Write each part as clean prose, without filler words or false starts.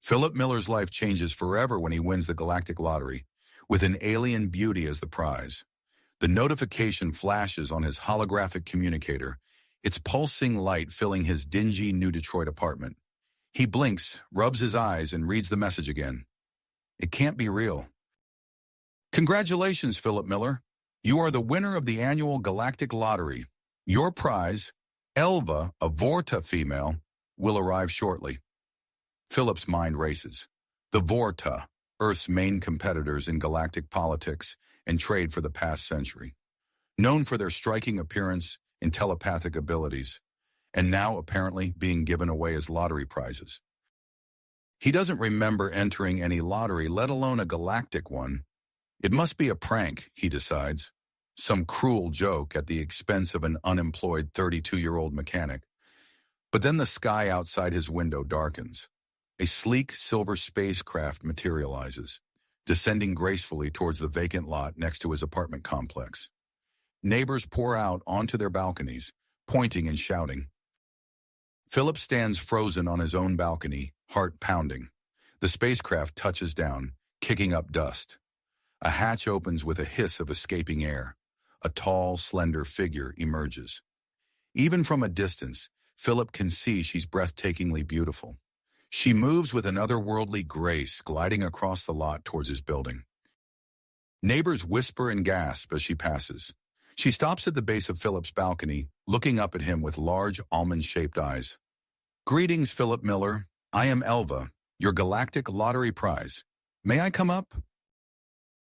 Philip Miller's life changes forever when he wins the Galactic Lottery, with an alien beauty as the prize. The notification flashes on his holographic communicator, its pulsing light filling his dingy New Detroit apartment. He blinks, rubs his eyes, and reads the message again. It can't be real. Congratulations, Philip Miller. You are the winner of the annual Galactic Lottery. Your prize, Elva, a Vorta female, will arrive shortly. Philip's mind races. The Vorta, Earth's main competitors in galactic politics and trade for the past century. Known for their striking appearance and telepathic abilities, and now apparently being given away as lottery prizes. He doesn't remember entering any lottery, let alone a galactic one. It must be a prank, he decides. Some cruel joke at the expense of an unemployed 32-year-old mechanic. But then the sky outside his window darkens. A sleek silver spacecraft materializes, descending gracefully towards the vacant lot next to his apartment complex. Neighbors pour out onto their balconies, pointing and shouting. Philip stands frozen on his own balcony, heart pounding. The spacecraft touches down, kicking up dust. A hatch opens with a hiss of escaping air. A tall, slender figure emerges. Even from a distance, Philip can see she's breathtakingly beautiful. She moves with an otherworldly grace, gliding across the lot towards his building. Neighbors whisper and gasp as she passes. She stops at the base of Philip's balcony, looking up at him with large, almond-shaped eyes. Greetings, Philip Miller. I am Elva, your Galactic Lottery prize. May I come up?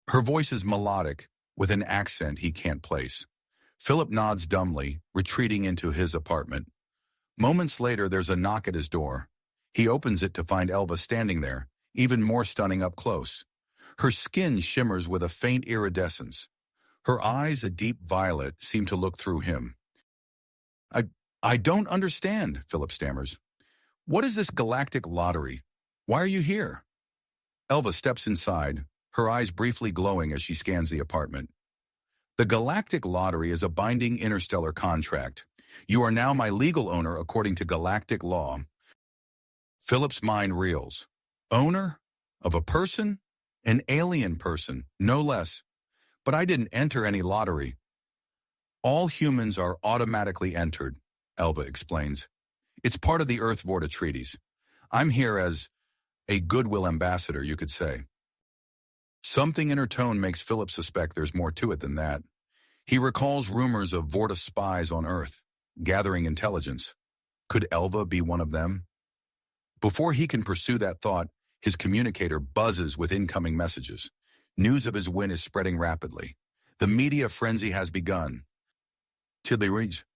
Her voice is melodic, with an accent he can't place. Philip nods dumbly, retreating into his apartment. Moments later, there's a knock at his door. He opens it to find Elva standing there, even more stunning up close. Her skin shimmers with a faint iridescence. Her eyes, a deep violet, seem to look through him. I don't understand, Philip stammers. What is this galactic lottery? Why are you here? Elva steps inside, her eyes briefly glowing as she scans the apartment. The Galactic Lottery is a binding interstellar contract. You are now my legal owner according to galactic law. Philip's mind reels. Owner? Of a person? An alien person, no less. But I didn't enter any lottery. All humans are automatically entered, Elva explains. It's part of the Earth Vorta treaties. I'm here as a goodwill ambassador, you could say. Something in her tone makes Philip suspect there's more to it than that. He recalls rumors of Vorta spies on Earth, gathering intelligence. Could Elva be one of them? Before he can pursue that thought, his communicator buzzes with incoming messages. News of his win is spreading rapidly. The media frenzy has begun. Till they reach.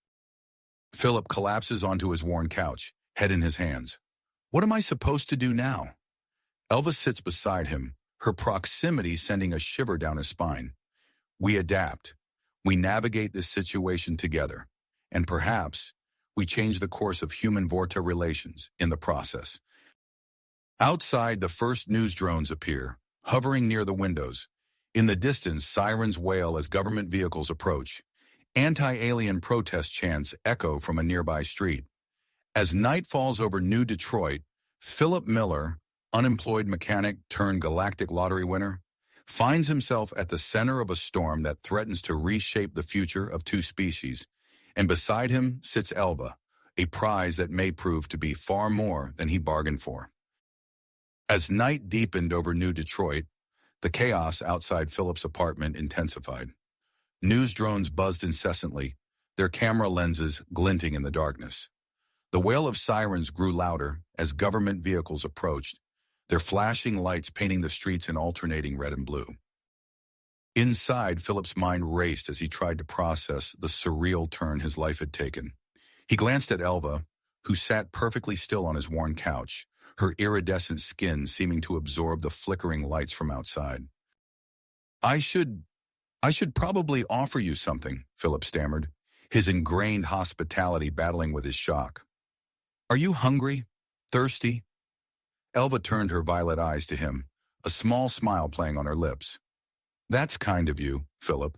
Philip collapses onto his worn couch, head in his hands. What am I supposed to do now? Elva sits beside him, her proximity sending a shiver down his spine. We adapt. We navigate this situation together. And perhaps we change the course of human-Vorta relations in the process. Outside, the first news drones appear, hovering near the windows. In the distance, sirens wail as government vehicles approach. Anti-alien protest chants echo from a nearby street. As night falls over New Detroit, Philip Miller, unemployed mechanic turned galactic lottery winner, finds himself at the center of a storm that threatens to reshape the future of two species, and beside him sits Elva, a prize that may prove to be far more than he bargained for. As night deepened over New Detroit, the chaos outside Philip's apartment intensified. News drones buzzed incessantly, their camera lenses glinting in the darkness. The wail of sirens grew louder as government vehicles approached, their flashing lights painting the streets in alternating red and blue. Inside, Philip's mind raced as he tried to process the surreal turn his life had taken. He glanced at Elva, who sat perfectly still on his worn couch, her iridescent skin seeming to absorb the flickering lights from outside. I should probably offer you something, Philip stammered, his ingrained hospitality battling with his shock. Are you hungry? Thirsty? Elva turned her violet eyes to him, a small smile playing on her lips. That's kind of you, Philip,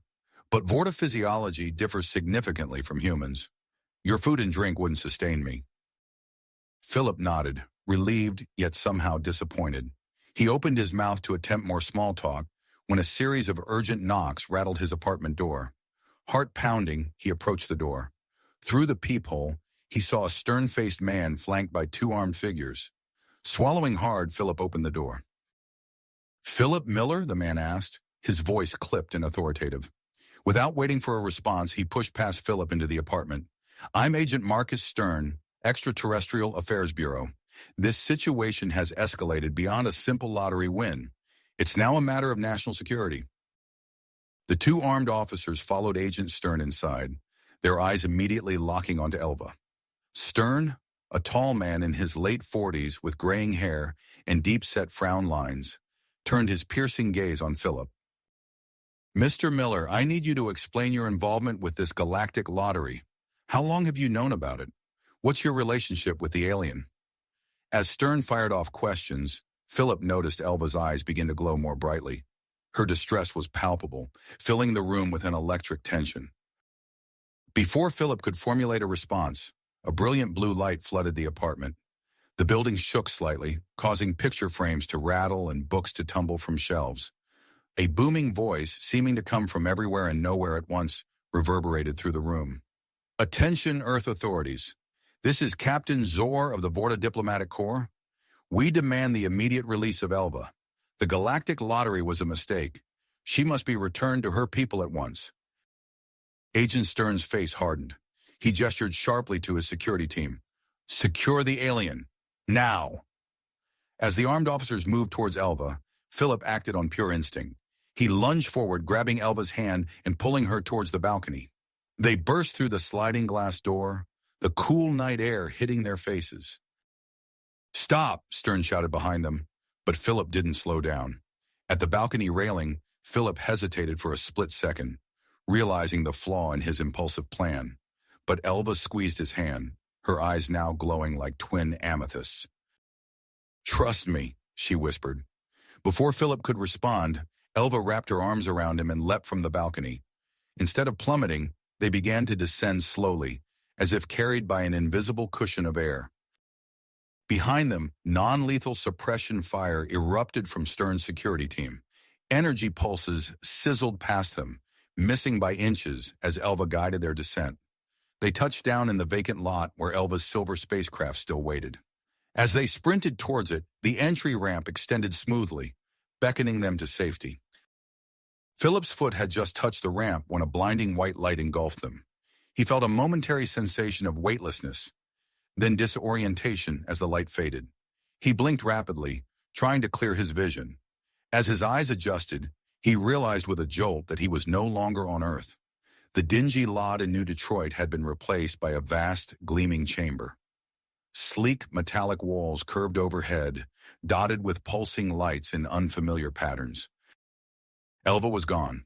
but Vorta physiology differs significantly from humans. Your food and drink wouldn't sustain me. Philip nodded, relieved yet somehow disappointed. He opened his mouth to attempt more small talk when a series of urgent knocks rattled his apartment door. Heart pounding, he approached the door. Through the peephole, he saw a stern-faced man flanked by two armed figures. Swallowing hard, Philip opened the door. "Philip Miller?" the man asked, his voice clipped and authoritative. Without waiting for a response, he pushed past Philip into the apartment. "I'm Agent Marcus Stern, Extraterrestrial Affairs Bureau. This situation has escalated beyond a simple lottery win. It's now a matter of national security." The two armed officers followed Agent Stern inside, their eyes immediately locking onto Elva. Stern, a tall man in his late 40s with graying hair and deep-set frown lines, turned his piercing gaze on Philip. "Mr. Miller, I need you to explain your involvement with this galactic lottery. How long have you known about it? What's your relationship with the alien?" As Stern fired off questions, Philip noticed Elva's eyes begin to glow more brightly. Her distress was palpable, filling the room with an electric tension. Before Philip could formulate a response, a brilliant blue light flooded the apartment. The building shook slightly, causing picture frames to rattle and books to tumble from shelves. A booming voice, seeming to come from everywhere and nowhere at once, reverberated through the room. "Attention, Earth authorities. This is Captain Zor of the Vorta Diplomatic Corps. We demand the immediate release of Elva. The Galactic Lottery was a mistake. She must be returned to her people at once." Agent Stern's face hardened. He gestured sharply to his security team. "Secure the alien. Now!" As the armed officers moved towards Elva, Philip acted on pure instinct. He lunged forward, grabbing Elva's hand and pulling her towards the balcony. They burst through the sliding glass door, the cool night air hitting their faces. "Stop!" Stern shouted behind them, but Philip didn't slow down. At the balcony railing, Philip hesitated for a split second, realizing the flaw in his impulsive plan. But Elva squeezed his hand, her eyes now glowing like twin amethysts. "Trust me," she whispered. Before Philip could respond, Elva wrapped her arms around him and leapt from the balcony. Instead of plummeting, they began to descend slowly, as if carried by an invisible cushion of air. Behind them, non-lethal suppression fire erupted from Stern's security team. Energy pulses sizzled past them, missing by inches as Elva guided their descent. They touched down in the vacant lot where Elva's silver spacecraft still waited. As they sprinted towards it, the entry ramp extended smoothly, beckoning them to safety. Philip's foot had just touched the ramp when a blinding white light engulfed them. He felt a momentary sensation of weightlessness, then disorientation as the light faded. He blinked rapidly, trying to clear his vision. As his eyes adjusted, he realized with a jolt that he was no longer on Earth. The dingy lot in New Detroit had been replaced by a vast, gleaming chamber. Sleek metallic walls curved overhead, dotted with pulsing lights in unfamiliar patterns. Elva was gone.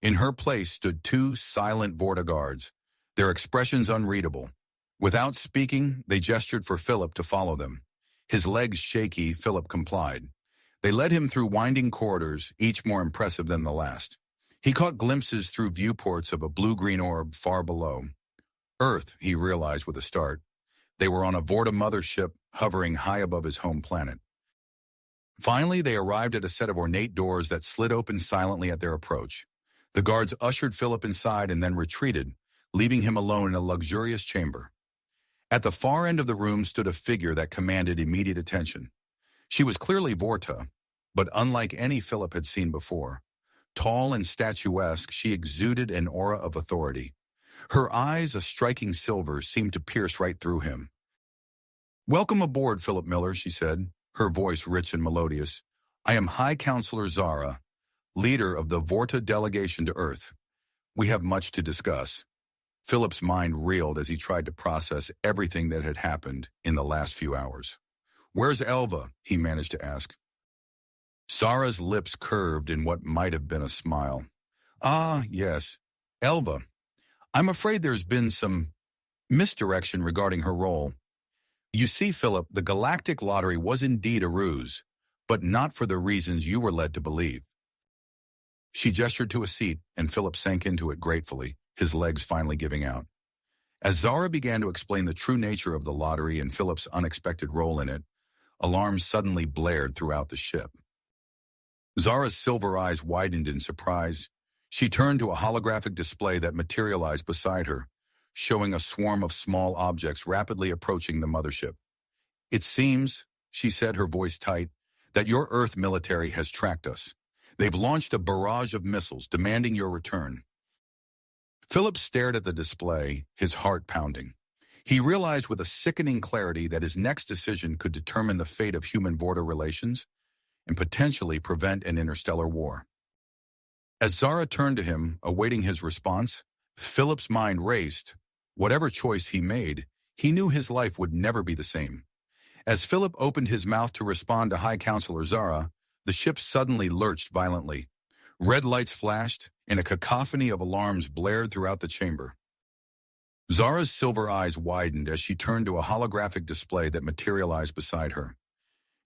In her place stood two silent Vorta guards, their expressions unreadable. Without speaking, they gestured for Philip to follow them. His legs shaky, Philip complied. They led him through winding corridors, each more impressive than the last. He caught glimpses through viewports of a blue-green orb far below. Earth, he realized with a start. They were on a Vorta mothership hovering high above his home planet. Finally, they arrived at a set of ornate doors that slid open silently at their approach. The guards ushered Philip inside and then retreated, leaving him alone in a luxurious chamber. At the far end of the room stood a figure that commanded immediate attention. She was clearly Vorta, but unlike any Philip had seen before. Tall and statuesque, she exuded an aura of authority. Her eyes, a striking silver, seemed to pierce right through him. "Welcome aboard, Philip Miller," she said, her voice rich and melodious. "I am High Counselor Zara, leader of the Vorta delegation to Earth. We have much to discuss." Philip's mind reeled as he tried to process everything that had happened in the last few hours. "Where's Elva?" he managed to ask. Zara's lips curved in what might have been a smile. "Ah, yes, Elva. I'm afraid there's been some misdirection regarding her role. You see, Philip, the Galactic Lottery was indeed a ruse, but not for the reasons you were led to believe." She gestured to a seat, and Philip sank into it gratefully, his legs finally giving out. As Zara began to explain the true nature of the lottery and Philip's unexpected role in it, Alarms suddenly blared throughout the ship. Zara's silver eyes widened in surprise. She turned to a holographic display that materialized beside her, showing a swarm of small objects rapidly approaching the mothership. "It seems," she said, her voice tight, "that your Earth military has tracked us. They've launched a barrage of missiles demanding your return." Philip stared at the display, his heart pounding. He realized with a sickening clarity that his next decision could determine the fate of human-Vorta relations and potentially prevent an interstellar war. As Zara turned to him, awaiting his response, Philip's mind raced. Whatever choice he made, he knew his life would never be the same. As Philip opened his mouth to respond to High Counselor Zara, the ship suddenly lurched violently. Red lights flashed, and a cacophony of alarms blared throughout the chamber. Zara's silver eyes widened as she turned to a holographic display that materialized beside her.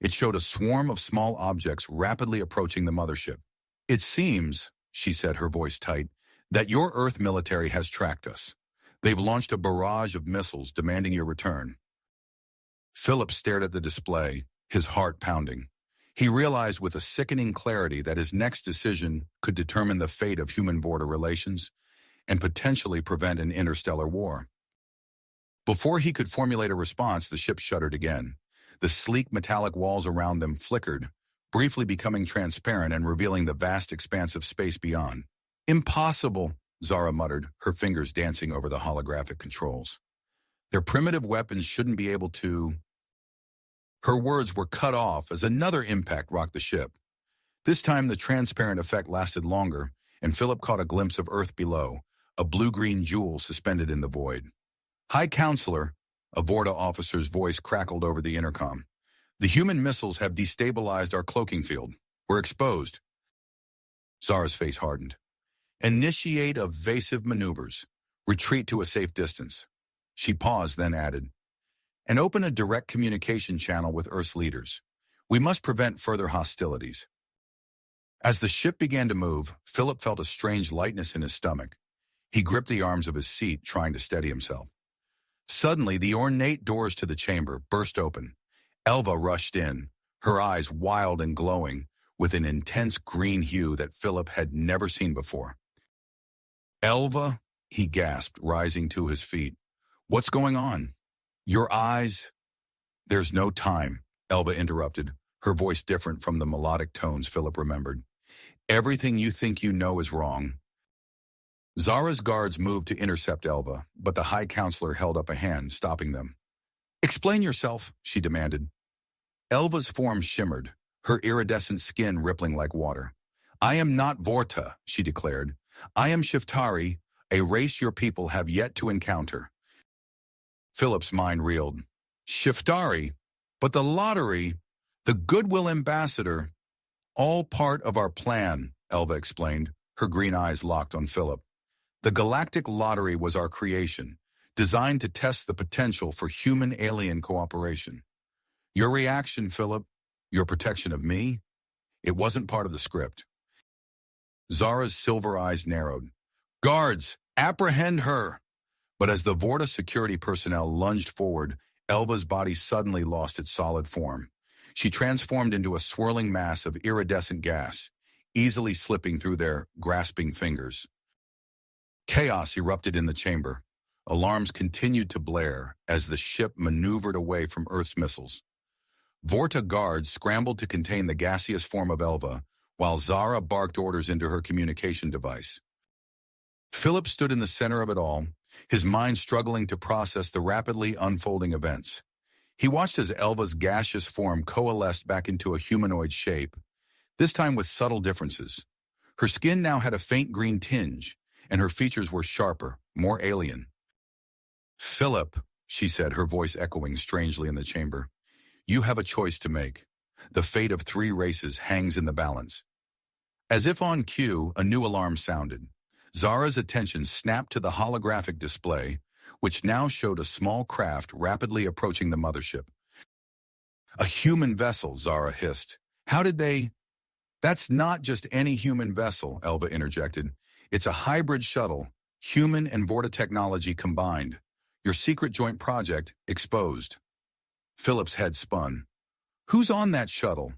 It showed a swarm of small objects rapidly approaching the mothership. "It seems," she said, her voice tight, "that your Earth military has tracked us. They've launched a barrage of missiles demanding your return." Philip stared at the display, his heart pounding. He realized with a sickening clarity that his next decision could determine the fate of human-Vorta relations and potentially prevent an interstellar war. Before he could formulate a response, the ship shuddered again. The sleek metallic walls around them flickered, briefly becoming transparent and revealing the vast expanse of space beyond. "Impossible," Zara muttered, her fingers dancing over the holographic controls. "Their primitive weapons shouldn't be able to—" Her words were cut off as another impact rocked the ship. This time the transparent effect lasted longer, and Philip caught a glimpse of Earth below, a blue-green jewel suspended in the void. "High Counselor," a Vorta officer's voice crackled over the intercom. "The human missiles have destabilized our cloaking field. We're exposed." Zara's face hardened. "Initiate evasive maneuvers. Retreat to a safe distance." She paused, then added, "And open a direct communication channel with Earth's leaders. We must prevent further hostilities." As the ship began to move, Philip felt a strange lightness in his stomach. He gripped the arms of his seat, trying to steady himself. Suddenly, the ornate doors to the chamber burst open. Elva rushed in, her eyes wild and glowing, with an intense green hue that Philip had never seen before. "Elva," he gasped, rising to his feet. "What's going on? Your eyes—" "There's no time," Elva interrupted, her voice different from the melodic tones Philip remembered. "Everything you think you know is wrong." Zara's guards moved to intercept Elva, but the High Counselor held up a hand, stopping them. "Explain yourself," she demanded. Elva's form shimmered, her iridescent skin rippling like water. "I am not Vorta," she declared. "I am Shiftari, a race your people have yet to encounter." Philip's mind reeled. "Shiftari? But the lottery, the Goodwill Ambassador, all part of our plan," Elva explained, her green eyes locked on Philip. "The Galactic Lottery was our creation, designed to test the potential for human-alien cooperation. Your reaction, Philip, your protection of me, it wasn't part of the script." Zara's silver eyes narrowed. "Guards, apprehend her!" But as the Vorta security personnel lunged forward, Elva's body suddenly lost its solid form. She transformed into a swirling mass of iridescent gas, easily slipping through their grasping fingers. Chaos erupted in the chamber. Alarms continued to blare as the ship maneuvered away from Earth's missiles. Vorta guards scrambled to contain the gaseous form of Elva, while Zara barked orders into her communication device. Philip stood in the center of it all, his mind struggling to process the rapidly unfolding events. He watched as Elva's gaseous form coalesced back into a humanoid shape, this time with subtle differences. Her skin now had a faint green tinge, and her features were sharper, more alien. "Philip," she said, her voice echoing strangely in the chamber, "you have a choice to make. The fate of 3 races hangs in the balance." As if on cue, a new alarm sounded. Zara's attention snapped to the holographic display, which now showed a small craft rapidly approaching the mothership. "A human vessel," Zara hissed. "How did they—" "That's not just any human vessel," Elva interjected. "It's a hybrid shuttle, human and Vorta technology combined. Your secret joint project exposed." Philip's head spun. Who's on that shuttle?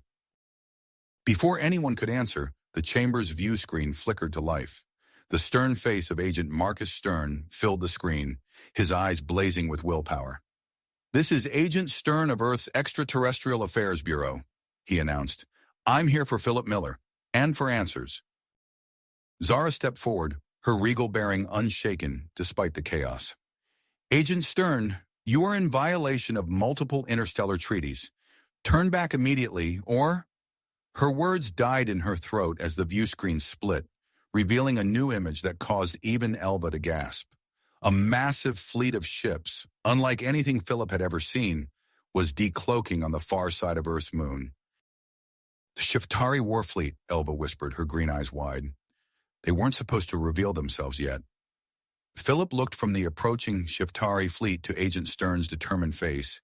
Before anyone could answer, the chamber's view screen flickered to life. The stern face of Agent Marcus Stern filled the screen, his eyes blazing with willpower. "This is Agent Stern of Earth's Extraterrestrial Affairs Bureau," he announced. "I'm here for Philip Miller, and for answers." Zara stepped forward, her regal bearing unshaken despite the chaos. "Agent Stern, you are in violation of multiple interstellar treaties. Turn back immediately, or—" Her words died in her throat as the view screen split, revealing a new image that caused even Elva to gasp. A massive fleet of ships, unlike anything Philip had ever seen, was decloaking on the far side of Earth's moon. "The Shiftari war fleet," Elva whispered, her green eyes wide. They weren't supposed to reveal themselves yet. Philip looked from the approaching Shiftari fleet to Agent Stern's determined face,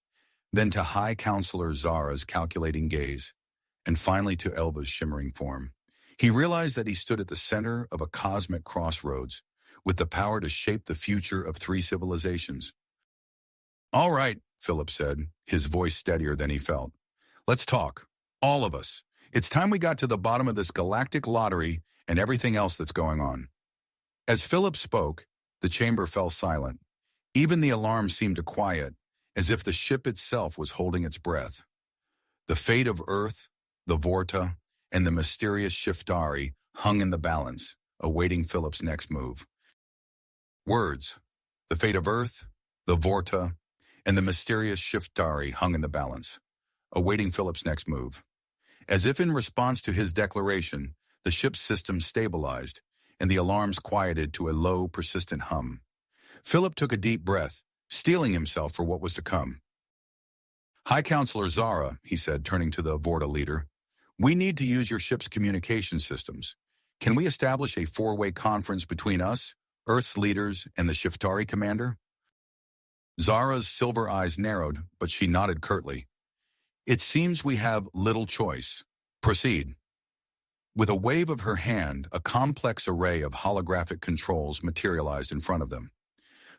then to High Counselor Zara's calculating gaze, and finally to Elva's shimmering form. He realized that he stood at the center of a cosmic crossroads, with the power to shape the future of three civilizations. "All right," Philip said, his voice steadier than he felt. "Let's talk. All of us. It's time we got to the bottom of this galactic lottery and everything else that's going on." As Philip spoke, the chamber fell silent. Even the alarm seemed to quiet, as if the ship itself was holding its breath. The fate of Earth, the Vorta, and the mysterious Shiftari hung in the balance, awaiting Philip's next move. Words, the fate of Earth, the Vorta, and the mysterious Shiftari hung in the balance, awaiting Philip's next move. As if in response to his declaration, the ship's system stabilized, and the alarms quieted to a low, persistent hum. Philip took a deep breath, steeling himself for what was to come. "High Counselor Zara," he said, turning to the Vorta leader, "we need to use your ship's communication systems. Can we establish a four-way conference between us, Earth's leaders, and the Shiftari commander?" Zara's silver eyes narrowed, but she nodded curtly. "It seems we have little choice. Proceed." With a wave of her hand, a complex array of holographic controls materialized in front of them.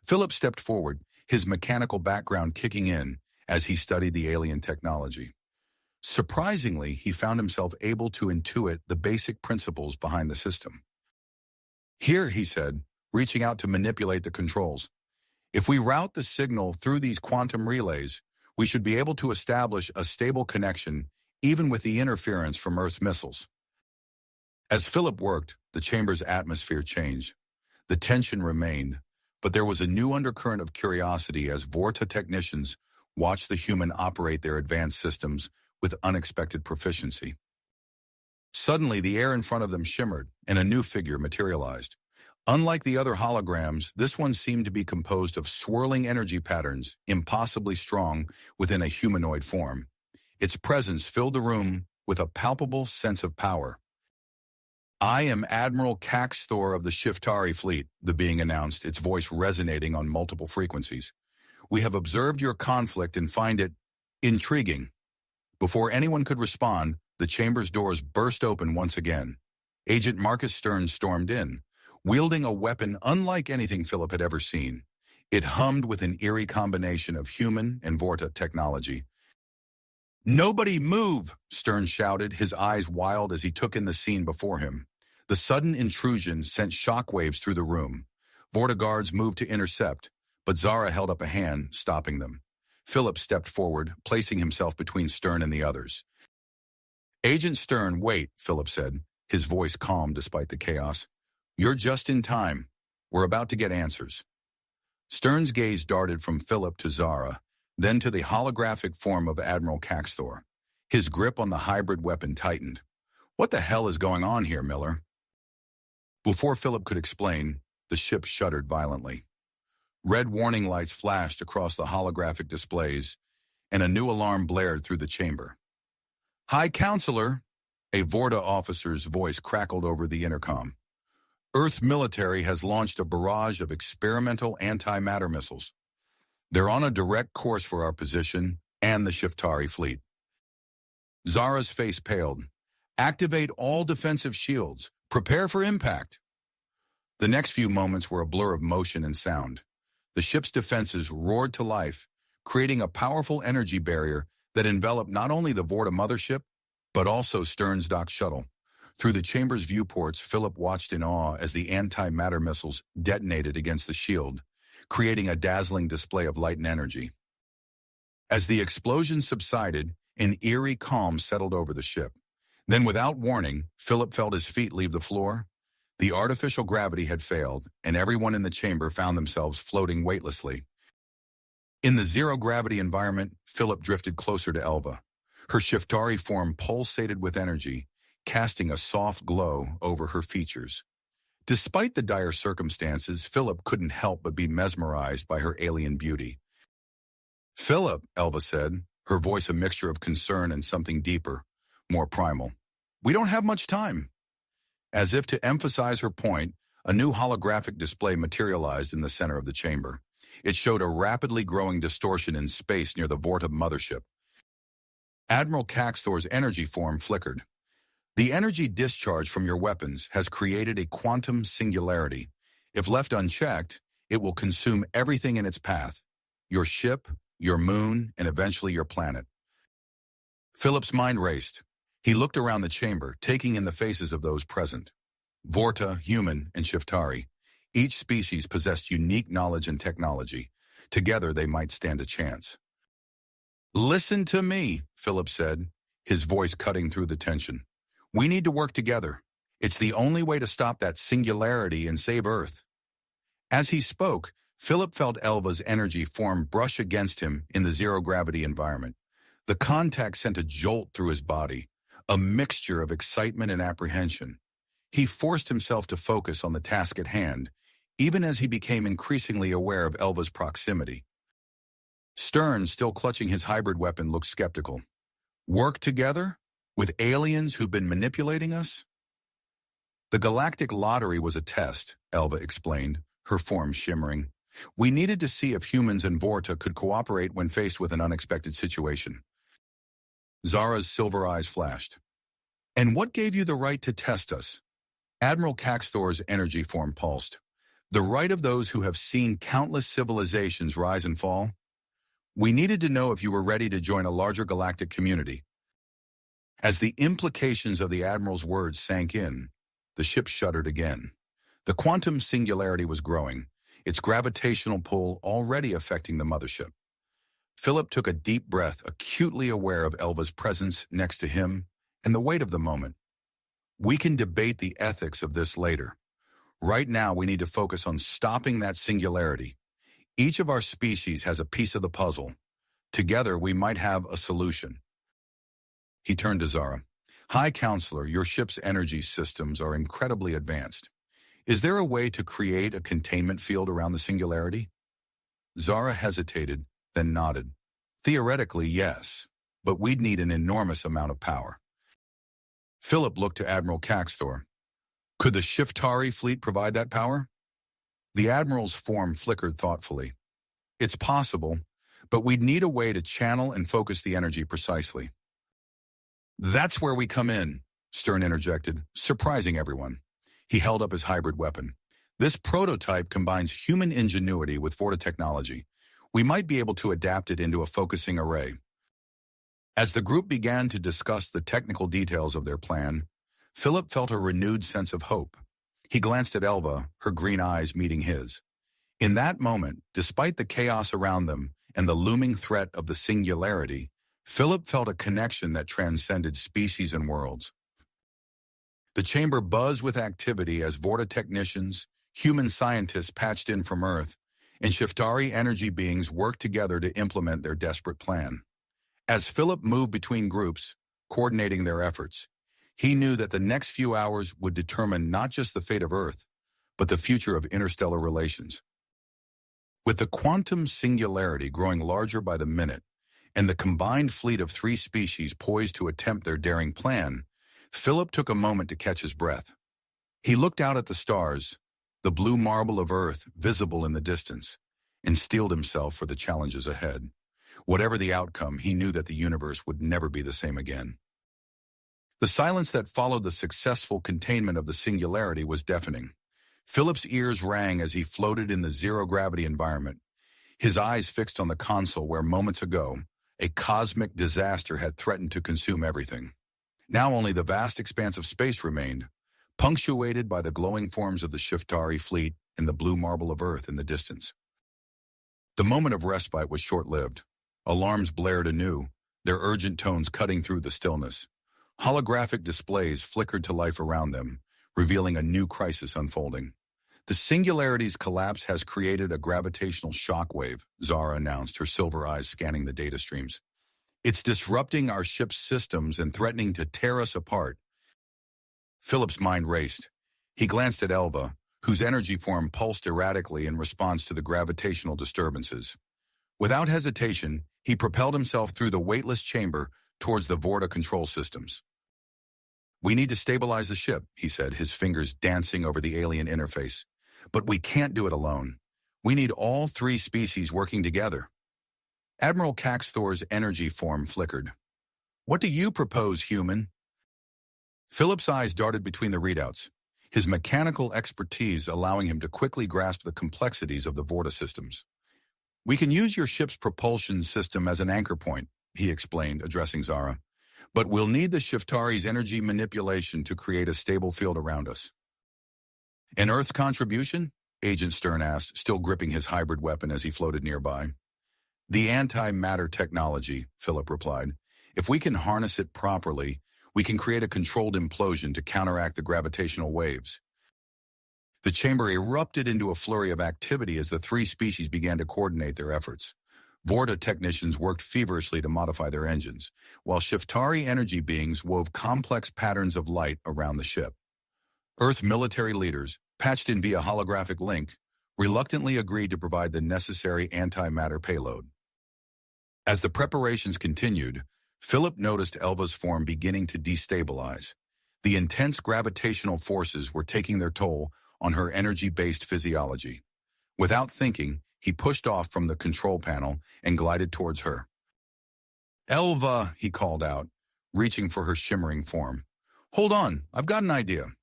Philip stepped forward, his mechanical background kicking in as he studied the alien technology. Surprisingly, he found himself able to intuit the basic principles behind the system. "Here," he said, reaching out to manipulate the controls. "If we route the signal through these quantum relays, we should be able to establish a stable connection even with the interference from Earth's missiles." As Philip worked, the chamber's atmosphere changed. The tension remained, but there was a new undercurrent of curiosity as Vorta technicians watched the human operate their advanced systems with unexpected proficiency. Suddenly, the air in front of them shimmered, and a new figure materialized. Unlike the other holograms, this one seemed to be composed of swirling energy patterns, impossibly strong within a humanoid form. Its presence filled the room with a palpable sense of power. "I am Admiral Caxthor of the Shiftari fleet," the being announced, its voice resonating on multiple frequencies. "We have observed your conflict and find it intriguing." Before anyone could respond, the chamber's doors burst open once again. Agent Marcus Stern stormed in, wielding a weapon unlike anything Philip had ever seen. It hummed with an eerie combination of human and Vorta technology. "Nobody move!" Stern shouted, his eyes wild as he took in the scene before him. The sudden intrusion sent shockwaves through the room. Vorta guards moved to intercept, but Zara held up a hand, stopping them. Philip stepped forward, placing himself between Stern and the others. "Agent Stern, wait," Philip said, his voice calm despite the chaos. "You're just in time. We're about to get answers." Stern's gaze darted from Philip to Zara, then to the holographic form of Admiral Caxthor. His grip on the hybrid weapon tightened. "What the hell is going on here, Miller?" Before Philip could explain, the ship shuddered violently. Red warning lights flashed across the holographic displays, and a new alarm blared through the chamber. "High Counselor," a Vorta officer's voice crackled over the intercom. "Earth military has launched a barrage of experimental antimatter missiles. They're on a direct course for our position and the Shiftari fleet." Zara's face paled. "Activate all defensive shields. Prepare for impact." The next few moments were a blur of motion and sound. The ship's defenses roared to life, creating a powerful energy barrier that enveloped not only the Vorta mothership, but also Stern's dock shuttle. Through the chamber's viewports, Philip watched in awe as the anti-matter missiles detonated against the shield, creating a dazzling display of light and energy. As the explosion subsided, an eerie calm settled over the ship. Then, without warning, Philip felt his feet leave the floor. The artificial gravity had failed, and everyone in the chamber found themselves floating weightlessly. In the zero-gravity environment, Philip drifted closer to Elva. Her Shiftari form pulsated with energy, casting a soft glow over her features. Despite the dire circumstances, Philip couldn't help but be mesmerized by her alien beauty. "Philip," Elva said, her voice a mixture of concern and something deeper, more primal. "We don't have much time." As if to emphasize her point, a new holographic display materialized in the center of the chamber. It showed a rapidly growing distortion in space near the Vorta mothership. Admiral Caxtor's energy form flickered. "The energy discharge from your weapons has created a quantum singularity. If left unchecked, it will consume everything in its path. Your ship, your moon, and eventually your planet." Philip's mind raced. He looked around the chamber, taking in the faces of those present. Vorta, human, and Shiftari. Each species possessed unique knowledge and technology. Together they might stand a chance. "Listen to me," Philip said, his voice cutting through the tension. "We need to work together. It's the only way to stop that singularity and save Earth." As he spoke, Philip felt Elva's energy form brush against him in the zero-gravity environment. The contact sent a jolt through his body, a mixture of excitement and apprehension. He forced himself to focus on the task at hand, even as he became increasingly aware of Elva's proximity. Stern, still clutching his hybrid weapon, looked skeptical. "Work together? With aliens who've been manipulating us?" "The Galactic lottery was a test," Elva explained, her form shimmering. "We needed to see if humans and Vorta could cooperate when faced with an unexpected situation." Zara's silver eyes flashed. "And what gave you the right to test us?" Admiral Caxtor's energy form pulsed. "The right of those who have seen countless civilizations rise and fall. We needed to know if you were ready to join a larger galactic community." As the implications of the Admiral's words sank in, the ship shuddered again. The quantum singularity was growing, its gravitational pull already affecting the mothership. Philip took a deep breath, acutely aware of Elva's presence next to him and the weight of the moment. "We can debate the ethics of this later. Right now, we need to focus on stopping that singularity. Each of our species has a piece of the puzzle. Together, we might have a solution." He turned to Zara. "High Counselor, your ship's energy systems are incredibly advanced. Is there a way to create a containment field around the singularity?" Zara hesitated, then nodded. "Theoretically, yes, but we'd need an enormous amount of power." Philip looked to Admiral Caxtor. "Could the Shiftari fleet provide that power?" The Admiral's form flickered thoughtfully. "It's possible, but we'd need a way to channel and focus the energy precisely." "That's where we come in," Stern interjected, surprising everyone. He held up his hybrid weapon. "This prototype combines human ingenuity with Vorta technology. We might be able to adapt it into a focusing array." As the group began to discuss the technical details of their plan, Philip felt a renewed sense of hope. He glanced at Elva, her green eyes meeting his. In that moment, despite the chaos around them and the looming threat of the singularity, Philip felt a connection that transcended species and worlds. The chamber buzzed with activity as Vorta technicians, human scientists patched in from Earth, and Shiftari energy beings worked together to implement their desperate plan. As Philip moved between groups, coordinating their efforts, he knew that the next few hours would determine not just the fate of Earth, but the future of interstellar relations. With the quantum singularity growing larger by the minute, and the combined fleet of 3 species poised to attempt their daring plan, Philip took a moment to catch his breath. He looked out at the stars, the blue marble of Earth visible in the distance, and steeled himself for the challenges ahead. Whatever the outcome, he knew that the universe would never be the same again. The silence that followed the successful containment of the singularity was deafening. Philip's ears rang as he floated in the zero-gravity environment, his eyes fixed on the console where moments ago, A cosmic disaster had threatened to consume everything. Now only the vast expanse of space remained, punctuated by the glowing forms of the Shiftari fleet and the blue marble of Earth in the distance. The moment of respite was short-lived. Alarms blared anew, their urgent tones cutting through the stillness. Holographic displays flickered to life around them, revealing a new crisis unfolding. The singularity's collapse has created a gravitational shockwave, Zara announced, her silver eyes scanning the data streams. It's disrupting our ship's systems and threatening to tear us apart. Philip's mind raced. He glanced at Elva, whose energy form pulsed erratically in response to the gravitational disturbances. Without hesitation, he propelled himself through the weightless chamber towards the Vorta control systems. "We need to stabilize the ship," he said, his fingers dancing over the alien interface. "But we can't do it alone. We need all three species working together." Admiral Caxthor's energy form flickered. "What do you propose, human?" Philip's eyes darted between the readouts, his mechanical expertise allowing him to quickly grasp the complexities of the Vorta systems. "We can use your ship's propulsion system as an anchor point," he explained, addressing Zara. "But we'll need the Shiftari's energy manipulation to create a stable field around us." "An Earth's contribution?" Agent Stern asked, still gripping his hybrid weapon as he floated nearby. "The antimatter technology," Philip replied. "If we can harness it properly, we can create a controlled implosion to counteract the gravitational waves." The chamber erupted into a flurry of activity as the three species began to coordinate their efforts. Vorta technicians worked feverishly to modify their engines, while Shiftari energy beings wove complex patterns of light around the ship. Earth military leaders, patched in via holographic link, reluctantly agreed to provide the necessary antimatter payload. As the preparations continued, Philip noticed Elva's form beginning to destabilize. The intense gravitational forces were taking their toll on her energy-based physiology. Without thinking, he pushed off from the control panel and glided towards her. "Elva," he called out, reaching for her shimmering form. "Hold on, I've got an idea."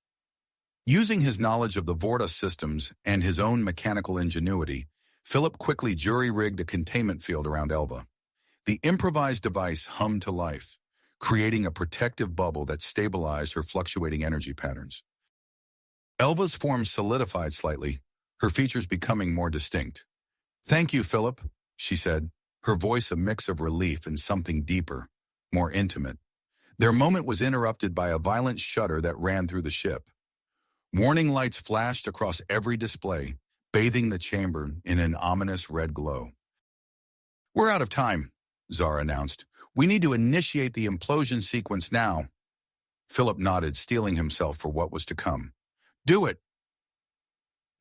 Using his knowledge of the Vorta systems and his own mechanical ingenuity, Philip quickly jury-rigged a containment field around Elva. The improvised device hummed to life, creating a protective bubble that stabilized her fluctuating energy patterns. Elva's form solidified slightly, her features becoming more distinct. "Thank you, Philip," she said, her voice a mix of relief and something deeper, more intimate. Their moment was interrupted by a violent shudder that ran through the ship. Warning lights flashed across every display, bathing the chamber in an ominous red glow. "We're out of time," Zara announced. "We need to initiate the implosion sequence now." Philip nodded, steeling himself for what was to come. "Do it."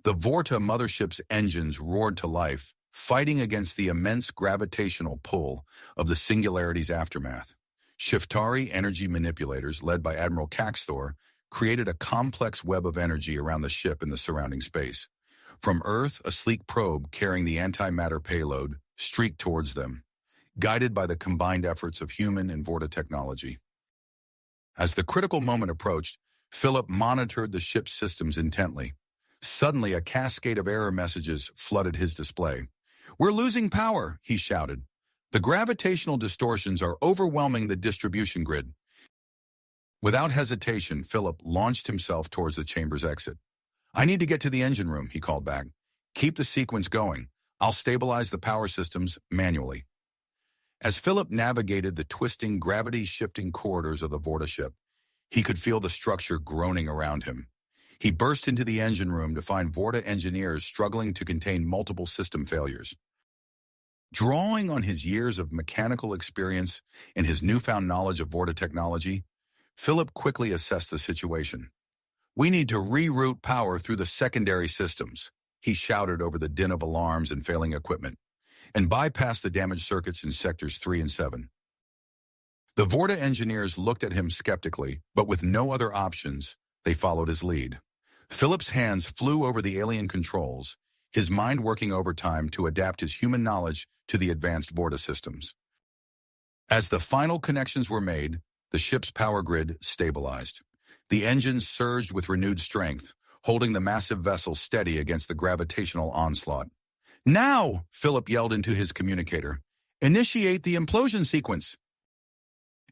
The Vorta mothership's engines roared to life, fighting against the immense gravitational pull of the Singularity's aftermath. Shiftari energy manipulators, led by Admiral Caxthor, created a complex web of energy around the ship and the surrounding space. From Earth, a sleek probe carrying the antimatter payload streaked towards them, guided by the combined efforts of human and Vorta technology. As the critical moment approached, Philip monitored the ship's systems intently. Suddenly, a cascade of error messages flooded his display. "We're losing power," he shouted. "The gravitational distortions are overwhelming the distribution grid." Without hesitation, Philip launched himself towards the chamber's exit. "I need to get to the engine room," he called back. "Keep the sequence going. I'll stabilize the power systems manually." As Philip navigated the twisting, gravity-shifting corridors of the Vorta ship, he could feel the structure groaning around him. He burst into the engine room to find Vorta engineers struggling to contain multiple system failures. Drawing on his years of mechanical experience and his newfound knowledge of Vorta technology, Philip quickly assessed the situation. "We need to reroute power through the secondary systems," he shouted over the din of alarms and failing equipment, "and bypass the damaged circuits in sectors 3 and 7. The Vorta engineers looked at him skeptically, but with no other options, they followed his lead. Philip's hands flew over the alien controls, his mind working overtime to adapt his human knowledge to the advanced Vorta systems. As the final connections were made, the ship's power grid stabilized. The engines surged with renewed strength, holding the massive vessel steady against the gravitational onslaught. "Now!" Philip yelled into his communicator. Initiate the implosion sequence.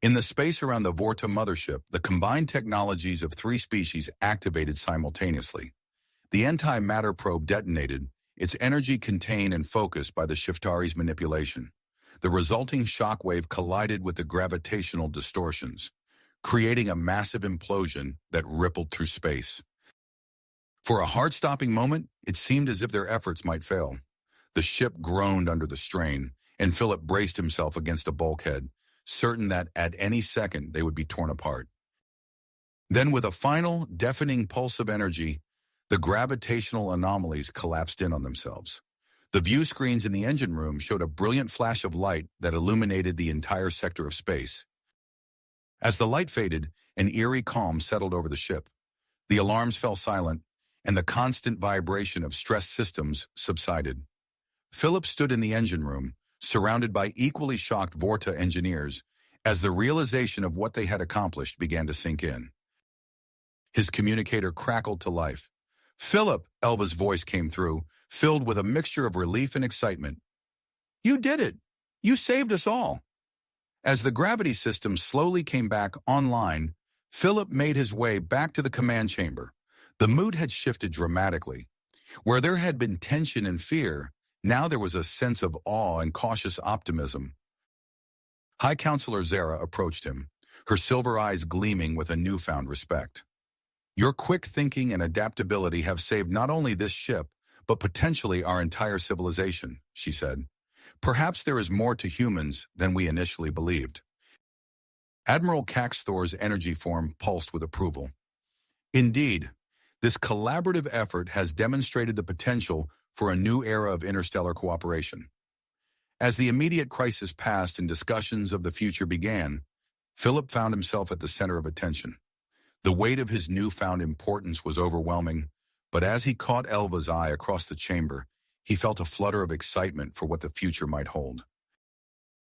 In the space around the Vorta mothership, the combined technologies of three species activated simultaneously. The antimatter probe detonated, its energy contained and focused by the Shiftari's manipulation. The resulting shockwave collided with the gravitational distortions, creating a massive implosion that rippled through space. For a heart-stopping moment, it seemed as if their efforts might fail. The ship groaned under the strain, and Philip braced himself against a bulkhead, certain that at any second they would be torn apart. Then with a final, deafening pulse of energy, the gravitational anomalies collapsed in on themselves. The view screens in the engine room showed a brilliant flash of light that illuminated the entire sector of space. As the light faded, an eerie calm settled over the ship. The alarms fell silent, and the constant vibration of stressed systems subsided. Philip stood in the engine room, surrounded by equally shocked Vorta engineers, as the realization of what they had accomplished began to sink in. His communicator crackled to life. "Philip," Elva's voice came through, filled with a mixture of relief and excitement. "You did it! You saved us all!" As the gravity system slowly came back online, Philip made his way back to the command chamber. The mood had shifted dramatically. Where there had been tension and fear, now there was a sense of awe and cautious optimism. High Counselor Zara approached him, her silver eyes gleaming with a newfound respect. "Your quick thinking and adaptability have saved not only this ship, but potentially our entire civilization," she said. "Perhaps there is more to humans than we initially believed." Admiral Caxthor's energy form pulsed with approval. "Indeed, this collaborative effort has demonstrated the potential for a new era of interstellar cooperation." As the immediate crisis passed and discussions of the future began, Philip found himself at the center of attention. The weight of his newfound importance was overwhelming, but as he caught Elva's eye across the chamber, he felt a flutter of excitement for what the future might hold.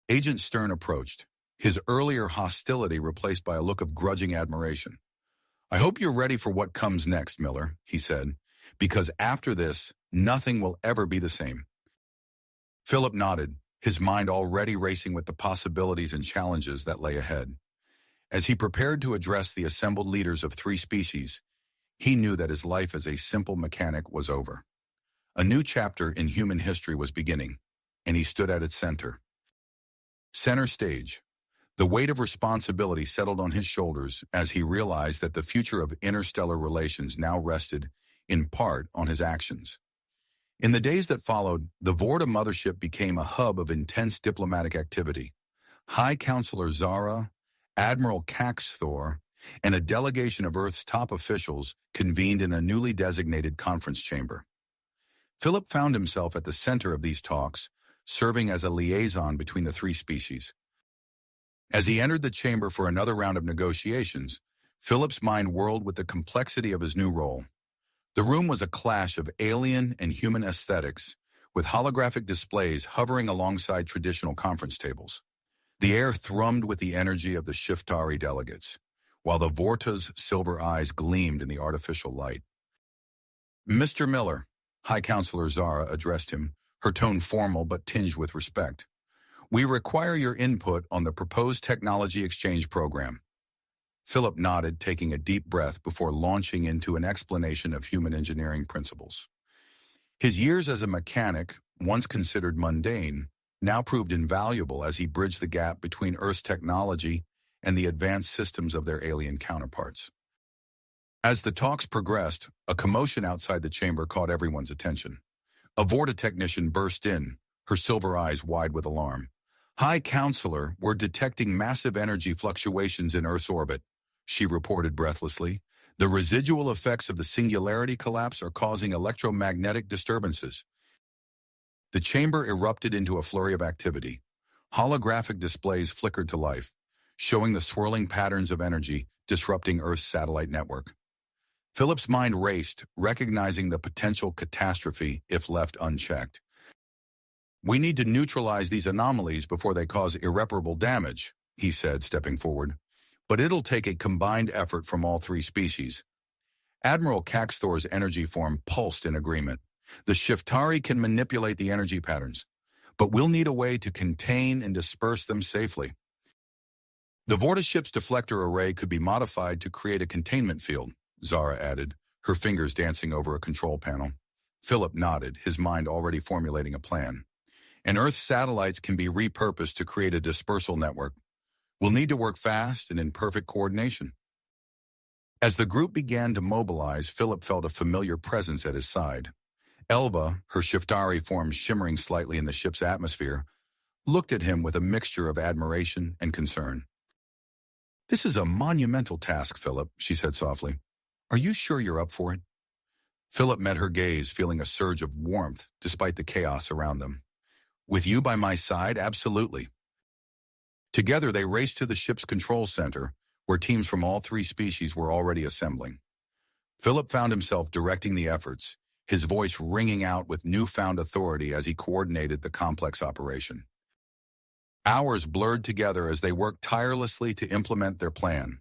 Agent Stern approached, his earlier hostility replaced by a look of grudging admiration. "I hope you're ready for what comes next, Miller," he said, "because after this, nothing will ever be the same." Philip nodded, his mind already racing with the possibilities and challenges that lay ahead. As he prepared to address the assembled leaders of three species, he knew that his life as a simple mechanic was over. A new chapter in human history was beginning, and he stood at its center. Center stage. The weight of responsibility settled on his shoulders as he realized that the future of interstellar relations now rested, in part, on his actions. In the days that followed, the Vorta mothership became a hub of intense diplomatic activity. High Counselor Zara, Admiral Caxthor, and a delegation of Earth's top officials convened in a newly designated conference chamber. Philip found himself at the center of these talks, serving as a liaison between the three species. As he entered the chamber for another round of negotiations, Philip's mind whirled with the complexity of his new role. The room was a clash of alien and human aesthetics, with holographic displays hovering alongside traditional conference tables. The air thrummed with the energy of the Shiftari delegates, while the Vorta's silver eyes gleamed in the artificial light. "Mr. Miller," High Counselor Zara addressed him, her tone formal but tinged with respect. "We require your input on the proposed technology exchange program." Philip nodded, taking a deep breath before launching into an explanation of human engineering principles. His years as a mechanic, once considered mundane, now proved invaluable as he bridged the gap between Earth's technology and the advanced systems of their alien counterparts. As the talks progressed, a commotion outside the chamber caught everyone's attention. A Vorta technician burst in, her silver eyes wide with alarm. "High Counselor, we're detecting massive energy fluctuations in Earth's orbit," she reported breathlessly. "The residual effects of the singularity collapse are causing electromagnetic disturbances." The chamber erupted into a flurry of activity. Holographic displays flickered to life, showing the swirling patterns of energy disrupting Earth's satellite network. Philip's mind raced, recognizing the potential catastrophe if left unchecked. "We need to neutralize these anomalies before they cause irreparable damage," he said, stepping forward. "But it'll take a combined effort from all three species." Admiral Caxthor's energy form pulsed in agreement. "The Shiftari can manipulate the energy patterns, but we'll need a way to contain and disperse them safely. The Vorta ship's deflector array could be modified to create a containment field, Zara added, her fingers dancing over a control panel. Philip nodded, his mind already formulating a plan. And Earth's satellites can be repurposed to create a dispersal network. We'll need to work fast and in perfect coordination. As the group began to mobilize, Philip felt a familiar presence at his side. Elva, her Shiftari form shimmering slightly in the ship's atmosphere, looked at him with a mixture of admiration and concern. "This is a monumental task, Philip," she said softly. "Are you sure you're up for it?" Philip met her gaze, feeling a surge of warmth despite the chaos around them. "With you by my side, absolutely." Together they raced to the ship's control center, where teams from all three species were already assembling. Philip found himself directing the efforts, his voice ringing out with newfound authority as he coordinated the complex operation. Hours blurred together as they worked tirelessly to implement their plan.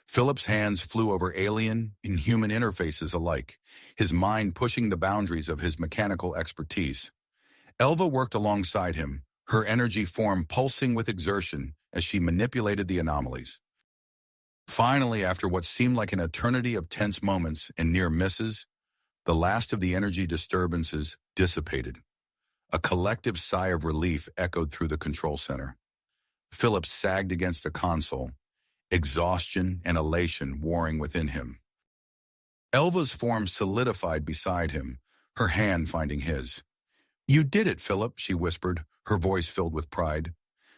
Philip's hands flew over alien and human interfaces alike, his mind pushing the boundaries of his mechanical expertise. Elva worked alongside him, her energy form pulsing with exertion as she manipulated the anomalies. Finally, after what seemed like an eternity of tense moments and near misses, the last of the energy disturbances dissipated. A collective sigh of relief echoed through the control center. Philip sagged against a console, exhaustion and elation warring within him. Elva's form solidified beside him, her hand finding his. "You did it, Philip," she whispered, her voice filled with pride.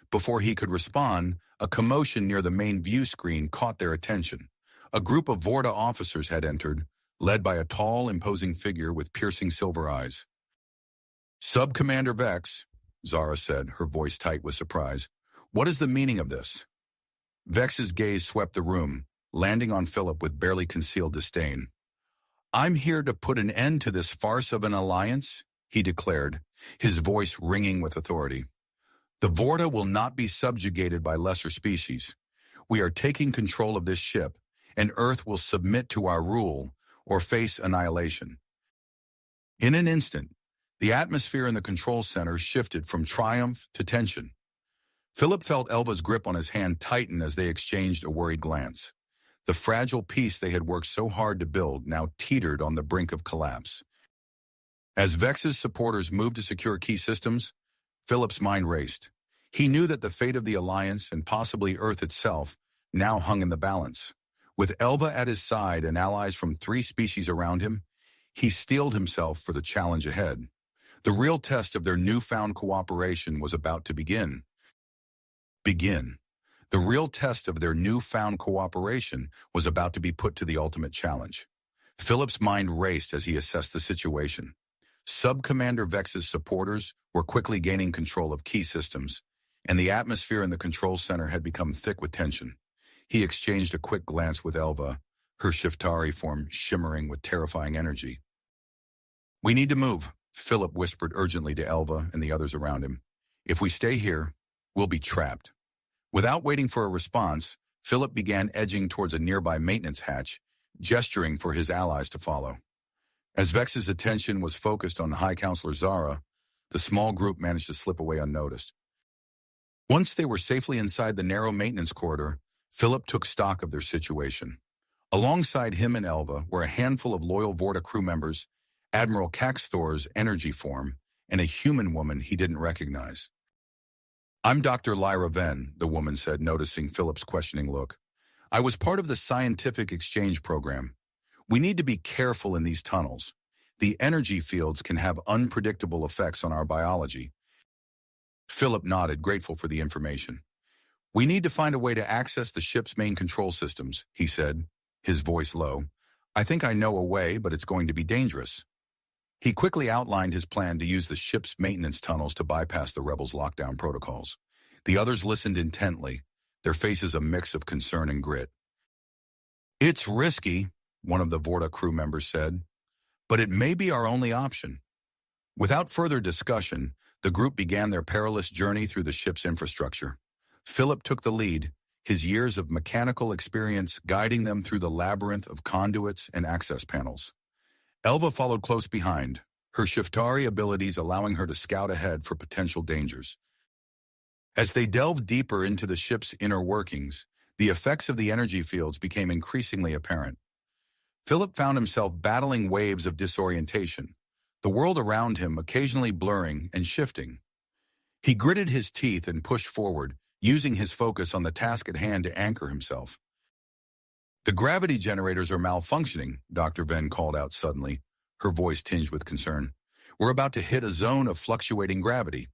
Before he could respond, a commotion near the main view screen caught their attention. A group of Vorta officers had entered, led by a tall, imposing figure with piercing silver eyes. "Sub-Commander Vex," Zara said, her voice tight with surprise. "What is the meaning of this?" Vex's gaze swept the room, landing on Philip with barely concealed disdain. "I'm here to put an end to this farce of an alliance," he declared, his voice ringing with authority. "The Vorta will not be subjugated by lesser species. We are taking control of this ship, and Earth will submit to our rule or face annihilation." In an instant, the atmosphere in the control center shifted from triumph to tension. Philip felt Elva's grip on his hand tighten as they exchanged a worried glance. The fragile peace they had worked so hard to build now teetered on the brink of collapse. As Vex's supporters moved to secure key systems, Philip's mind raced. He knew that the fate of the Alliance and possibly Earth itself now hung in the balance. With Elva at his side and allies from three species around him, he steeled himself for the challenge ahead. The real test of their newfound cooperation was about to begin. The real test of their newfound cooperation was about to be put to the ultimate challenge. Philip's mind raced as he assessed the situation. Sub-Commander Vex's supporters were quickly gaining control of key systems, and the atmosphere in the control center had become thick with tension. He exchanged a quick glance with Elva, her Shiftari form shimmering with terrifying energy. "We need to move," Philip whispered urgently to Elva and the others around him. "If we stay here, we'll be trapped." Without waiting for a response, Philip began edging towards a nearby maintenance hatch, gesturing for his allies to follow. As Vex's attention was focused on High Counselor Zara, the small group managed to slip away unnoticed. Once they were safely inside the narrow maintenance corridor, Philip took stock of their situation. Alongside him and Elva were a handful of loyal Vorta crew members, Admiral Caxthor's energy form, and a human woman he didn't recognize. "I'm Dr. Lyra Venn," the woman said, noticing Philip's questioning look. "I was part of the scientific exchange program. We need to be careful in these tunnels. The energy fields can have unpredictable effects on our biology." Philip nodded, grateful for the information. "We need to find a way to access the ship's main control systems," he said, his voice low. "I think I know a way, but it's going to be dangerous." He quickly outlined his plan to use the ship's maintenance tunnels to bypass the rebels' lockdown protocols. The others listened intently, their faces a mix of concern and grit. "It's risky," one of the Vorta crew members said, "but it may be our only option." Without further discussion, the group began their perilous journey through the ship's infrastructure. Philip took the lead, his years of mechanical experience guiding them through the labyrinth of conduits and access panels. Elva followed close behind, her Shiftari abilities allowing her to scout ahead for potential dangers. As they delved deeper into the ship's inner workings, the effects of the energy fields became increasingly apparent. Philip found himself battling waves of disorientation, the world around him occasionally blurring and shifting. He gritted his teeth and pushed forward, using his focus on the task at hand to anchor himself. "The gravity generators are malfunctioning," Dr. Venn called out suddenly, her voice tinged with concern. "We're about to hit a zone of fluctuating gravity."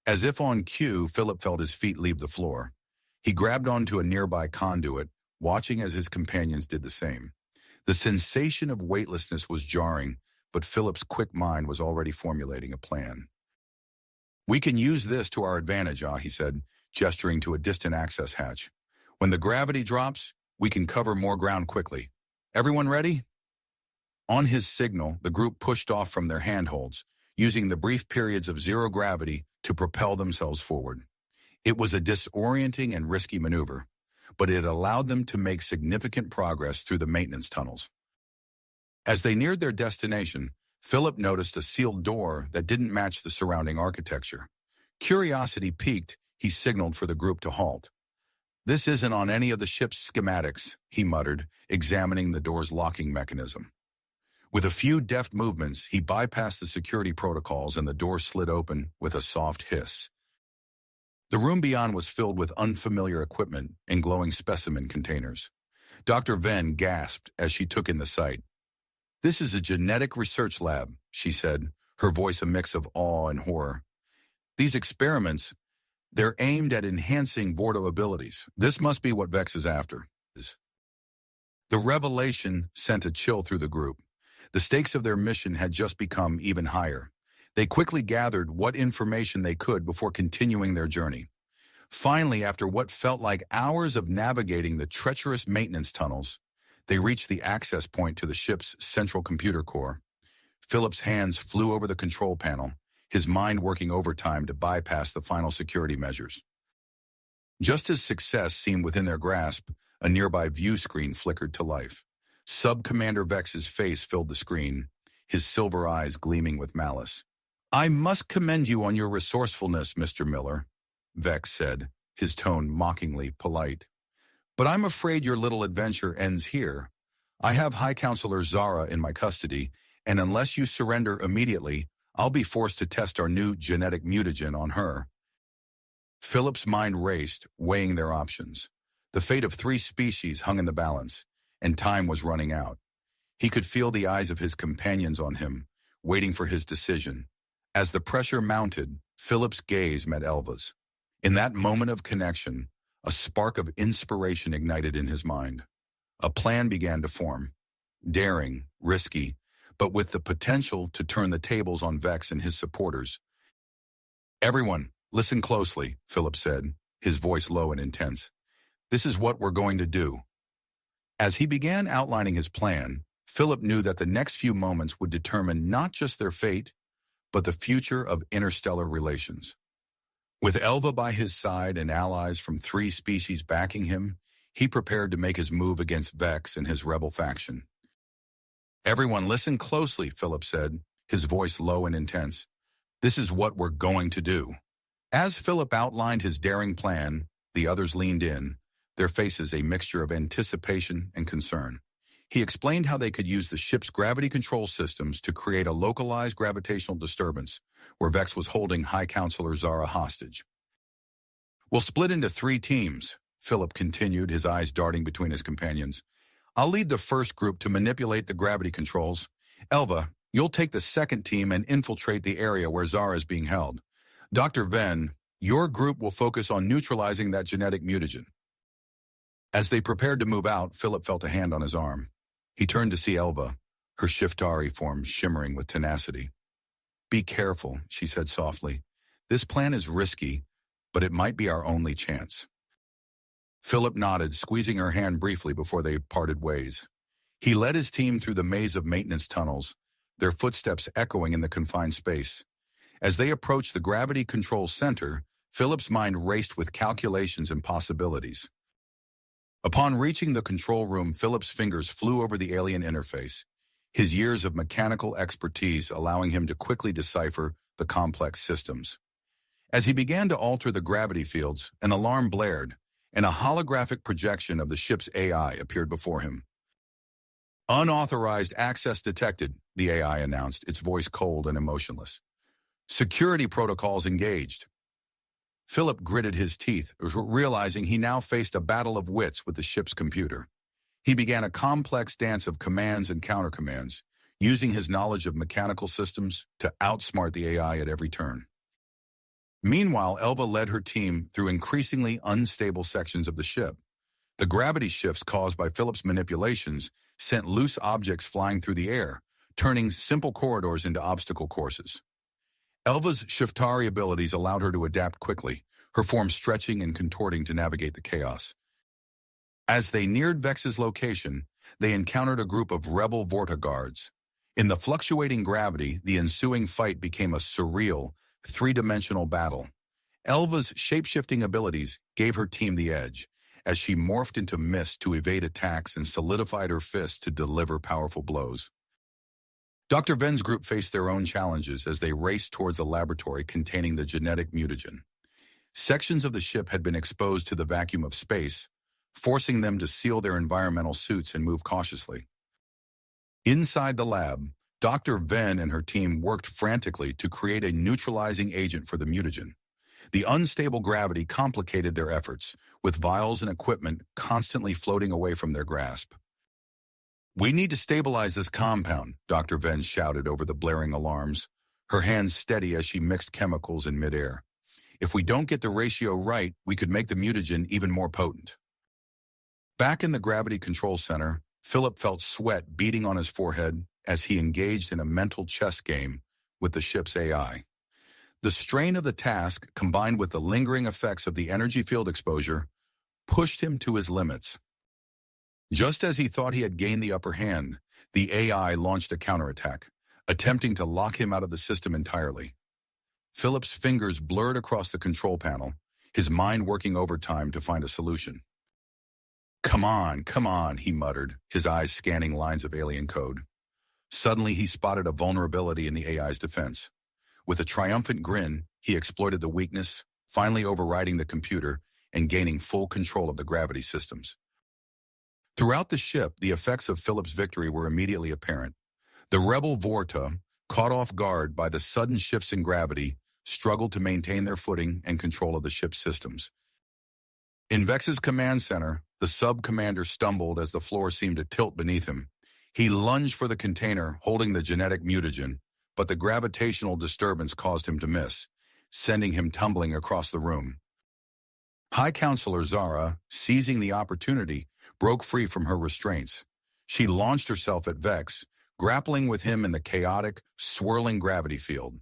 As if on cue, Philip felt his feet leave the floor. He grabbed onto a nearby conduit, watching as his companions did the same. The sensation of weightlessness was jarring, but Philip's quick mind was already formulating a plan. "We can use this to our advantage," he said, gesturing to a distant access hatch. "When the gravity drops, we can cover more ground quickly. Everyone ready?" On his signal, the group pushed off from their handholds, using the brief periods of zero gravity to propel themselves forward. It was a disorienting and risky maneuver, but it allowed them to make significant progress through the maintenance tunnels. As they neared their destination, Philip noticed a sealed door that didn't match the surrounding architecture. Curiosity piqued, he signaled for the group to halt. "This isn't on any of the ship's schematics," he muttered, examining the door's locking mechanism. With a few deft movements, he bypassed the security protocols and the door slid open with a soft hiss. The room beyond was filled with unfamiliar equipment and glowing specimen containers. Dr. Venn gasped as she took in the sight. "This is a genetic research lab," she said, her voice a mix of awe and horror. "These experiments, they're aimed at enhancing Vorto abilities. This must be what Vex is after." The revelation sent a chill through the group. The stakes of their mission had just become even higher. They quickly gathered what information they could before continuing their journey. Finally, after what felt like hours of navigating the treacherous maintenance tunnels, they reached the access point to the ship's central computer core. Philip's hands flew over the control panel, his mind working overtime to bypass the final security measures. Just as success seemed within their grasp, a nearby view screen flickered to life. Sub-Commander Vex's face filled the screen, his silver eyes gleaming with malice. "I must commend you on your resourcefulness, Mr. Miller," Vex said, his tone mockingly polite. "But I'm afraid your little adventure ends here. I have High Counselor Zara in my custody, and unless you surrender immediately, I'll be forced to test our new genetic mutagen on her." Philip's mind raced, weighing their options. The fate of 3 species hung in the balance, and time was running out. He could feel the eyes of his companions on him, waiting for his decision. As the pressure mounted, Philip's gaze met Elva's. In that moment of connection, a spark of inspiration ignited in his mind. A plan began to form. Daring, risky, but with the potential to turn the tables on Vex and his supporters. "Everyone, listen closely," Philip said, his voice low and intense. "This is what we're going to do." As he began outlining his plan, Philip knew that the next few moments would determine not just their fate, but the future of interstellar relations. With Elva by his side and allies from 3 species backing him, he prepared to make his move against Vex and his rebel faction. "Everyone listen closely," Philip said, his voice low and intense. "This is what we're going to do." As Philip outlined his daring plan, the others leaned in, their faces a mixture of anticipation and concern. He explained how they could use the ship's gravity control systems to create a localized gravitational disturbance where Vex was holding High Counselor Zara hostage. "We'll split into 3 teams," Philip continued, his eyes darting between his companions. "I'll lead the first group to manipulate the gravity controls. Elva, you'll take the second team and infiltrate the area where Zara is being held. Dr. Venn, your group will focus on neutralizing that genetic mutagen." As they prepared to move out, Philip felt a hand on his arm. He turned to see Elva, her Shiftari form shimmering with tenacity. "Be careful," she said softly. "This plan is risky, but it might be our only chance." Philip nodded, squeezing her hand briefly before they parted ways. He led his team through the maze of maintenance tunnels, their footsteps echoing in the confined space. As they approached the gravity control center, Philip's mind raced with calculations and possibilities. Upon reaching the control room, Philip's fingers flew over the alien interface. his years of mechanical expertise allowing him to quickly decipher the complex systems. As he began to alter the gravity fields, an alarm blared, and a holographic projection of the ship's AI appeared before him. "Unauthorized access detected," the AI announced, its voice cold and emotionless. "Security protocols engaged." Philip gritted his teeth, realizing he now faced a battle of wits with the ship's computer. He began a complex dance of commands and countercommands, using his knowledge of mechanical systems to outsmart the AI at every turn. Meanwhile, Elva led her team through increasingly unstable sections of the ship. The gravity shifts caused by Philip's manipulations sent loose objects flying through the air, turning simple corridors into obstacle courses. Elva's Shiftari abilities allowed her to adapt quickly, her form stretching and contorting to navigate the chaos. As they neared Vex's location, they encountered a group of rebel Vorta guards. In the fluctuating gravity, the ensuing fight became a surreal, three-dimensional battle. Elva's shape-shifting abilities gave her team the edge, as she morphed into mist to evade attacks and solidified her fists to deliver powerful blows. Dr. Ven's group faced their own challenges as they raced towards a laboratory containing the genetic mutagen. Sections of the ship had been exposed to the vacuum of space, forcing them to seal their environmental suits and move cautiously. Inside the lab, Dr. Ven and her team worked frantically to create a neutralizing agent for the mutagen. The unstable gravity complicated their efforts, with vials and equipment constantly floating away from their grasp. "We need to stabilize this compound," Dr. Ven shouted over the blaring alarms, her hands steady as she mixed chemicals in midair. "If we don't get the ratio right, we could make the mutagen even more potent." Back in the gravity control center, Philip felt sweat beating on his forehead as he engaged in a mental chess game with the ship's AI. The strain of the task, combined with the lingering effects of the energy field exposure, pushed him to his limits. Just as he thought he had gained the upper hand, the AI launched a counterattack, attempting to lock him out of the system entirely. Philip's fingers blurred across the control panel, his mind working overtime to find a solution. Come on," he muttered, his eyes scanning lines of alien code. Suddenly, he spotted a vulnerability in the AI's defense. With a triumphant grin, he exploited the weakness, finally overriding the computer and gaining full control of the gravity systems. Throughout the ship, the effects of Philip's victory were immediately apparent. The rebel Vorta, caught off guard by the sudden shifts in gravity, struggled to maintain their footing and control of the ship's systems. In Vex's command center, the sub-commander stumbled as the floor seemed to tilt beneath him. He lunged for the container, holding the genetic mutagen, but the gravitational disturbance caused him to miss, sending him tumbling across the room. High Counselor Zara, seizing the opportunity, broke free from her restraints. She launched herself at Vex, grappling with him in the chaotic, swirling gravity field.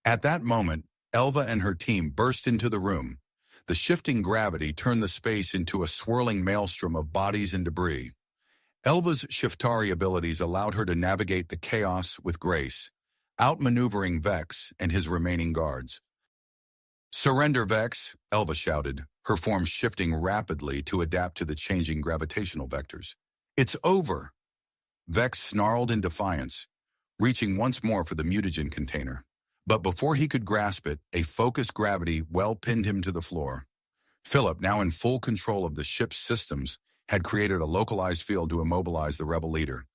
At that moment, Elva and her team burst into the room. The shifting gravity turned the space into a swirling maelstrom of bodies and debris. Elva's Shiftari abilities allowed her to navigate the chaos with grace, outmaneuvering Vex and his remaining guards. "Surrender, Vex," Elva shouted, her form shifting rapidly to adapt to the changing gravitational vectors. "It's over." Vex snarled in defiance, reaching once more for the mutagen container. But before he could grasp it, a focused gravity well-pinned him to the floor. Philip, now in full control of the ship's systems, had created a localized field to immobilize the rebel leader.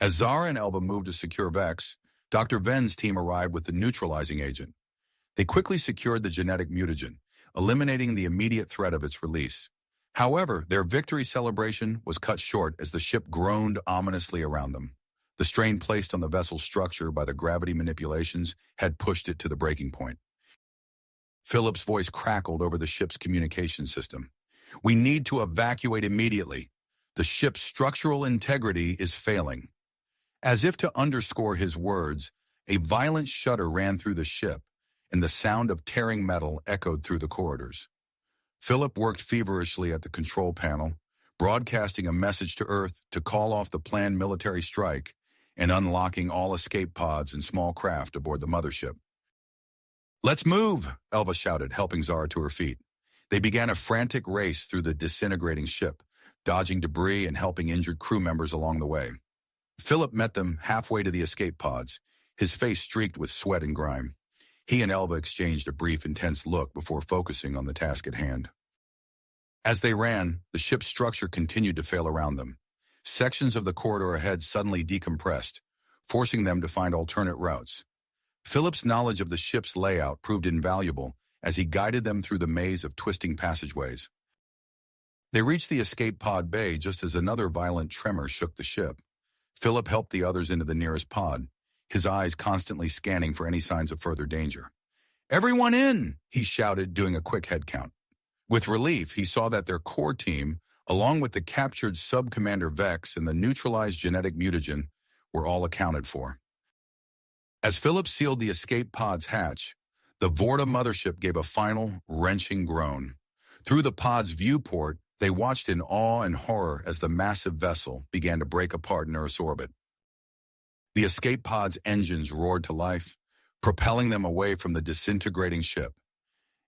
As Zara and Elva moved to secure Vex, Dr. Ven's team arrived with the neutralizing agent. They quickly secured the genetic mutagen, eliminating the immediate threat of its release. However, their victory celebration was cut short as the ship groaned ominously around them. The strain placed on the vessel's structure by the gravity manipulations had pushed it to the breaking point. Philip's voice crackled over the ship's communication system. "We need to evacuate immediately. The ship's structural integrity is failing." As if to underscore his words, a violent shudder ran through the ship, and the sound of tearing metal echoed through the corridors. Philip worked feverishly at the control panel, broadcasting a message to Earth to call off the planned military strike and unlocking all escape pods and small craft aboard the mothership. "Let's move," Elva shouted, helping Zara to her feet. They began a frantic race through the disintegrating ship, dodging debris and helping injured crew members along the way. Philip met them halfway to the escape pods, his face streaked with sweat and grime. He and Elva exchanged a brief, intense look before focusing on the task at hand. As they ran, the ship's structure continued to fail around them. Sections of the corridor ahead suddenly decompressed, forcing them to find alternate routes. Philip's knowledge of the ship's layout proved invaluable as he guided them through the maze of twisting passageways. They reached the escape pod bay just as another violent tremor shook the ship. Philip helped the others into the nearest pod, his eyes constantly scanning for any signs of further danger. "Everyone in!" he shouted, doing a quick head count. With relief, he saw that their core team, along with the captured sub-commander Vex and the neutralized genetic mutagen, were all accounted for. As Philip sealed the escape pod's hatch, the Vorta mothership gave a final, wrenching groan. Through the pod's viewport, they watched in awe and horror as the massive vessel began to break apart in Earth's orbit. The escape pod's engines roared to life, propelling them away from the disintegrating ship.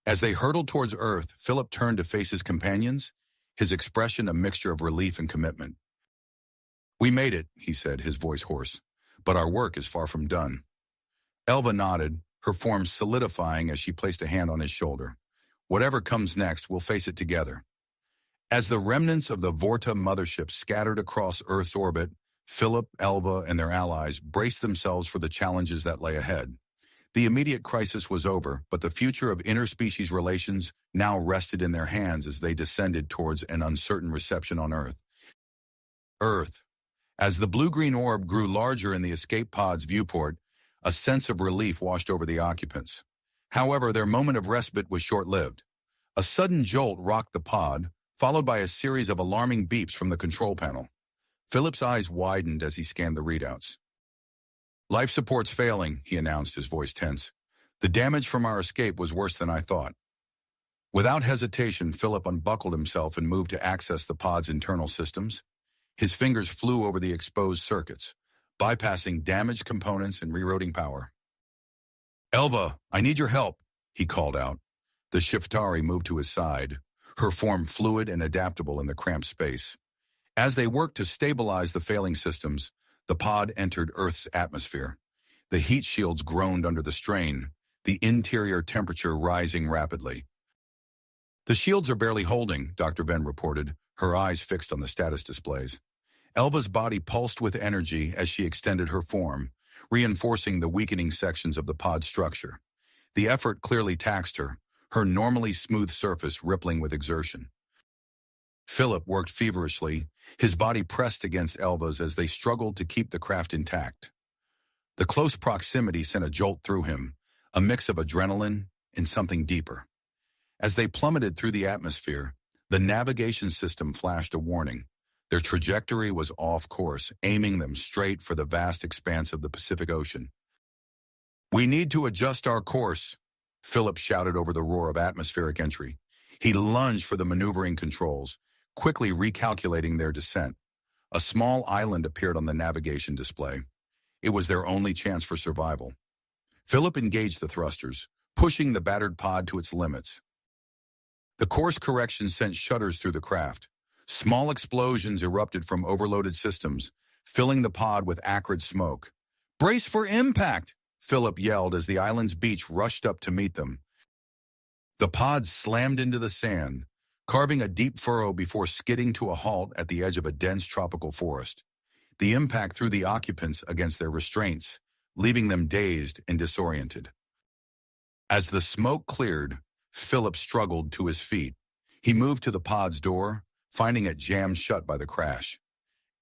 As they hurtled towards Earth, Philip turned to face his companions, his expression a mixture of relief and commitment. "We made it," he said, his voice hoarse, "but our work is far from done." Elva nodded, her form solidifying as she placed a hand on his shoulder. "Whatever comes next, we'll face it together." As the remnants of the Vorta mothership scattered across Earth's orbit, Philip, Elva, and their allies braced themselves for the challenges that lay ahead. The immediate crisis was over, but the future of interspecies relations now rested in their hands as they descended towards an uncertain reception on Earth. Earth. As the blue-green orb grew larger in the escape pod's viewport, a sense of relief washed over the occupants. However, their moment of respite was short-lived. A sudden jolt rocked the pod, followed by a series of alarming beeps from the control panel. Philip's eyes widened as he scanned the readouts. "Life support's failing," he announced, his voice tense. "The damage from our escape was worse than I thought." Without hesitation, Philip unbuckled himself and moved to access the pod's internal systems. His fingers flew over the exposed circuits, bypassing damaged components and rerouting power. "Elva, I need your help," he called out. The Shiftari moved to his side, her form fluid and adaptable in the cramped space. As they worked to stabilize the failing systems, the pod entered Earth's atmosphere. The heat shields groaned under the strain, the interior temperature rising rapidly. "The shields are barely holding," Dr. Venn reported, her eyes fixed on the status displays. Elva's body pulsed with energy as she extended her form, reinforcing the weakening sections of the pod structure. The effort clearly taxed her, her normally smooth surface rippling with exertion. Philip worked feverishly, his body pressed against Elva's as they struggled to keep the craft intact. The close proximity sent a jolt through him, a mix of adrenaline and something deeper. As they plummeted through the atmosphere, the navigation system flashed a warning. Their trajectory was off course, aiming them straight for the vast expanse of the Pacific Ocean. "We need to adjust our course," Philip shouted over the roar of atmospheric entry. He lunged for the maneuvering controls, quickly recalculating their descent. A small island appeared on the navigation display. It was their only chance for survival. Philip engaged the thrusters, pushing the battered pod to its limits. The course correction sent shudders through the craft. Small explosions erupted from overloaded systems, filling the pod with acrid smoke. "Brace for impact!" Philip yelled as the island's beach rushed up to meet them. The pod slammed into the sand, carving a deep furrow before skidding to a halt at the edge of a dense tropical forest. The impact threw the occupants against their restraints, leaving them dazed and disoriented. As the smoke cleared, Philip struggled to his feet. He moved to the pod's door, finding it jammed shut by the crash.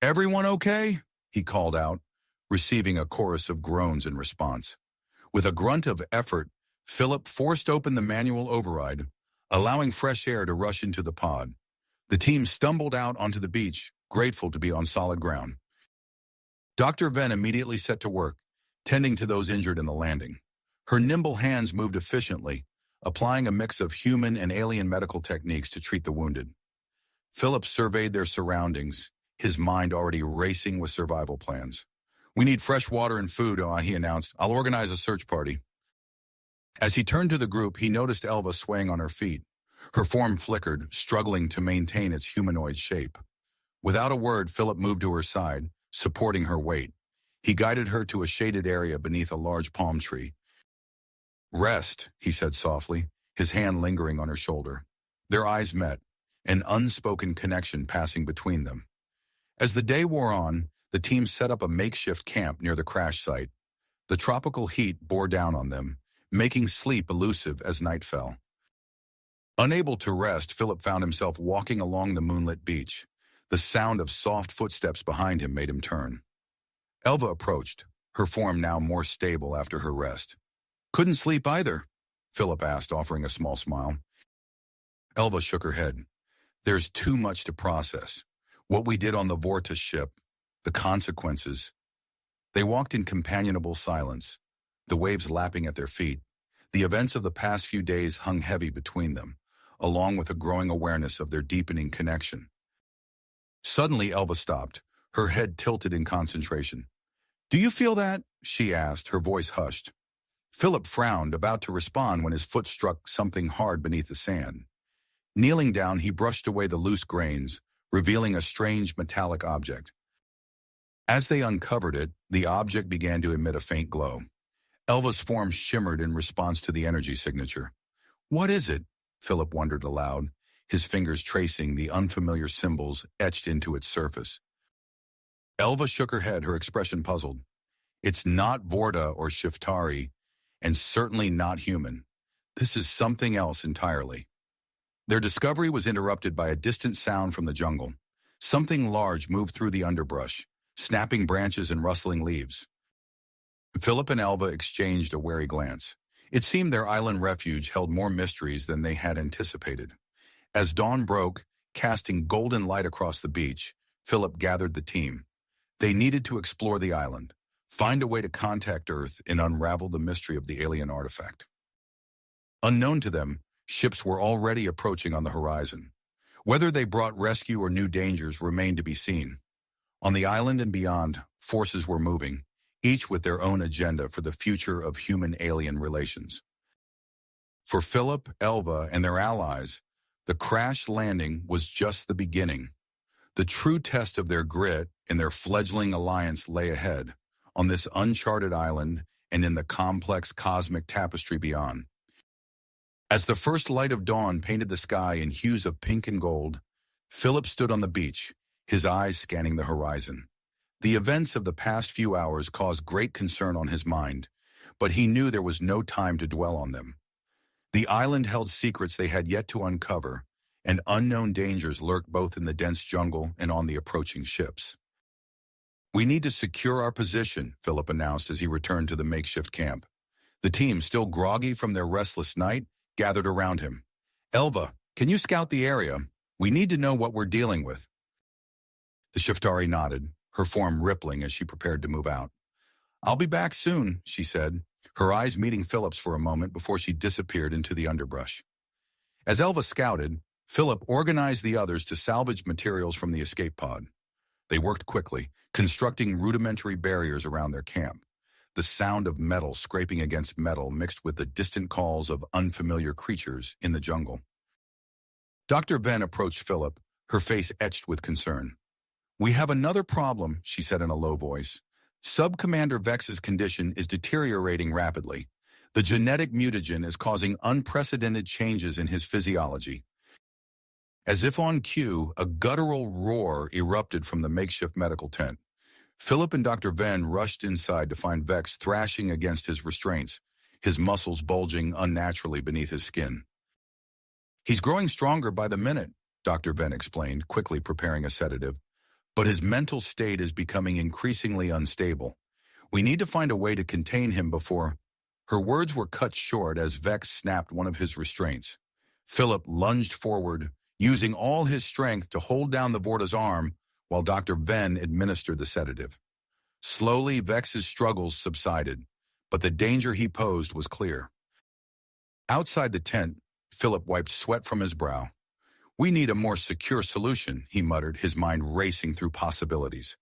"Everyone okay?" he called out, receiving a chorus of groans in response. With a grunt of effort, Philip forced open the manual override, allowing fresh air to rush into the pod. The team stumbled out onto the beach, grateful to be on solid ground. Dr. Venn immediately set to work, tending to those injured in the landing. Her nimble hands moved efficiently, applying a mix of human and alien medical techniques to treat the wounded. Philip surveyed their surroundings, his mind already racing with survival plans. "We need fresh water and food," he announced. "I'll organize a search party." As he turned to the group, he noticed Elva swaying on her feet. Her form flickered, struggling to maintain its humanoid shape. Without a word, Philip moved to her side, supporting her weight. He guided her to a shaded area beneath a large palm tree. "Rest," he said softly, his hand lingering on her shoulder. Their eyes met, an unspoken connection passing between them. As the day wore on, the team set up a makeshift camp near the crash site. The tropical heat bore down on them, making sleep elusive as night fell. Unable to rest, Philip found himself walking along the moonlit beach. The sound of soft footsteps behind him made him turn. Elva approached, her form now more stable after her rest. "Couldn't sleep either?" Philip asked, offering a small smile. Elva shook her head. "There's too much to process. What we did on the Vorta ship, the consequences." They walked in companionable silence, the waves lapping at their feet. The events of the past few days hung heavy between them, along with a growing awareness of their deepening connection. Suddenly, Elva stopped, her head tilted in concentration. "Do you feel that?" she asked, her voice hushed. Philip frowned, about to respond when his foot struck something hard beneath the sand. Kneeling down, he brushed away the loose grains, revealing a strange metallic object. As they uncovered it, the object began to emit a faint glow. Elva's form shimmered in response to the energy signature. "What is it?" Philip wondered aloud, his fingers tracing the unfamiliar symbols etched into its surface. Elva shook her head, her expression puzzled. "It's not Vorta or Shiftari, and certainly not human. This is something else entirely." Their discovery was interrupted by a distant sound from the jungle. Something large moved through the underbrush, snapping branches and rustling leaves. Philip and Elva exchanged a wary glance. It seemed their island refuge held more mysteries than they had anticipated. As dawn broke, casting golden light across the beach, Philip gathered the team. They needed to explore the island, find a way to contact Earth, and unravel the mystery of the alien artifact. Unknown to them, ships were already approaching on the horizon. Whether they brought rescue or new dangers remained to be seen. On the island and beyond, forces were moving, each with their own agenda for the future of human-alien relations. For Philip, Elva, and their allies, the crash landing was just the beginning. The true test of their grit and their fledgling alliance lay ahead, on this uncharted island and in the complex cosmic tapestry beyond. As the first light of dawn painted the sky in hues of pink and gold, Philip stood on the beach, his eyes scanning the horizon. The events of the past few hours caused great concern on his mind, but he knew there was no time to dwell on them. The island held secrets they had yet to uncover, and unknown dangers lurked both in the dense jungle and on the approaching ships. "We need to secure our position," Philip announced as he returned to the makeshift camp. The team, still groggy from their restless night, gathered around him. "Elva, can you scout the area? We need to know what we're dealing with." The Shiftari nodded, her form rippling as she prepared to move out. "I'll be back soon," she said, her eyes meeting Philip's for a moment before she disappeared into the underbrush. As Elva scouted, Philip organized the others to salvage materials from the escape pod. They worked quickly, constructing rudimentary barriers around their camp. The sound of metal scraping against metal mixed with the distant calls of unfamiliar creatures in the jungle. Dr. Venn approached Philip, her face etched with concern. "We have another problem," she said in a low voice. "Sub-Commander Vex's condition is deteriorating rapidly. The genetic mutagen is causing unprecedented changes in his physiology." As if on cue, a guttural roar erupted from the makeshift medical tent. Philip and Dr. Venn rushed inside to find Vex thrashing against his restraints, his muscles bulging unnaturally beneath his skin. "He's growing stronger by the minute," Dr. Venn explained, quickly preparing a sedative. "But his mental state is becoming increasingly unstable. We need to find a way to contain him before—" Her words were cut short as Vex snapped one of his restraints. Philip lunged forward, using all his strength to hold down the Vorta's arm while Dr. Venn administered the sedative. Slowly, Vex's struggles subsided, but the danger he posed was clear. Outside the tent, Philip wiped sweat from his brow. "We need a more secure solution," he muttered, his mind racing through possibilities.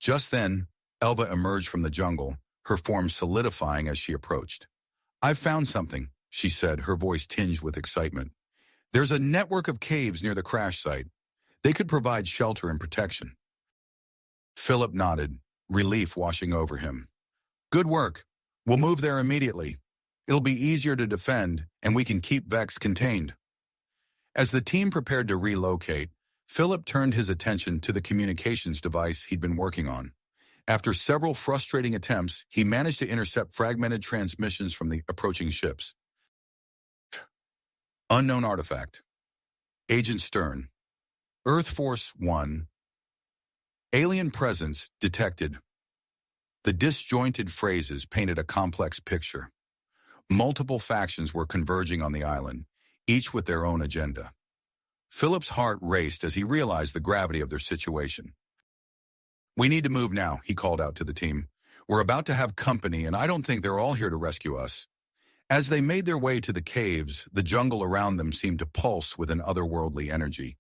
Just then, Elva emerged from the jungle, her form solidifying as she approached. "I've found something," she said, her voice tinged with excitement. "There's a network of caves near the crash site. They could provide shelter and protection." Philip nodded, relief washing over him. Good work. We'll move there immediately. It'll be easier to defend, and we can keep Vex contained. As the team prepared to relocate, Philip turned his attention to the communications device he'd been working on. After several frustrating attempts, he managed to intercept fragmented transmissions from the approaching ships. Unknown artifact. Agent Stern. Earth Force 1. Alien presence detected. The disjointed phrases painted a complex picture. Multiple factions were converging on the island, each with their own agenda. Philip's heart raced as he realized the gravity of their situation. We need to move now, he called out to the team. We're about to have company, and I don't think they're all here to rescue us. As they made their way to the caves, the jungle around them seemed to pulse with an otherworldly energy.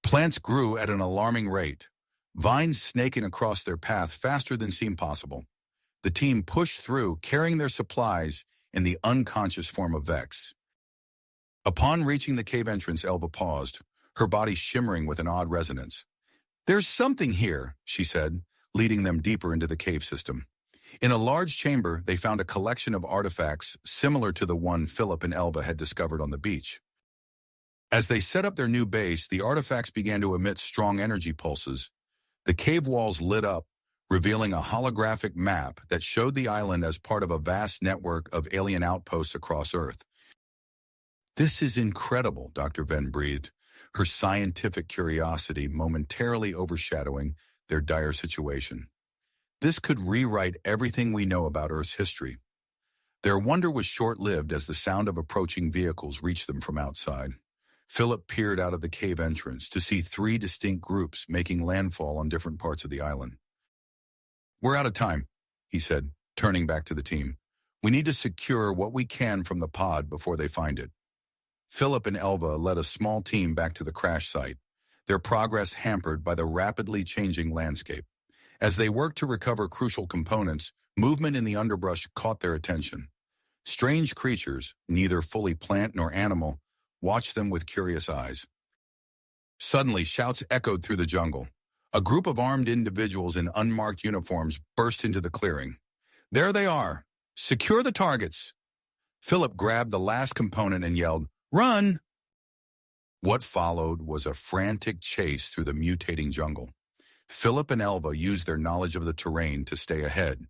Plants grew at an alarming rate, vines snaking across their path faster than seemed possible. The team pushed through, carrying their supplies in the unconscious form of Vex. Upon reaching the cave entrance, Elva paused, her body shimmering with an odd resonance. There's something here, she said, leading them deeper into the cave system. In a large chamber, they found a collection of artifacts similar to the one Philip and Elva had discovered on the beach. As they set up their new base, the artifacts began to emit strong energy pulses. The cave walls lit up, revealing a holographic map that showed the island as part of a vast network of alien outposts across Earth. This is incredible, Dr. Venn breathed, her scientific curiosity momentarily overshadowing their dire situation. This could rewrite everything we know about Earth's history. Their wonder was short-lived as the sound of approaching vehicles reached them from outside. Philip peered out of the cave entrance to see 3 distinct groups making landfall on different parts of the island. We're out of time, he said, turning back to the team. We need to secure what we can from the pod before they find it. Philip and Elva led a small team back to the crash site, their progress hampered by the rapidly changing landscape. As they worked to recover crucial components, movement in the underbrush caught their attention. Strange creatures, neither fully plant nor animal, watched them with curious eyes. Suddenly, shouts echoed through the jungle. A group of armed individuals in unmarked uniforms burst into the clearing. There they are! Secure the targets! Philip grabbed the last component and yelled, Run! What followed was a frantic chase through the mutating jungle. Philip and Elva used their knowledge of the terrain to stay ahead,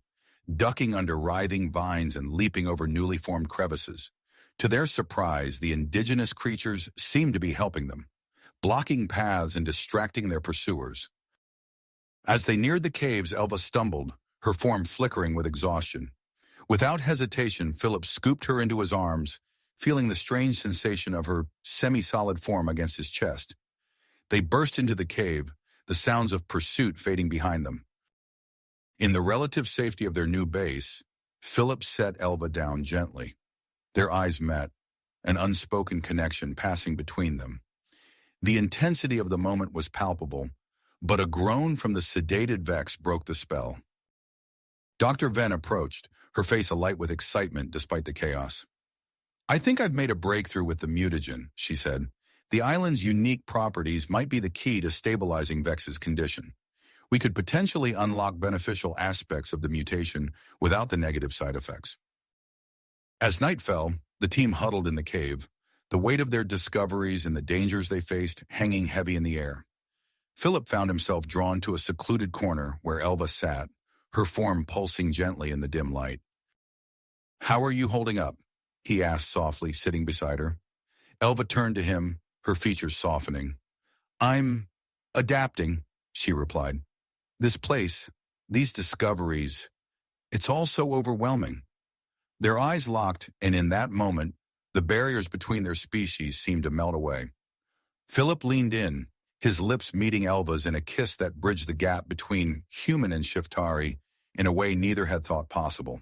ducking under writhing vines and leaping over newly formed crevices. To their surprise, the indigenous creatures seemed to be helping them, blocking paths and distracting their pursuers. As they neared the caves, Elva stumbled, her form flickering with exhaustion. Without hesitation, Philip scooped her into his arms, feeling the strange sensation of her semi-solid form against his chest. They burst into the cave, the sounds of pursuit fading behind them. In the relative safety of their new base, Philip set Elva down gently. Their eyes met, an unspoken connection passing between them. The intensity of the moment was palpable, but a groan from the sedated Vex broke the spell. Dr. Venn approached, her face alight with excitement despite the chaos. I think I've made a breakthrough with the mutagen, she said. The island's unique properties might be the key to stabilizing Vex's condition. We could potentially unlock beneficial aspects of the mutation without the negative side effects. As night fell, the team huddled in the cave, the weight of their discoveries and the dangers they faced hanging heavy in the air. Philip found himself drawn to a secluded corner where Elva sat, her form pulsing gently in the dim light. How are you holding up? He asked softly, sitting beside her. Elva turned to him, her features softening. I'm adapting, she replied. This place, these discoveries, it's all so overwhelming. Their eyes locked, and in that moment, the barriers between their species seemed to melt away. Philip leaned in, his lips meeting Elva's in a kiss that bridged the gap between human and Shiftari in a way neither had thought possible.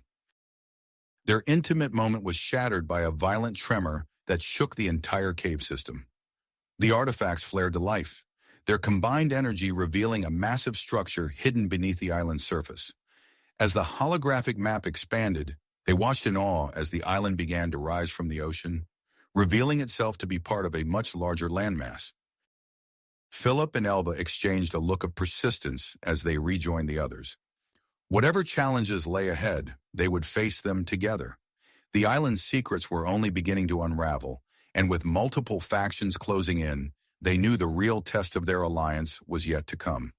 Their intimate moment was shattered by a violent tremor that shook the entire cave system. The artifacts flared to life, their combined energy revealing a massive structure hidden beneath the island's surface. As the holographic map expanded, they watched in awe as the island began to rise from the ocean, revealing itself to be part of a much larger landmass. Philip and Elva exchanged a look of persistence as they rejoined the others. Whatever challenges lay ahead, they would face them together. The island's secrets were only beginning to unravel, and with multiple factions closing in, they knew the real test of their alliance was yet to come.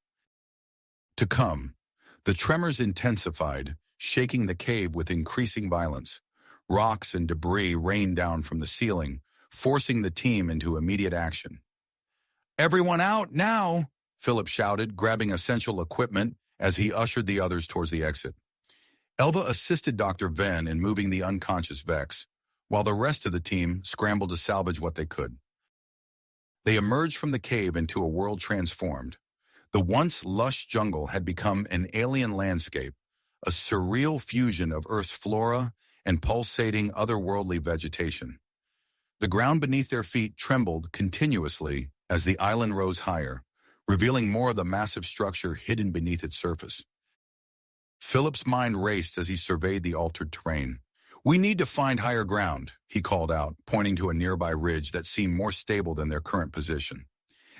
The tremors intensified, shaking the cave with increasing violence. Rocks and debris rained down from the ceiling, forcing the team into immediate action. "Everyone out, now!" Philip shouted, grabbing essential equipment as he ushered the others towards the exit. Elva assisted Dr. Venn in moving the unconscious Vex, while the rest of the team scrambled to salvage what they could. They emerged from the cave into a world transformed. The once lush jungle had become an alien landscape, a surreal fusion of Earth's flora and pulsating otherworldly vegetation. The ground beneath their feet trembled continuously as the island rose higher, revealing more of the massive structure hidden beneath its surface. Philip's mind raced as he surveyed the altered terrain. "We need to find higher ground," he called out, pointing to a nearby ridge that seemed more stable than their current position.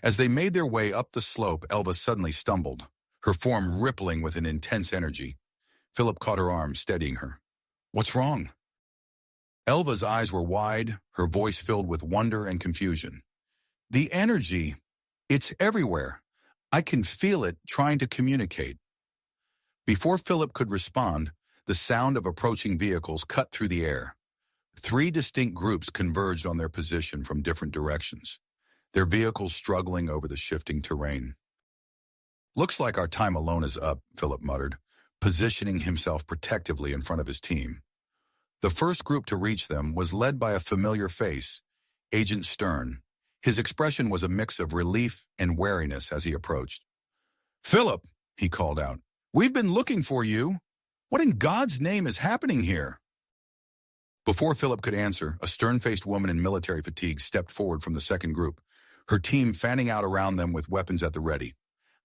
As they made their way up the slope, Elva suddenly stumbled, her form rippling with an intense energy. Philip caught her arm, steadying her. "What's wrong?" Elva's eyes were wide, her voice filled with wonder and confusion. "The energy, it's everywhere. I can feel it trying to communicate." Before Philip could respond, the sound of approaching vehicles cut through the air. 3 distinct groups converged on their position from different directions, their vehicles struggling over the shifting terrain. "Looks like our time alone is up," Philip muttered, positioning himself protectively in front of his team. The first group to reach them was led by a familiar face, Agent Stern. His expression was a mix of relief and wariness as he approached. "Philip," he called out, "we've been looking for you. What in God's name is happening here?" Before Philip could answer, a stern-faced woman in military fatigue stepped forward from the second group, her team fanning out around them with weapons at the ready.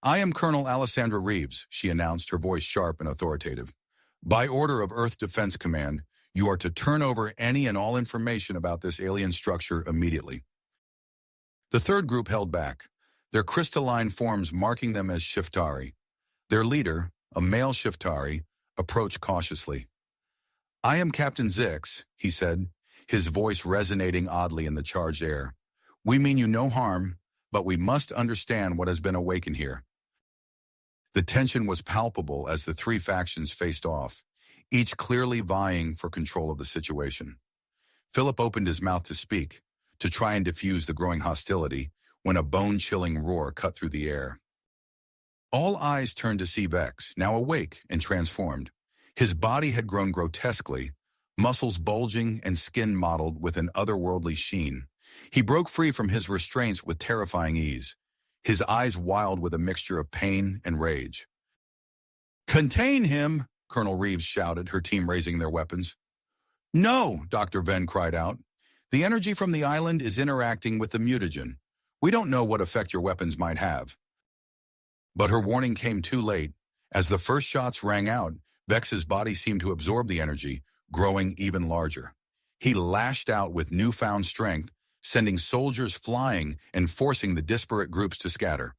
"I am Colonel Alessandra Reeves," she announced, her voice sharp and authoritative. "By order of Earth Defense Command, you are to turn over any and all information about this alien structure immediately." The third group held back, their crystalline forms marking them as Shiftari. Their leader, a male Shiftari, approached cautiously. "I am Captain Zix," he said, his voice resonating oddly in the charged air. "We mean you no harm, but we must understand what has been awakened here." The tension was palpable as the 3 factions faced off, each clearly vying for control of the situation. Philip opened his mouth to speak, to try and diffuse the growing hostility, when a bone-chilling roar cut through the air. All eyes turned to see Vex, now awake and transformed. His body had grown grotesquely, muscles bulging and skin mottled with an otherworldly sheen. He broke free from his restraints with terrifying ease, his eyes wild with a mixture of pain and rage. "Contain him!" Colonel Reeves shouted, her team raising their weapons. "No!" Dr. Venn cried out. "The energy from the island is interacting with the mutagen. We don't know what effect your weapons might have." But her warning came too late. As the first shots rang out, Vex's body seemed to absorb the energy, growing even larger. He lashed out with newfound strength, sending soldiers flying and forcing the disparate groups to scatter.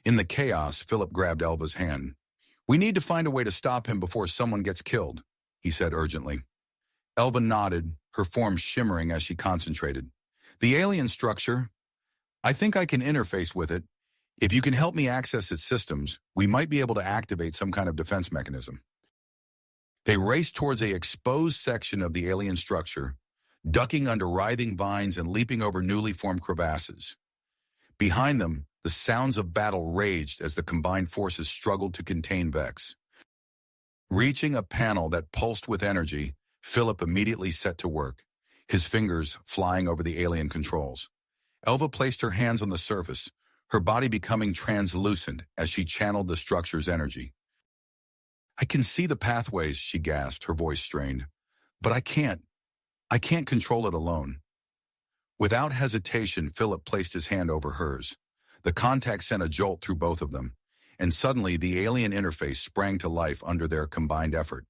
In the chaos, Philip grabbed Elva's hand. "We need to find a way to stop him before someone gets killed," he said urgently. Elva nodded, her form shimmering as she concentrated. "The alien structure, I think I can interface with it. If you can help me access its systems, we might be able to activate some kind of defense mechanism." They raced towards an exposed section of the alien structure, ducking under writhing vines and leaping over newly formed crevasses. Behind them, the sounds of battle raged as the combined forces struggled to contain Vex. Reaching a panel that pulsed with energy, Philip immediately set to work, his fingers flying over the alien controls. Elva placed her hands on the surface, her body becoming translucent as she channeled the structure's energy. "I can see the pathways," she gasped, her voice strained. "But I can't control it alone." Without hesitation, Philip placed his hand over hers. The contact sent a jolt through both of them, and suddenly the alien interface sprang to life under their combined effort.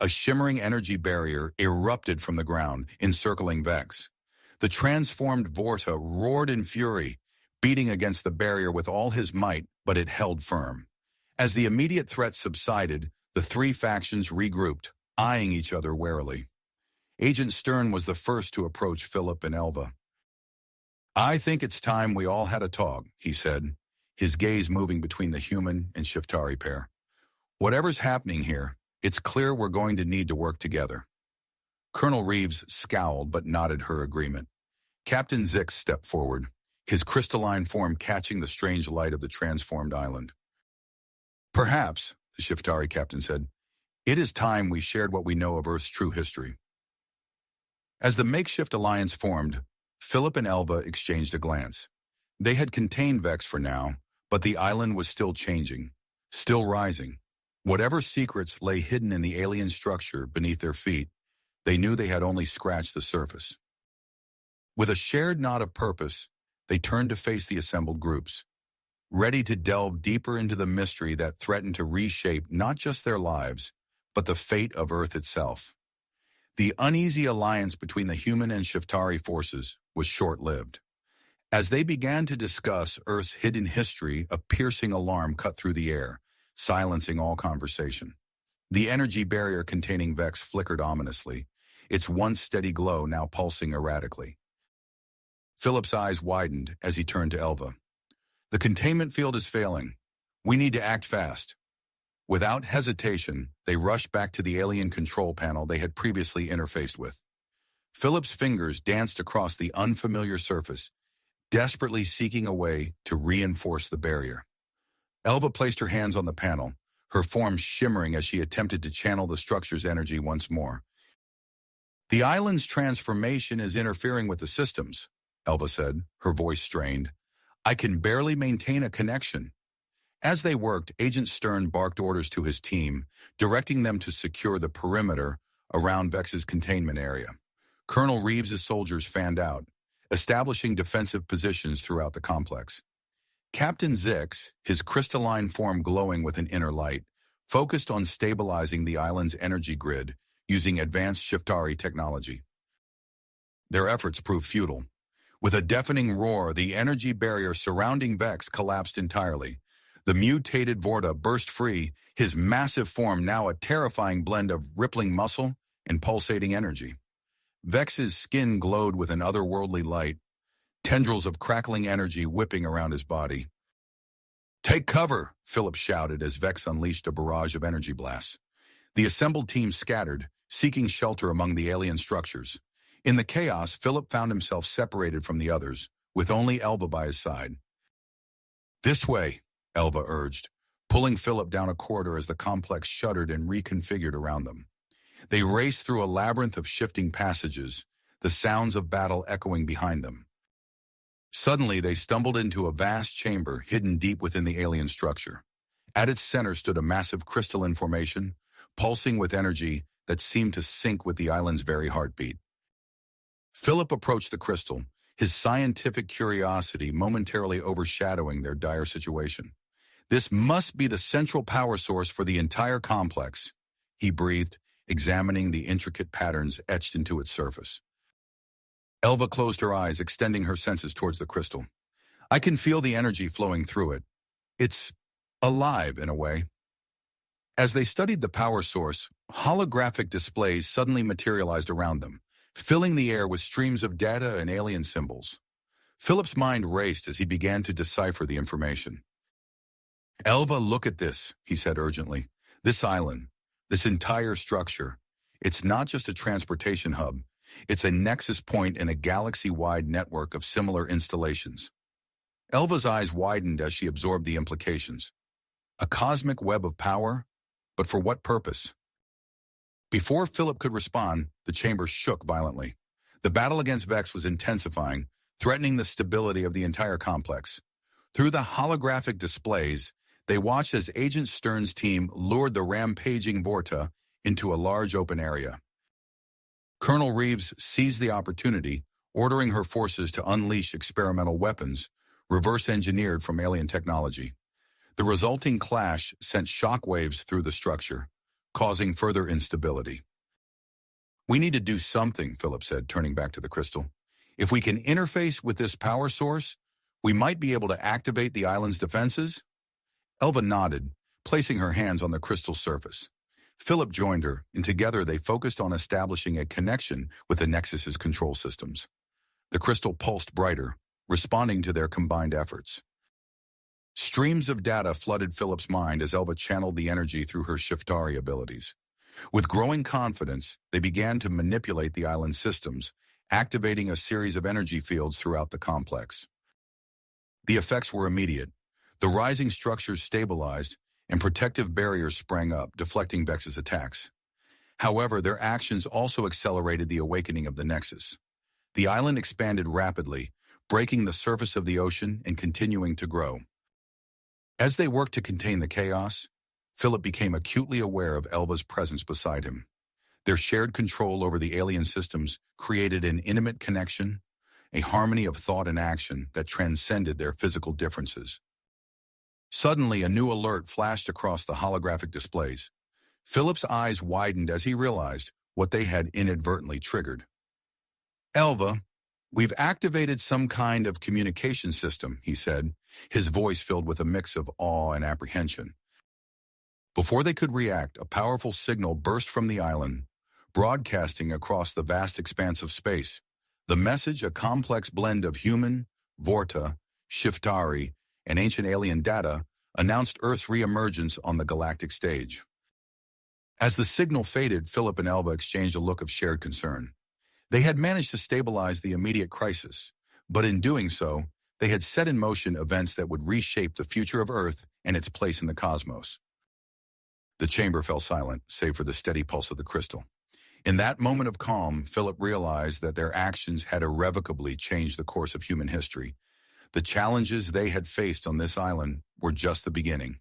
A shimmering energy barrier erupted from the ground, encircling Vex. The transformed Vorta roared in fury, beating against the barrier with all his might, but it held firm. As the immediate threat subsided, the three factions regrouped, eyeing each other warily. Agent Stern was the first to approach Philip and Elva. "I think it's time we all had a talk," he said, his gaze moving between the human and Shiftari pair. "Whatever's happening here, it's clear we're going to need to work together." Colonel Reeves scowled but nodded her agreement. Captain Zix stepped forward, his crystalline form catching the strange light of the transformed island. "Perhaps," the Shiftari captain said, "it is time we shared what we know of Earth's true history." As the makeshift alliance formed, Philip and Elva exchanged a glance. They had contained Vex for now, but the island was still changing, still rising. Whatever secrets lay hidden in the alien structure beneath their feet, they knew they had only scratched the surface. With a shared nod of purpose, they turned to face the assembled groups, ready to delve deeper into the mystery that threatened to reshape not just their lives, but the fate of Earth itself. The uneasy alliance between the human and Shiftari forces was short-lived. As they began to discuss Earth's hidden history, a piercing alarm cut through the air, silencing all conversation. The energy barrier containing Vex flickered ominously, its once steady glow now pulsing erratically. Philip's eyes widened as he turned to Elva. "The containment field is failing. We need to act fast." Without hesitation, they rushed back to the alien control panel they had previously interfaced with. Philip's fingers danced across the unfamiliar surface, desperately seeking a way to reinforce the barrier. Elva placed her hands on the panel, her form shimmering as she attempted to channel the structure's energy once more. "The island's transformation is interfering with the systems," Elva said, her voice strained. "I can barely maintain a connection." As they worked, Agent Stern barked orders to his team, directing them to secure the perimeter around Vex's containment area. Colonel Reeves' soldiers fanned out, establishing defensive positions throughout the complex. Captain Zix, his crystalline form glowing with an inner light, focused on stabilizing the island's energy grid using advanced Shiftari technology. Their efforts proved futile. With a deafening roar, the energy barrier surrounding Vex collapsed entirely. The mutated Vorta burst free, his massive form now a terrifying blend of rippling muscle and pulsating energy. Vex's skin glowed with an otherworldly light, tendrils of crackling energy whipping around his body. "Take cover," Philip shouted as Vex unleashed a barrage of energy blasts. The assembled team scattered, seeking shelter among the alien structures. In the chaos, Philip found himself separated from the others, with only Elva by his side. "This way," Elva urged, pulling Philip down a corridor as the complex shuddered and reconfigured around them. They raced through a labyrinth of shifting passages, the sounds of battle echoing behind them. Suddenly, they stumbled into a vast chamber hidden deep within the alien structure. At its center stood a massive crystalline formation, pulsing with energy that seemed to sync with the island's very heartbeat. Philip approached the crystal, his scientific curiosity momentarily overshadowing their dire situation. "This must be the central power source for the entire complex," he breathed, examining the intricate patterns etched into its surface. Elva closed her eyes, extending her senses towards the crystal. "I can feel the energy flowing through it. It's alive in a way." As they studied the power source, holographic displays suddenly materialized around them, filling the air with streams of data and alien symbols. Philip's mind raced as he began to decipher the information. "Elva, look at this," he said urgently. "This island, this entire structure, it's not just a transportation hub. It's a nexus point in a galaxy-wide network of similar installations." Elva's eyes widened as she absorbed the implications. A cosmic web of power? But for what purpose? Before Philip could respond, the chamber shook violently. The battle against Vex was intensifying, threatening the stability of the entire complex. Through the holographic displays, they watched as Agent Stern's team lured the rampaging Vorta into a large open area. Colonel Reeves seized the opportunity, ordering her forces to unleash experimental weapons, reverse-engineered from alien technology. The resulting clash sent shockwaves through the structure, causing further instability. "We need to do something," Philip said, turning back to the crystal. "If we can interface with this power source, We might be able to activate the island's defenses? Elva nodded, placing her hands on the crystal surface. Philip joined her, and together they focused on establishing a connection with the Nexus's control systems. The crystal pulsed brighter, responding to their combined efforts. Streams of data flooded Philip's mind as Elva channeled the energy through her Shiftari abilities. With growing confidence, they began to manipulate the island's systems, activating a series of energy fields throughout the complex. The effects were immediate. The rising structures stabilized, and protective barriers sprang up, deflecting Vex's attacks. However, their actions also accelerated the awakening of the Nexus. The island expanded rapidly, breaking the surface of the ocean and continuing to grow. As they worked to contain the chaos, Philip became acutely aware of Elva's presence beside him. Their shared control over the alien systems created an intimate connection, a harmony of thought and action that transcended their physical differences. Suddenly, a new alert flashed across the holographic displays. Philip's eyes widened as he realized what they had inadvertently triggered. "Elva, we've activated some kind of communication system," he said, his voice filled with a mix of awe and apprehension. Before they could react, a powerful signal burst from the island, broadcasting across the vast expanse of space. The message, a complex blend of human, Vorta, Shiftari, and ancient alien data, announced Earth's re-emergence on the galactic stage. As the signal faded, Philip and Elva exchanged a look of shared concern. They had managed to stabilize the immediate crisis, but in doing so, they had set in motion events that would reshape the future of Earth and its place in the cosmos. The chamber fell silent, save for the steady pulse of the crystal. In that moment of calm, Philip realized that their actions had irrevocably changed the course of human history. The challenges they had faced on this island were just the beginning.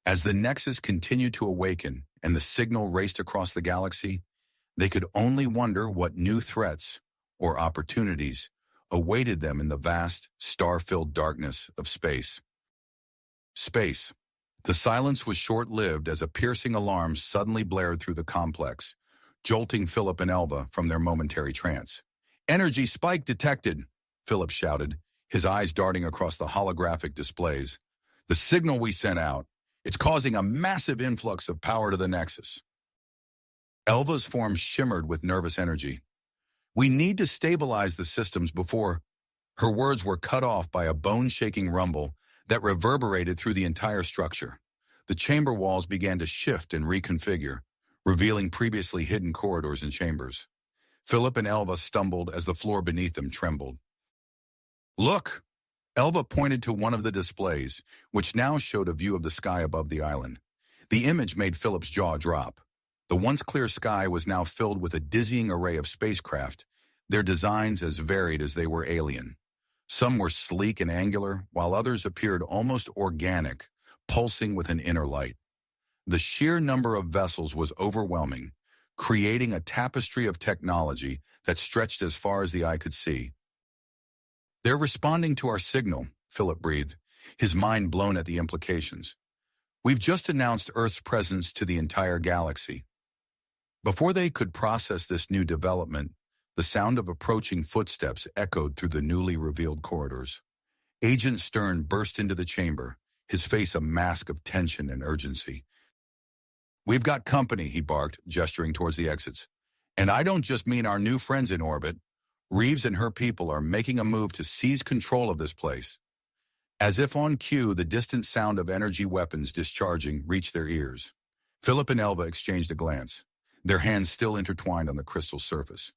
As the Nexus continued to awaken and the signal raced across the galaxy, they could only wonder what new threats or opportunities awaited them in the vast, star-filled darkness of space. Space. The silence was short-lived as a piercing alarm suddenly blared through the complex, jolting Philip and Elva from their momentary trance. "Energy spike detected," Philip shouted, his eyes darting across the holographic displays. "The signal we sent out, it's causing a massive influx of power to the Nexus." Elva's form shimmered with nervous energy. "We need to stabilize the systems before—" Her words were cut off by a bone-shaking rumble that reverberated through the entire structure. The chamber walls began to shift and reconfigure, revealing previously hidden corridors and chambers. Philip and Elva stumbled as the floor beneath them trembled. "Look!" Elva pointed to one of the displays, which now showed a view of the sky above the island. The image made Philip's jaw drop. The once clear sky was now filled with a dizzying array of spacecraft, their designs as varied as they were alien. Some were sleek and angular, while others appeared almost organic, pulsing with an inner light. The sheer number of vessels was overwhelming, creating a tapestry of technology that stretched as far as the eye could see. "They're responding to our signal," Philip breathed, his mind blown at the implications. "We've just announced Earth's presence to the entire galaxy." Before they could process this new development, the sound of approaching footsteps echoed through the newly revealed corridors. Agent Stern burst into the chamber, his face a mask of tension and urgency. "We've got company," he barked, gesturing towards the exits. "And I don't just mean our new friends in orbit. Reeves and her people are making a move to seize control of this place." As if on cue, the distant sound of energy weapons discharging reached their ears. Philip and Elva exchanged a glance, their hands still intertwined on the crystal surface.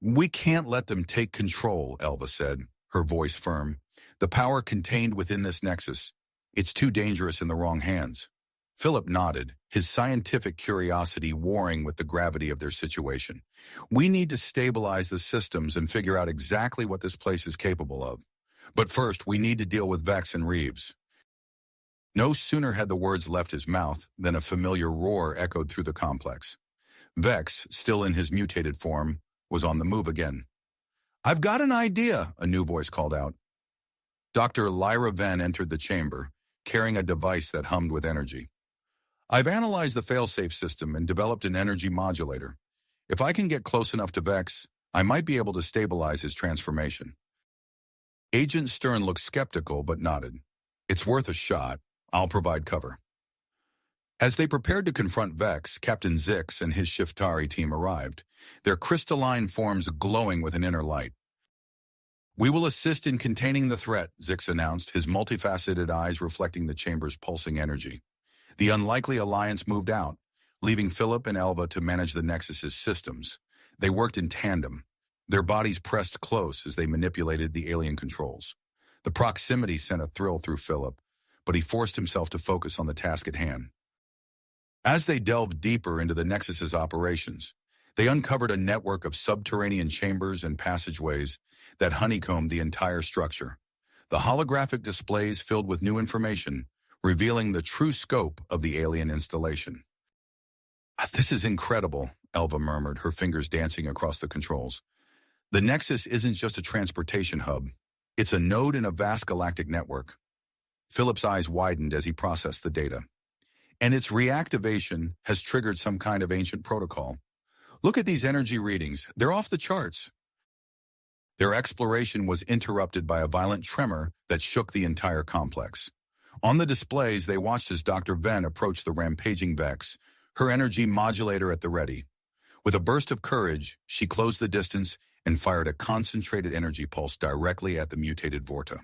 "We can't let them take control," Elva said, her voice firm. "The power contained within this nexus. It's too dangerous in the wrong hands." Philip nodded, his scientific curiosity warring with the gravity of their situation. "We need to stabilize the systems and figure out exactly what this place is capable of. But first, we need to deal with Vex and Reeves." No sooner had the words left his mouth than a familiar roar echoed through the complex. Vex, still in his mutated form, was on the move again. "I've got an idea," a new voice called out. Dr. Lyra Venn entered the chamber, carrying a device that hummed with energy. "I've analyzed the failsafe system and developed an energy modulator. If I can get close enough to Vex, I might be able to stabilize his transformation." Agent Stern looked skeptical but nodded. It's worth a shot. I'll provide cover. As they prepared to confront Vex, Captain Zix and his Shiftari team arrived, their crystalline forms glowing with an inner light. We will assist in containing the threat, Zix announced, his multifaceted eyes reflecting the chamber's pulsing energy. The unlikely alliance moved out, leaving Philip and Elva to manage the Nexus's systems. They worked in tandem, their bodies pressed close as they manipulated the alien controls. The proximity sent a thrill through Philip, but he forced himself to focus on the task at hand. As they delved deeper into the Nexus's operations, they uncovered a network of subterranean chambers and passageways that honeycombed the entire structure. The holographic displays filled with new information, revealing the true scope of the alien installation. This is incredible, Elva murmured, her fingers dancing across the controls. The Nexus isn't just a transportation hub. It's a node in a vast galactic network. Philip's eyes widened as he processed the data. And its reactivation has triggered some kind of ancient protocol. Look at these energy readings. They're off the charts. Their exploration was interrupted by a violent tremor that shook the entire complex. On the displays, they watched as Dr. Venn approached the rampaging Vex, her energy modulator at the ready. With a burst of courage, she closed the distance and fired a concentrated energy pulse directly at the mutated Vorta.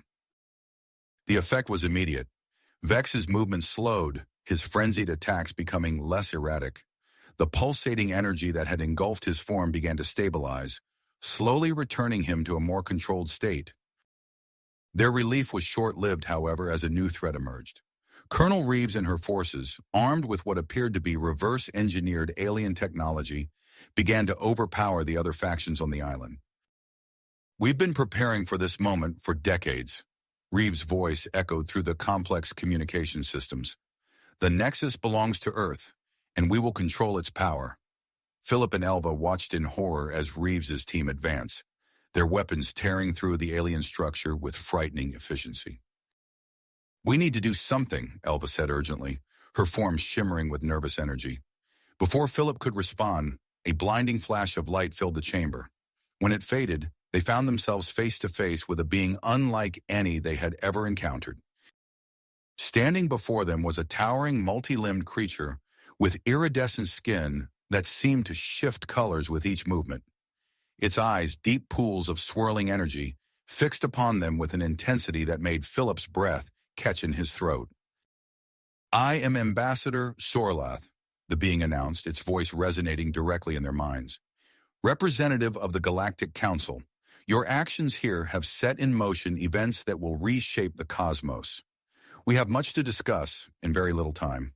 The effect was immediate. Vex's movement slowed, his frenzied attacks becoming less erratic. The pulsating energy that had engulfed his form began to stabilize, slowly returning him to a more controlled state. Their relief was short-lived, however, as a new threat emerged. Colonel Reeves and her forces, armed with what appeared to be reverse-engineered alien technology, began to overpower the other factions on the island. We've been preparing for this moment for decades. Reeves' voice echoed through the complex communication systems. The Nexus belongs to Earth, and we will control its power. Philip and Elva watched in horror as Reeves' team advanced, their weapons tearing through the alien structure with frightening efficiency. We need to do something, Elva said urgently, her form shimmering with nervous energy. Before Philip could respond, a blinding flash of light filled the chamber. When it faded, they found themselves face to face with a being unlike any they had ever encountered. Standing before them was a towering, multi-limbed creature with iridescent skin that seemed to shift colors with each movement. Its eyes, deep pools of swirling energy, fixed upon them with an intensity that made Philip's breath catch in his throat. I am Ambassador Sorlath, the being announced, its voice resonating directly in their minds. Representative of the Galactic Council, your actions here have set in motion events that will reshape the cosmos. We have much to discuss in very little time.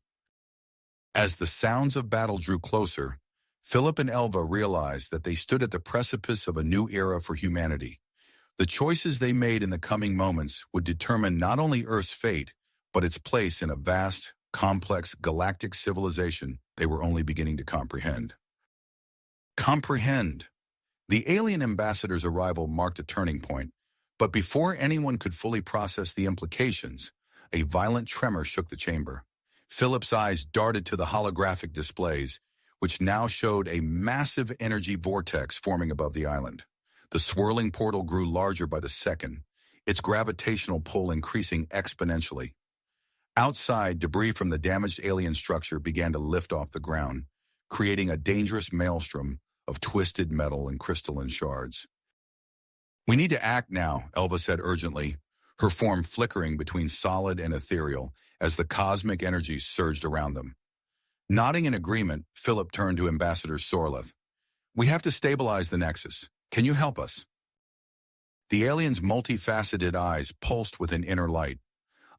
As the sounds of battle drew closer, Philip and Elva realized that they stood at the precipice of a new era for humanity. The choices they made in the coming moments would determine not only Earth's fate, but its place in a vast, complex galactic civilization they were only beginning to comprehend. Comprehend. The alien ambassador's arrival marked a turning point, but before anyone could fully process the implications, a violent tremor shook the chamber. Philip's eyes darted to the holographic displays, which now showed a massive energy vortex forming above the island. The swirling portal grew larger by the second, its gravitational pull increasing exponentially. Outside, debris from the damaged alien structure began to lift off the ground, creating a dangerous maelstrom of twisted metal and crystalline shards. We need to act now, Elva said urgently, her form flickering between solid and ethereal as the cosmic energies surged around them. Nodding in agreement, Philip turned to Ambassador Sorlath. We have to stabilize the Nexus. Can you help us? The alien's multifaceted eyes pulsed with an inner light.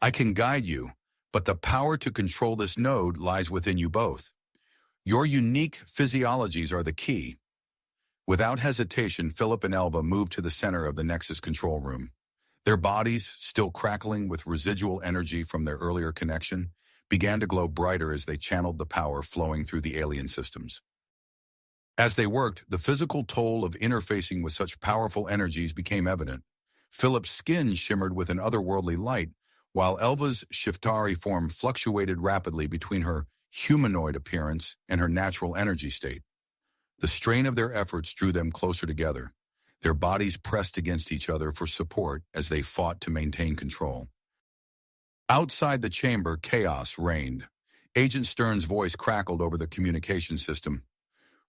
I can guide you, but the power to control this node lies within you both. Your unique physiologies are the key. Without hesitation, Philip and Elva moved to the center of the Nexus control room. Their bodies, still crackling with residual energy from their earlier connection, began to glow brighter as they channeled the power flowing through the alien systems. As they worked, the physical toll of interfacing with such powerful energies became evident. Philip's skin shimmered with an otherworldly light, while Elva's Shiftari form fluctuated rapidly between her humanoid appearance and her natural energy state. The strain of their efforts drew them closer together, their bodies pressed against each other for support as they fought to maintain control. Outside the chamber, chaos reigned. Agent Stern's voice crackled over the communication system.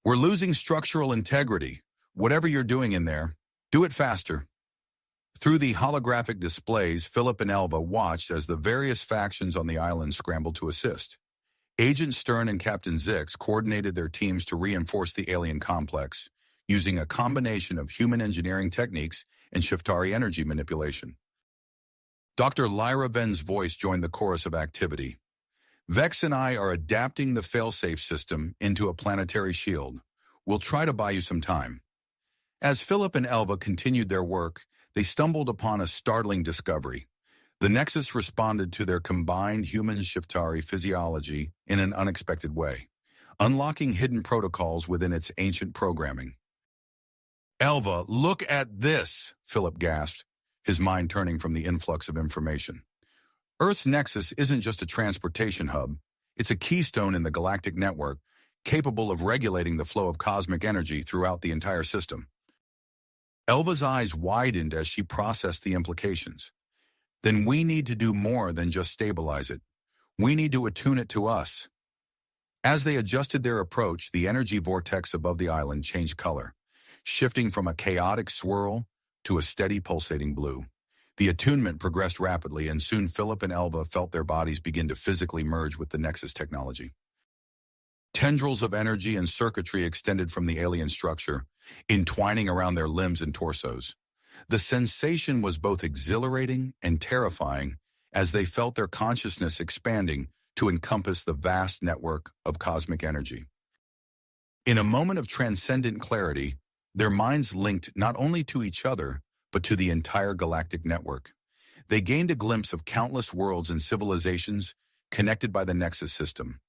"We're losing structural integrity. Whatever you're doing in there, do it faster." Through the holographic displays, Philip and Elva watched as the various factions on the island scrambled to assist. Agent Stern and Captain Zix coordinated their teams to reinforce the alien complex, using a combination of human engineering techniques and Shiftari energy manipulation. Dr. Lyra Ven's voice joined the chorus of activity. "Vex and I are adapting the failsafe system into a planetary shield. We'll try to buy you some time." As Philip and Elva continued their work, they stumbled upon a startling discovery. The Nexus responded to their combined human-Shiftari physiology in an unexpected way, unlocking hidden protocols within its ancient programming. "Elva, look at this," Philip gasped, his mind turning from the influx of information. Earth's Nexus isn't just a transportation hub. It's a keystone in the galactic network, capable of regulating the flow of cosmic energy throughout the entire system. Elva's eyes widened as she processed the implications. "Then we need to do more than just stabilize it. We need to attune it to us." As they adjusted their approach, the energy vortex above the island changed color, shifting from a chaotic swirl to a steady pulsating blue. The attunement progressed rapidly, and soon Philip and Elva felt their bodies begin to physically merge with the Nexus technology. Tendrils of energy and circuitry extended from the alien structure, entwining around their limbs and torsos. The sensation was both exhilarating and terrifying as they felt their consciousness expanding to encompass the vast network of cosmic energy. In a moment of transcendent clarity, their minds linked not only to each other, but to the entire galactic network. They gained a glimpse of countless worlds and civilizations connected by the Nexus system,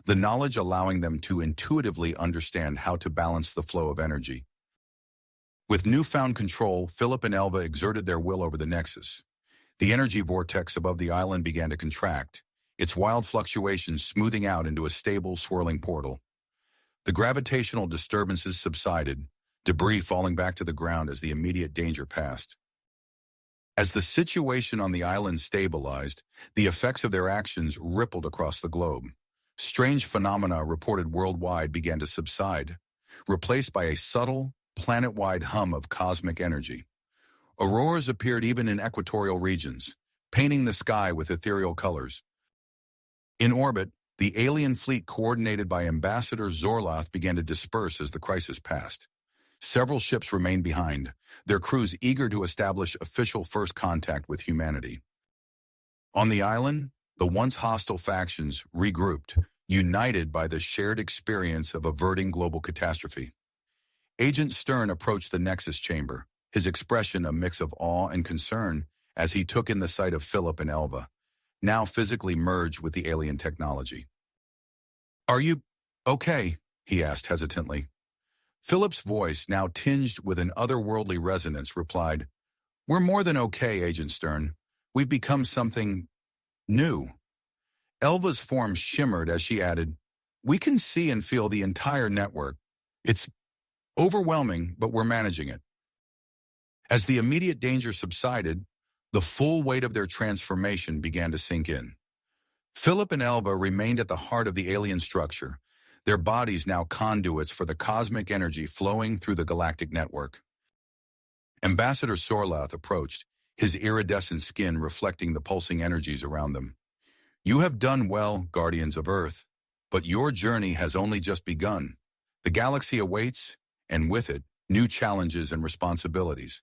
the knowledge allowing them to intuitively understand how to balance the flow of energy. With newfound control, Philip and Elva exerted their will over the Nexus. The energy vortex above the island began to contract, its wild fluctuations smoothing out into a stable, swirling portal. The gravitational disturbances subsided, debris falling back to the ground as the immediate danger passed. As the situation on the island stabilized, the effects of their actions rippled across the globe. Strange phenomena reported worldwide began to subside, replaced by a subtle, planet-wide hum of cosmic energy. Auroras appeared even in equatorial regions, painting the sky with ethereal colors. In orbit, the alien fleet coordinated by Ambassador Zorlath began to disperse as the crisis passed. Several ships remained behind, their crews eager to establish official first contact with humanity. On the island, the once hostile factions regrouped, united by the shared experience of averting global catastrophe. Agent Stern approached the Nexus chamber, his expression a mix of awe and concern as he took in the sight of Philip and Elva, now physically merged with the alien technology. "Are you okay?" he asked hesitantly. Philip's voice, now tinged with an otherworldly resonance, replied, "We're more than okay, Agent Stern. We've become something new." Elva's form shimmered as she added, "We can see and feel the entire network. It's overwhelming, but we're managing it." As the immediate danger subsided, the full weight of their transformation began to sink in. Philip and Elva remained at the heart of the alien structure, their bodies now conduits for the cosmic energy flowing through the galactic network. Ambassador Zorlath approached, his iridescent skin reflecting the pulsing energies around them. "You have done well, Guardians of Earth, but your journey has only just begun. The galaxy awaits, and with it, new challenges and responsibilities."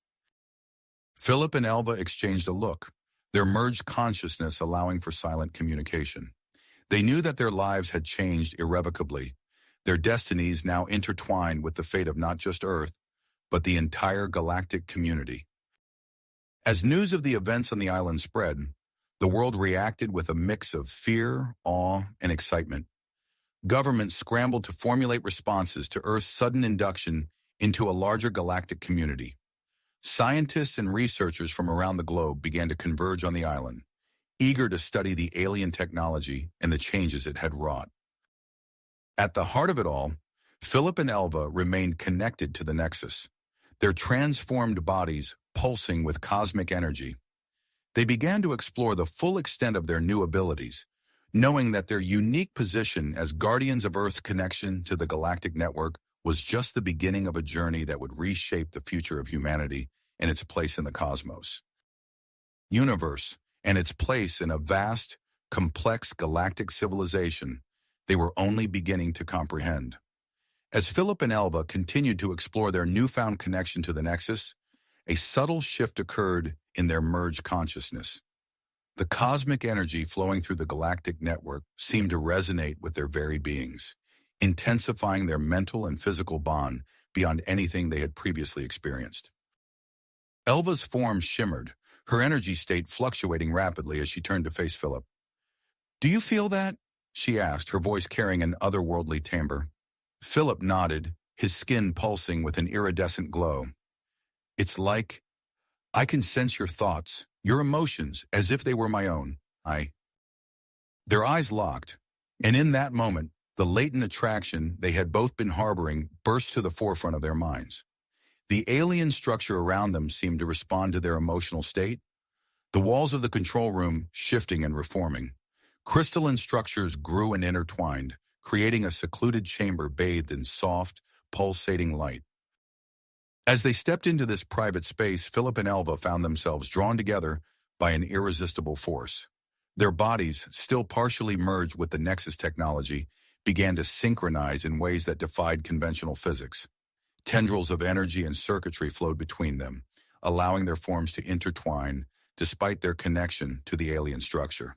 Philip and Elva exchanged a look, their merged consciousness allowing for silent communication. They knew that their lives had changed irrevocably, their destinies now intertwined with the fate of not just Earth, but the entire galactic community. As news of the events on the island spread, the world reacted with a mix of fear, awe, and excitement. Governments scrambled to formulate responses to Earth's sudden induction into a larger galactic community. Scientists and researchers from around the globe began to converge on the island, eager to study the alien technology and the changes it had wrought. At the heart of it all, Philip and Elva remained connected to the Nexus. their transformed bodies pulsing with cosmic energy. They began to explore the full extent of their new abilities, knowing that their unique position as guardians of Earth's connection to the galactic network was just the beginning of a journey that would reshape the future of humanity and its place in the cosmos. Universe and its place in a vast, complex galactic civilization they were only beginning to comprehend. As Philip and Elva continued to explore their newfound connection to the Nexus, a subtle shift occurred in their merged consciousness. The cosmic energy flowing through the galactic network seemed to resonate with their very beings, intensifying their mental and physical bond beyond anything they had previously experienced. Elva's form shimmered, her energy state fluctuating rapidly as she turned to face Philip. "Do you feel that?" she asked, her voice carrying an otherworldly timbre. Philip nodded, his skin pulsing with an iridescent glow. "It's like I can sense your thoughts, your emotions, as if they were my own. Their eyes locked, and in that moment, the latent attraction they had both been harboring burst to the forefront of their minds. The alien structure around them seemed to respond to their emotional state, the walls of the control room shifting and reforming. Crystalline structures grew and intertwined, creating a secluded chamber bathed in soft, pulsating light. As they stepped into this private space, Philip and Elva found themselves drawn together by an irresistible force. Their bodies, still partially merged with the Nexus technology, began to synchronize in ways that defied conventional physics. Tendrils of energy and circuitry flowed between them, allowing their forms to intertwine despite their connection to the alien structure.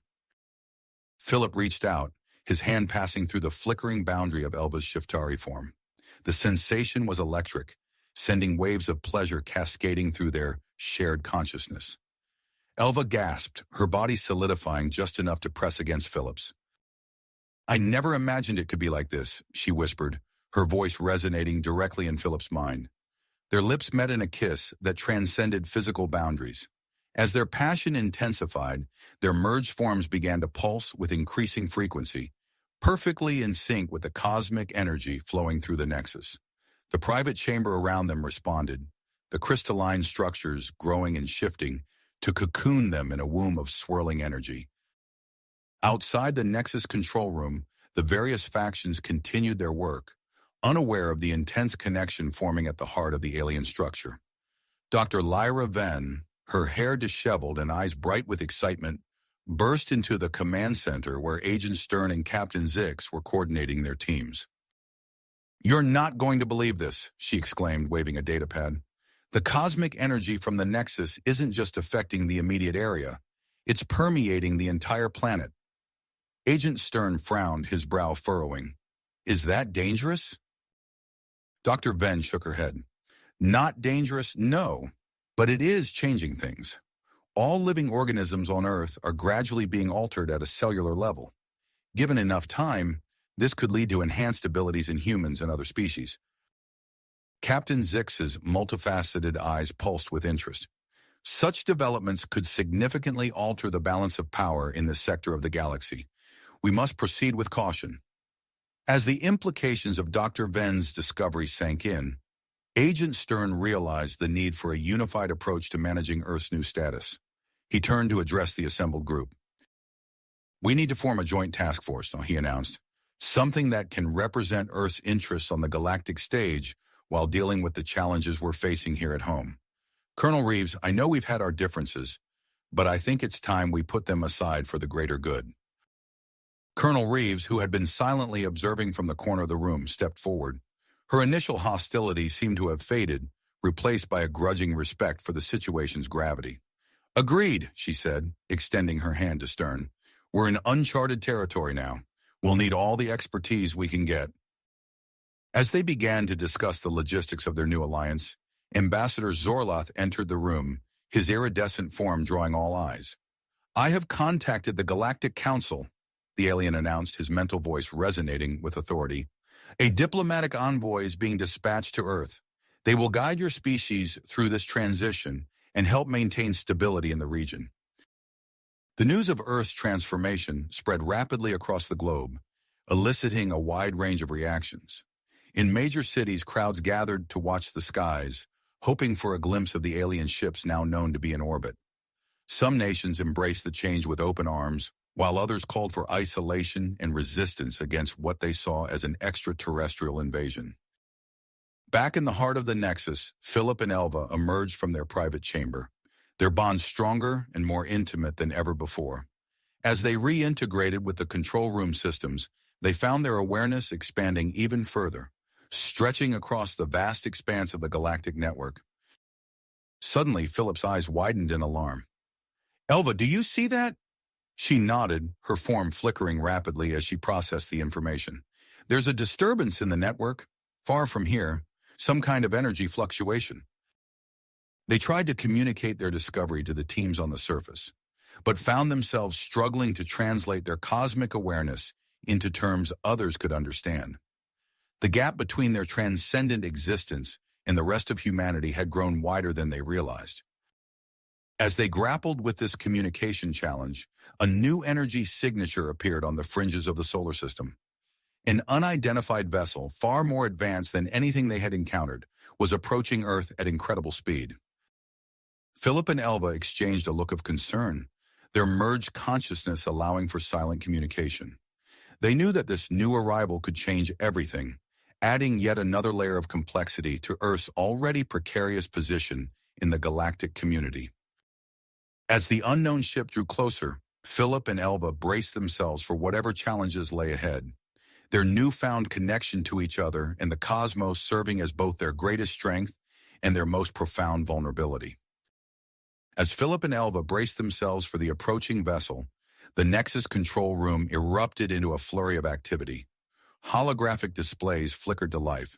Philip reached out, his hand passing through the flickering boundary of Elva's Shiftari form. The sensation was electric, sending waves of pleasure cascading through their shared consciousness. Elva gasped, her body solidifying just enough to press against Philip's. "I never imagined it could be like this," she whispered, her voice resonating directly in Philip's mind. Their lips met in a kiss that transcended physical boundaries. As their passion intensified, their merged forms began to pulse with increasing frequency, perfectly in sync with the cosmic energy flowing through the Nexus. The private chamber around them responded, the crystalline structures growing and shifting to cocoon them in a womb of swirling energy. Outside the Nexus control room, the various factions continued their work, unaware of the intense connection forming at the heart of the alien structure. Dr. Lyra Venn, her hair disheveled and eyes bright with excitement, burst into the command center where Agent Stern and Captain Zix were coordinating their teams. "You're not going to believe this," she exclaimed, waving a datapad. "The cosmic energy from the Nexus isn't just affecting the immediate area. It's permeating the entire planet." Agent Stern frowned, his brow furrowing. "Is that dangerous?" Dr. Venn shook her head. "Not dangerous, no. But it is changing things. All living organisms on Earth are gradually being altered at a cellular level. Given enough time, this could lead to enhanced abilities in humans and other species." Captain Zix's multifaceted eyes pulsed with interest. "Such developments could significantly alter the balance of power in this sector of the galaxy. We must proceed with caution." As the implications of Dr. Venn's discovery sank in, Agent Stern realized the need for a unified approach to managing Earth's new status. He turned to address the assembled group. "We need to form a joint task force," he announced, "something that can represent Earth's interests on the galactic stage while dealing with the challenges we're facing here at home. Colonel Reeves, I know we've had our differences, but I think it's time we put them aside for the greater good." Colonel Reeves, who had been silently observing from the corner of the room, stepped forward. Her initial hostility seemed to have faded, replaced by a grudging respect for the situation's gravity. "Agreed," she said, extending her hand to Stern. "We're in uncharted territory now. We'll need all the expertise we can get." As they began to discuss the logistics of their new alliance, Ambassador Zorloth entered the room, his iridescent form drawing all eyes. "I have contacted the Galactic Council," the alien announced, his mental voice resonating with authority. "A diplomatic envoy is being dispatched to Earth. They will guide your species through this transition and help maintain stability in the region." The news of Earth's transformation spread rapidly across the globe, eliciting a wide range of reactions. In major cities, crowds gathered to watch the skies, hoping for a glimpse of the alien ships now known to be in orbit. Some nations embraced the change with open arms, while others called for isolation and resistance against what they saw as an extraterrestrial invasion. Back in the heart of the Nexus, Philip and Elva emerged from their private chamber, their bond stronger and more intimate than ever before. As they reintegrated with the control room systems, they found their awareness expanding even further, stretching across the vast expanse of the galactic network. Suddenly, Philip's eyes widened in alarm. "Elva, do you see that?" She nodded, her form flickering rapidly as she processed the information. "There's a disturbance in the network, far from here, some kind of energy fluctuation." They tried to communicate their discovery to the teams on the surface, but found themselves struggling to translate their cosmic awareness into terms others could understand. The gap between their transcendent existence and the rest of humanity had grown wider than they realized. As they grappled with this communication challenge, a new energy signature appeared on the fringes of the solar system. An unidentified vessel, far more advanced than anything they had encountered, was approaching Earth at incredible speed. Philip and Elva exchanged a look of concern, their merged consciousness allowing for silent communication. They knew that this new arrival could change everything, adding yet another layer of complexity to Earth's already precarious position in the galactic community. As the unknown ship drew closer, Philip and Elva braced themselves for whatever challenges lay ahead, their newfound connection to each other and the cosmos serving as both their greatest strength and their most profound vulnerability. As Philip and Elva braced themselves for the approaching vessel, the Nexus control room erupted into a flurry of activity. Holographic displays flickered to life,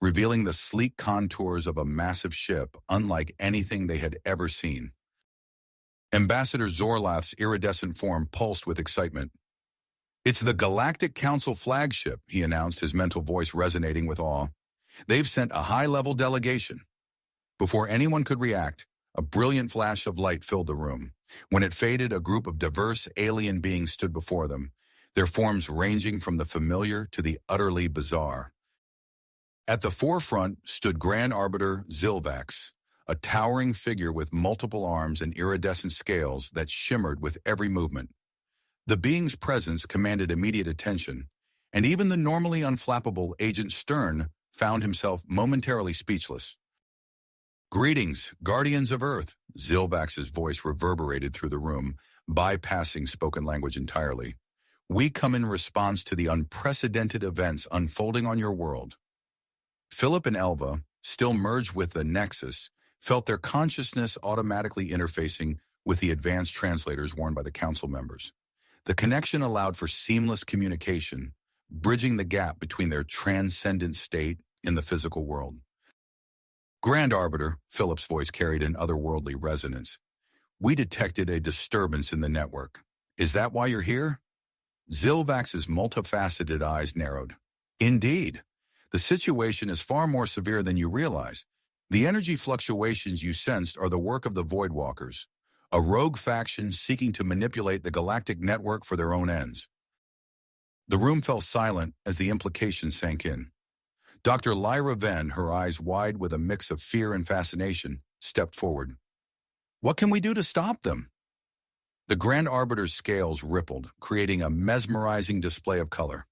revealing the sleek contours of a massive ship unlike anything they had ever seen. Ambassador Zorlath's iridescent form pulsed with excitement. "It's the Galactic Council flagship," he announced, his mental voice resonating with awe. "They've sent a high-level delegation." Before anyone could react, a brilliant flash of light filled the room. When it faded, a group of diverse alien beings stood before them, their forms ranging from the familiar to the utterly bizarre. At the forefront stood Grand Arbiter Zilvax, a towering figure with multiple arms and iridescent scales that shimmered with every movement. The being's presence commanded immediate attention, and even the normally unflappable Agent Stern found himself momentarily speechless. "Greetings, Guardians of Earth," Zilvax's voice reverberated through the room, bypassing spoken language entirely. "We come in response to the unprecedented events unfolding on your world." Philip and Elva, still merged with the Nexus, felt their consciousness automatically interfacing with the advanced translators worn by the council members. The connection allowed for seamless communication, bridging the gap between their transcendent state and the physical world. "Grand Arbiter," Philip's voice carried an otherworldly resonance. "We detected a disturbance in the network. Is that why you're here?" Zilvax's multifaceted eyes narrowed. "Indeed. The situation is far more severe than you realize. The energy fluctuations you sensed are the work of the Voidwalkers, a rogue faction seeking to manipulate the galactic network for their own ends." The room fell silent as the implications sank in. Dr. Lyra Venn, her eyes wide with a mix of fear and fascination, stepped forward. "What can we do to stop them?" The Grand Arbiter's scales rippled, creating a mesmerizing display of color.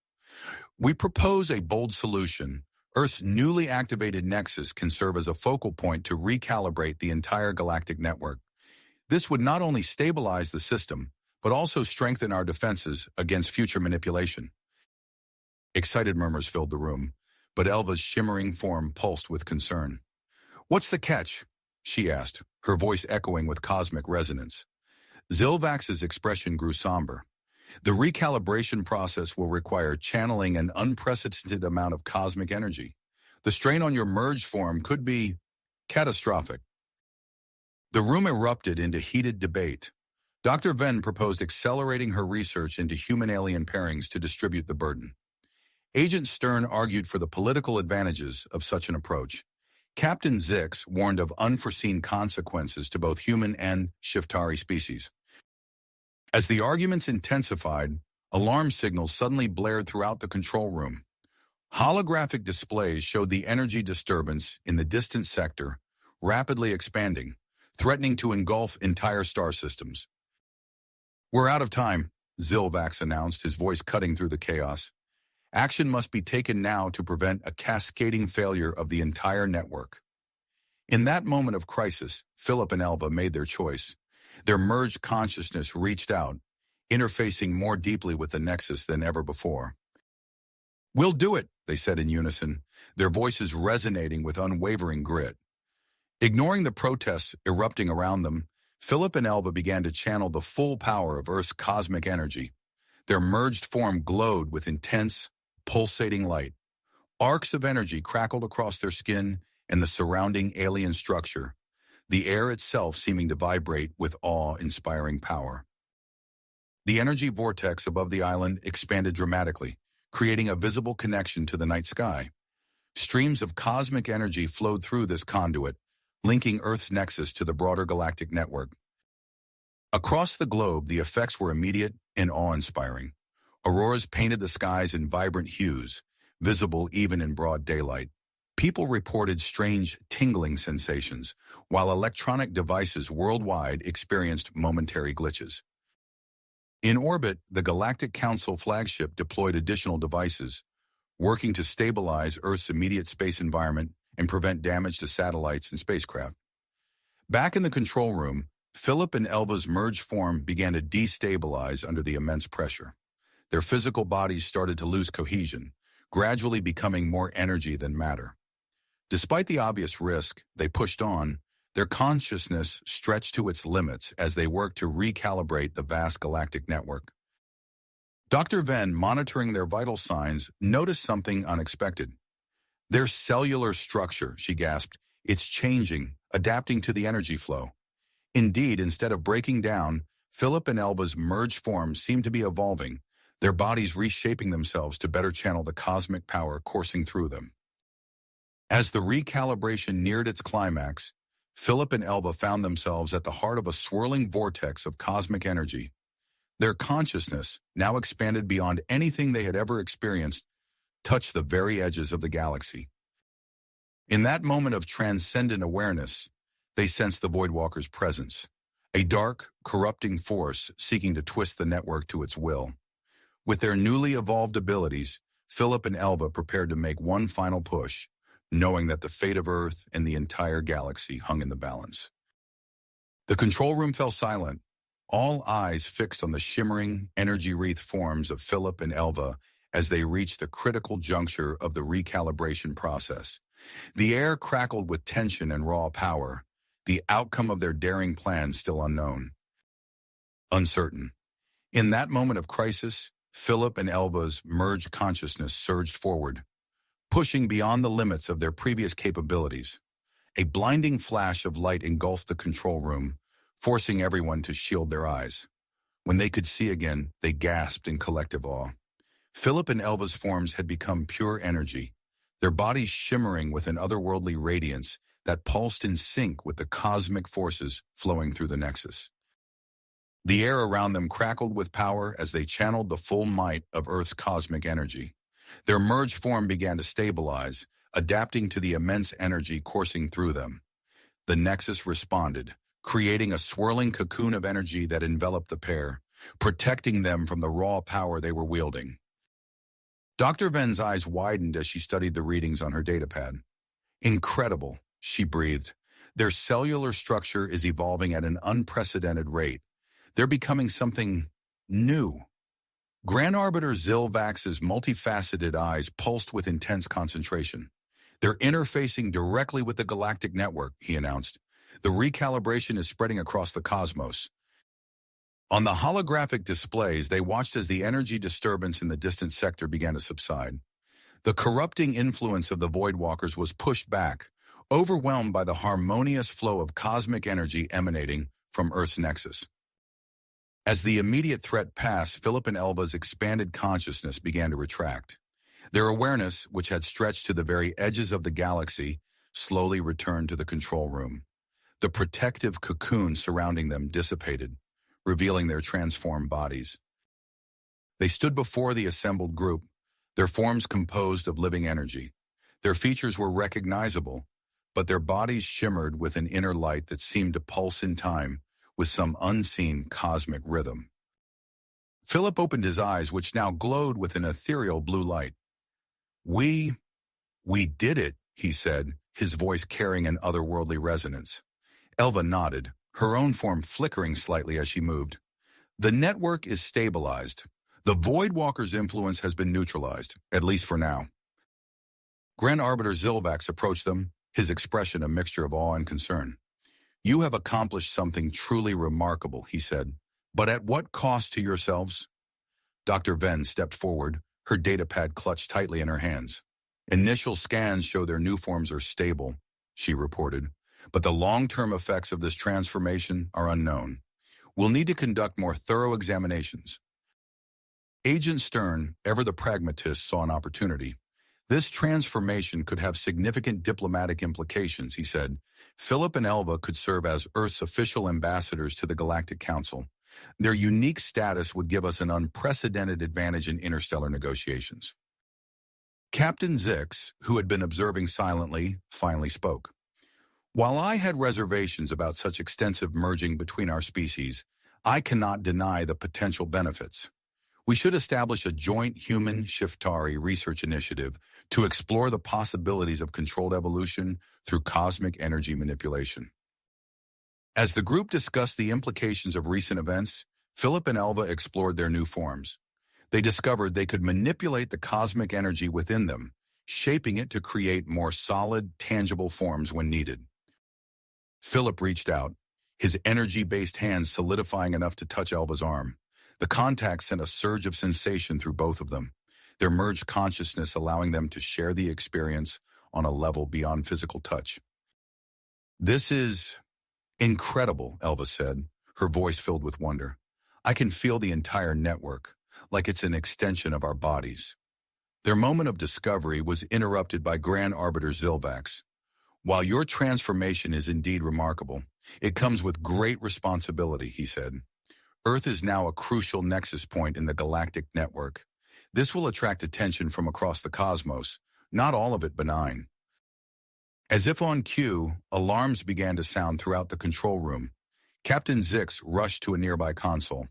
"We propose a bold solution. Earth's newly activated Nexus can serve as a focal point to recalibrate the entire galactic network. This would not only stabilize the system, but also strengthen our defenses against future manipulation." Excited murmurs filled the room, but Elva's shimmering form pulsed with concern. "What's the catch?" she asked, her voice echoing with cosmic resonance. Zilvax's expression grew somber. "The recalibration process will require channeling an unprecedented amount of cosmic energy. The strain on your merged form could be catastrophic." The room erupted into heated debate. Dr. Venn proposed accelerating her research into human-alien pairings to distribute the burden. Agent Stern argued for the political advantages of such an approach. Captain Zix warned of unforeseen consequences to both human and Shiftari species. As the arguments intensified, alarm signals suddenly blared throughout the control room. Holographic displays showed the energy disturbance in the distant sector, rapidly expanding, threatening to engulf entire star systems. "We're out of time," Zilvax announced, his voice cutting through the chaos. "Action must be taken now to prevent a cascading failure of the entire network." In that moment of crisis, Philip and Elva made their choice. Their merged consciousness reached out, interfacing more deeply with the Nexus than ever before. "We'll do it," they said in unison, their voices resonating with unwavering grit. Ignoring the protests erupting around them, Philip and Elva began to channel the full power of Earth's cosmic energy. Their merged form glowed with intense, pulsating light. Arcs of energy crackled across their skin and the surrounding alien structure, the air itself seeming to vibrate with awe-inspiring power. The energy vortex above the island expanded dramatically, creating a visible connection to the night sky. Streams of cosmic energy flowed through this conduit, linking Earth's nexus to the broader galactic network. Across the globe, the effects were immediate and awe-inspiring. Auroras painted the skies in vibrant hues, visible even in broad daylight. People reported strange tingling sensations, while electronic devices worldwide experienced momentary glitches. In orbit, the Galactic Council flagship deployed additional devices, working to stabilize Earth's immediate space environment and prevent damage to satellites and spacecraft. Back in the control room, Philip and Elva's merged form began to destabilize under the immense pressure. Their physical bodies started to lose cohesion, gradually becoming more energy than matter. Despite the obvious risk, they pushed on, their consciousness stretched to its limits as they worked to recalibrate the vast galactic network. Dr. Venn, monitoring their vital signs, noticed something unexpected. "Their cellular structure," she gasped. "It's changing, adapting to the energy flow." Indeed, instead of breaking down, Philip and Elva's merged forms seemed to be evolving, their bodies reshaping themselves to better channel the cosmic power coursing through them. As the recalibration neared its climax, Philip and Elva found themselves at the heart of a swirling vortex of cosmic energy. Their consciousness, now expanded beyond anything they had ever experienced, touched the very edges of the galaxy. In that moment of transcendent awareness, they sensed the Voidwalker's presence, a dark, corrupting force seeking to twist the network to its will. With their newly evolved abilities, Philip and Elva prepared to make one final push, knowing that the fate of Earth and the entire galaxy hung in the balance. The control room fell silent, all eyes fixed on the shimmering, energy-wreathed forms of Philip and Elva as they reached the critical juncture of the recalibration process. The air crackled with tension and raw power, the outcome of their daring plan still unknown. Uncertain. In that moment of crisis, Philip and Elva's merged consciousness surged forward, pushing beyond the limits of their previous capabilities. A blinding flash of light engulfed the control room, forcing everyone to shield their eyes. When they could see again, they gasped in collective awe. Philip and Elva's forms had become pure energy, their bodies shimmering with an otherworldly radiance that pulsed in sync with the cosmic forces flowing through the Nexus. The air around them crackled with power as they channeled the full might of Earth's cosmic energy. Their merged form began to stabilize, adapting to the immense energy coursing through them. The Nexus responded, creating a swirling cocoon of energy that enveloped the pair, protecting them from the raw power they were wielding. Dr. Venn's eyes widened as she studied the readings on her datapad. "Incredible," she breathed. "Their cellular structure is evolving at an unprecedented rate. They're becoming something new." Grand Arbiter Zilvax's multifaceted eyes pulsed with intense concentration. "They're interfacing directly with the galactic network," he announced. "The recalibration is spreading across the cosmos." On the holographic displays, they watched as the energy disturbance in the distant sector began to subside. The corrupting influence of the Voidwalkers was pushed back, overwhelmed by the harmonious flow of cosmic energy emanating from Earth's nexus. As the immediate threat passed, Philip and Elva's expanded consciousness began to retract. Their awareness, which had stretched to the very edges of the galaxy, slowly returned to the control room. The protective cocoon surrounding them dissipated, revealing their transformed bodies. They stood before the assembled group, their forms composed of living energy. Their features were recognizable, but their bodies shimmered with an inner light that seemed to pulse in time with some unseen cosmic rhythm. Philip opened his eyes, which now glowed with an ethereal blue light. We did it, he said, his voice carrying an otherworldly resonance. Elva nodded, her own form flickering slightly as she moved. The network is stabilized. The Void Walker's influence has been neutralized, at least for now. Grand Arbiter Zilvax approached them, his expression a mixture of awe and concern. You have accomplished something truly remarkable, he said. But at what cost to yourselves? Dr. Venn stepped forward, her datapad clutched tightly in her hands. Initial scans show their new forms are stable, she reported, but the long-term effects of this transformation are unknown. We'll need to conduct more thorough examinations. Agent Stern, ever the pragmatist, saw an opportunity. This transformation could have significant diplomatic implications, he said. Philip and Elva could serve as Earth's official ambassadors to the Galactic Council. Their unique status would give us an unprecedented advantage in interstellar negotiations. Captain Zix, who had been observing silently, finally spoke. While I had reservations about such extensive merging between our species, I cannot deny the potential benefits. We should establish a joint human-Shiftari research initiative to explore the possibilities of controlled evolution through cosmic energy manipulation. As the group discussed the implications of recent events, Philip and Elva explored their new forms. They discovered they could manipulate the cosmic energy within them, shaping it to create more solid, tangible forms when needed. Philip reached out, his energy-based hands solidifying enough to touch Elva's arm. The contact sent a surge of sensation through both of them, their merged consciousness allowing them to share the experience on a level beyond physical touch. This is incredible, Elva said, her voice filled with wonder. I can feel the entire network, like it's an extension of our bodies. Their moment of discovery was interrupted by Grand Arbiter Zilvax. While your transformation is indeed remarkable, it comes with great responsibility, he said. Earth is now a crucial nexus point in the galactic network. This will attract attention from across the cosmos, not all of it benign. As if on cue, alarms began to sound throughout the control room. Captain Zix rushed to a nearby console.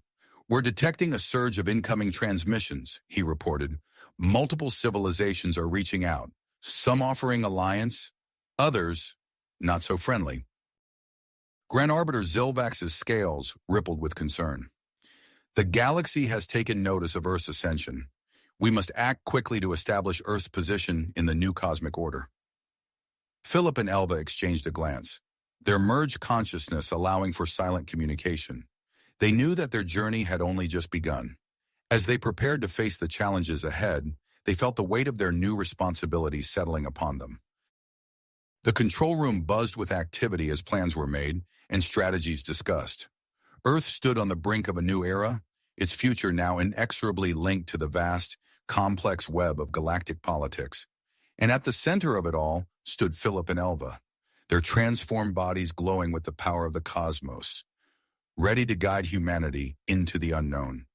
We're detecting a surge of incoming transmissions, he reported. Multiple civilizations are reaching out, some offering alliance, others not so friendly. Grand Arbiter Zilvax's scales rippled with concern. The galaxy has taken notice of Earth's ascension. We must act quickly to establish Earth's position in the new cosmic order. Philip and Elva exchanged a glance, their merged consciousness allowing for silent communication. They knew that their journey had only just begun. As they prepared to face the challenges ahead, they felt the weight of their new responsibilities settling upon them. The control room buzzed with activity as plans were made and strategies discussed. Earth stood on the brink of a new era, its future now inexorably linked to the vast, complex web of galactic politics. And at the center of it all stood Philip and Elva, their transformed bodies glowing with the power of the cosmos, ready to guide humanity into the unknown.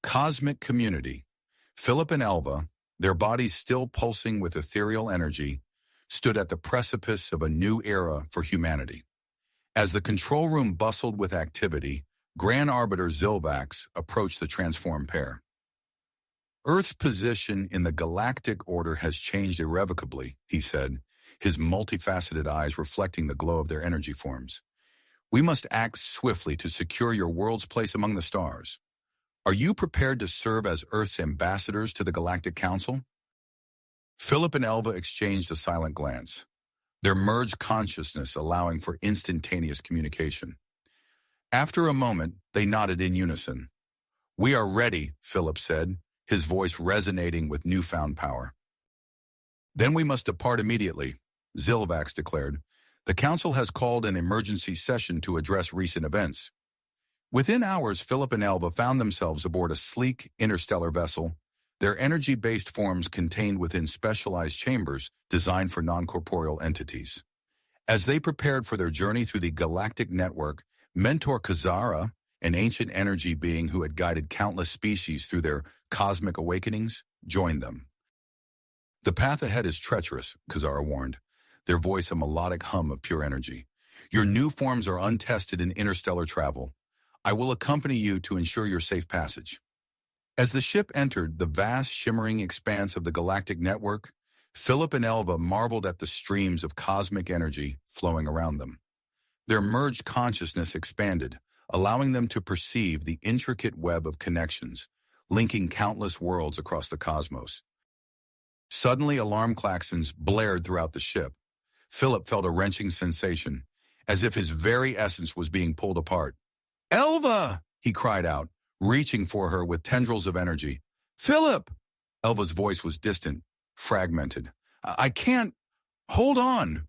Cosmic community. Philip and Elva, their bodies still pulsing with ethereal energy, stood at the precipice of a new era for humanity. As the control room bustled with activity, Grand Arbiter Zilvax approached the transformed pair. Earth's position in the galactic order has changed irrevocably, he said, his multifaceted eyes reflecting the glow of their energy forms. We must act swiftly to secure your world's place among the stars. Are you prepared to serve as Earth's ambassadors to the Galactic Council? Philip and Elva exchanged a silent glance, their merged consciousness allowing for instantaneous communication. After a moment, they nodded in unison. We are ready, Philip said, his voice resonating with newfound power. Then we must depart immediately, Zilvax declared. The Council has called an emergency session to address recent events. Within hours, Philip and Elva found themselves aboard a sleek, interstellar vessel, their energy-based forms contained within specialized chambers designed for non-corporeal entities. As they prepared for their journey through the galactic network, Mentor Kazara, an ancient energy being who had guided countless species through their cosmic awakenings, joined them. The path ahead is treacherous, Kazara warned. their voice a melodic hum of pure energy. Your new forms are untested in interstellar travel. I will accompany you to ensure your safe passage. As the ship entered the vast, shimmering expanse of the galactic network, Philip and Elva marveled at the streams of cosmic energy flowing around them. Their merged consciousness expanded, allowing them to perceive the intricate web of connections, linking countless worlds across the cosmos. Suddenly, alarm klaxons blared throughout the ship. Philip felt a wrenching sensation, as if his very essence was being pulled apart. "Elva!" he cried out, reaching for her with tendrils of energy. "Philip!" Elva's voice was distant, fragmented. I can't. Hold on."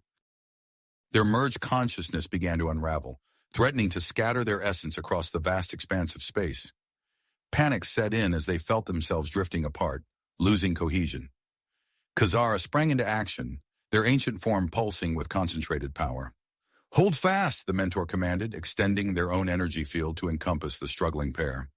Their merged consciousness began to unravel, threatening to scatter their essence across the vast expanse of space. Panic set in as they felt themselves drifting apart, losing cohesion. Kazara sprang into action, their ancient form pulsing with concentrated power. "Hold fast," the mentor commanded, extending their own energy field to encompass the struggling pair.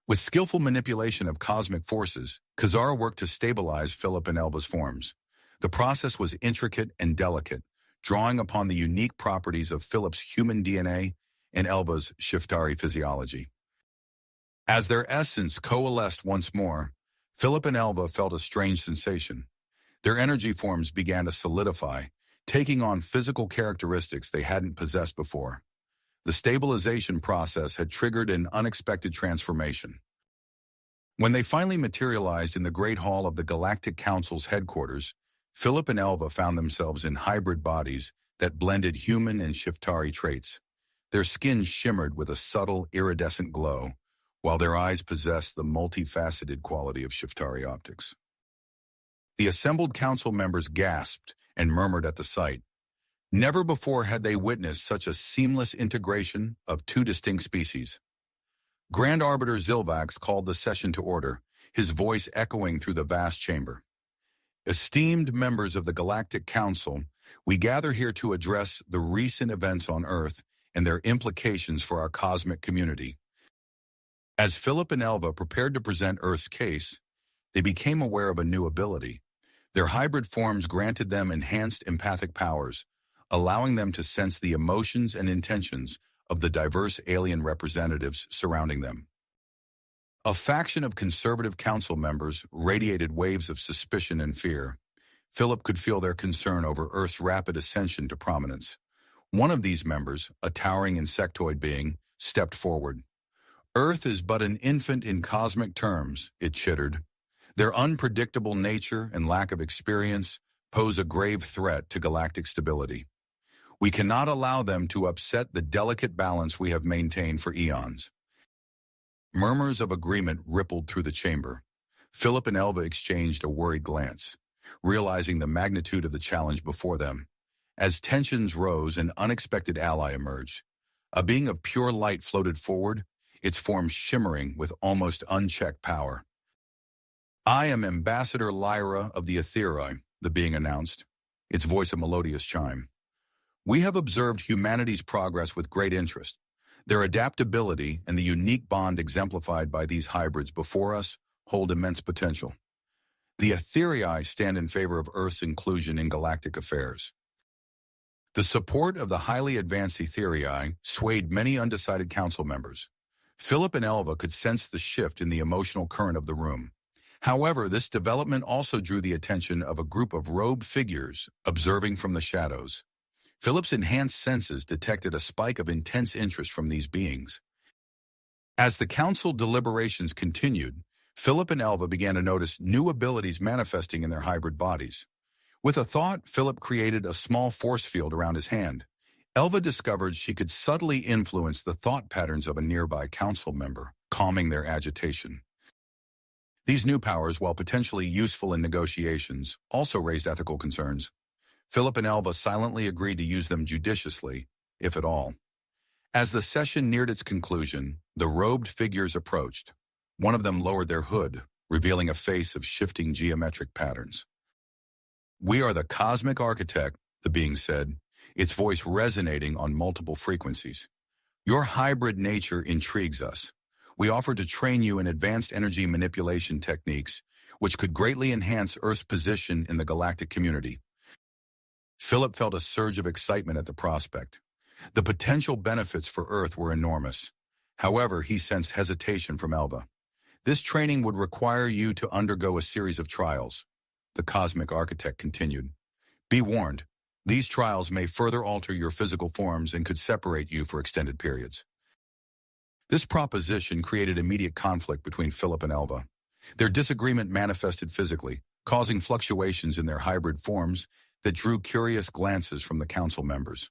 With skillful manipulation of cosmic forces, Kazara worked to stabilize Philip and Elva's forms. The process was intricate and delicate, drawing upon the unique properties of Philip's human DNA and Elva's Shiftari physiology. As their essence coalesced once more, Philip and Elva felt a strange sensation. Their energy forms began to solidify, taking on physical characteristics they hadn't possessed before. The stabilization process had triggered an unexpected transformation. When they finally materialized in the Great Hall of the Galactic Council's headquarters, Philip and Elva found themselves in hybrid bodies that blended human and Shiftari traits. Their skin shimmered with a subtle, iridescent glow, while their eyes possessed the multifaceted quality of Shiftari optics. The assembled council members gasped and murmured at the sight. Never before had they witnessed such a seamless integration of two distinct species. Grand Arbiter Zilvax called the session to order, his voice echoing through the vast chamber. "Esteemed members of the Galactic Council, we gather here to address the recent events on Earth and their implications for our cosmic community." As Philip and Elva prepared to present Earth's case, they became aware of a new ability. Their hybrid forms granted them enhanced empathic powers, allowing them to sense the emotions and intentions of the diverse alien representatives surrounding them. A faction of conservative council members radiated waves of suspicion and fear. Philip could feel their concern over Earth's rapid ascension to prominence. One of these members, a towering insectoid being, stepped forward. "Earth is but an infant in cosmic terms," it chittered. "Their unpredictable nature and lack of experience pose a grave threat to galactic stability. We cannot allow them to upset the delicate balance we have maintained for eons." Murmurs of agreement rippled through the chamber. Philip and Elva exchanged a worried glance, realizing the magnitude of the challenge before them. As tensions rose, an unexpected ally emerged. A being of pure light floated forward, its form shimmering with almost unchecked power. "I am Ambassador Lyra of the Etheri," the being announced, its voice a melodious chime. "We have observed humanity's progress with great interest. Their adaptability and the unique bond exemplified by these hybrids before us hold immense potential. The Etheri stand in favor of Earth's inclusion in galactic affairs." The support of the highly advanced Etheri swayed many undecided council members. Philip and Elva could sense the shift in the emotional current of the room. However, this development also drew the attention of a group of robed figures observing from the shadows. Philip's enhanced senses detected a spike of intense interest from these beings. As the council deliberations continued, Philip and Elva began to notice new abilities manifesting in their hybrid bodies. With a thought, Philip created a small force field around his hand. Elva discovered she could subtly influence the thought patterns of a nearby council member, calming their agitation. These new powers, while potentially useful in negotiations, also raised ethical concerns. Philip and Elva silently agreed to use them judiciously, if at all. As the session neared its conclusion, the robed figures approached. One of them lowered their hood, revealing a face of shifting geometric patterns. "We are the cosmic architect," the being said, its voice resonating on multiple frequencies. "Your hybrid nature intrigues us. We offer to train you in advanced energy manipulation techniques, which could greatly enhance Earth's position in the galactic community." Philip felt a surge of excitement at the prospect. The potential benefits for Earth were enormous. However, he sensed hesitation from Elva. This training would require you to undergo a series of trials, the cosmic architect continued. Be warned, these trials may further alter your physical forms and could separate you for extended periods. This proposition created immediate conflict between Philip and Elva. Their disagreement manifested physically, causing fluctuations in their hybrid forms that drew curious glances from the council members.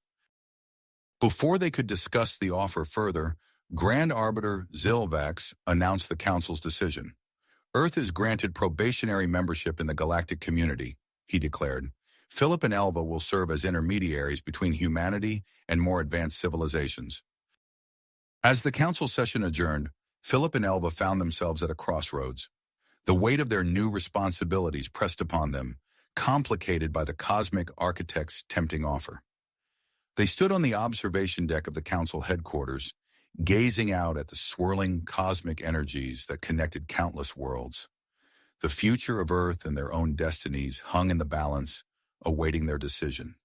Before they could discuss the offer further, Grand Arbiter Zilvax announced the council's decision. Earth is granted probationary membership in the galactic community, he declared. Philip and Elva will serve as intermediaries between humanity and more advanced civilizations. As the council session adjourned, Philip and Elva found themselves at a crossroads. The weight of their new responsibilities pressed upon them, complicated by the cosmic architect's tempting offer. They stood on the observation deck of the council headquarters, gazing out at the swirling cosmic energies that connected countless worlds. The future of Earth and their own destinies hung in the balance, awaiting their decision.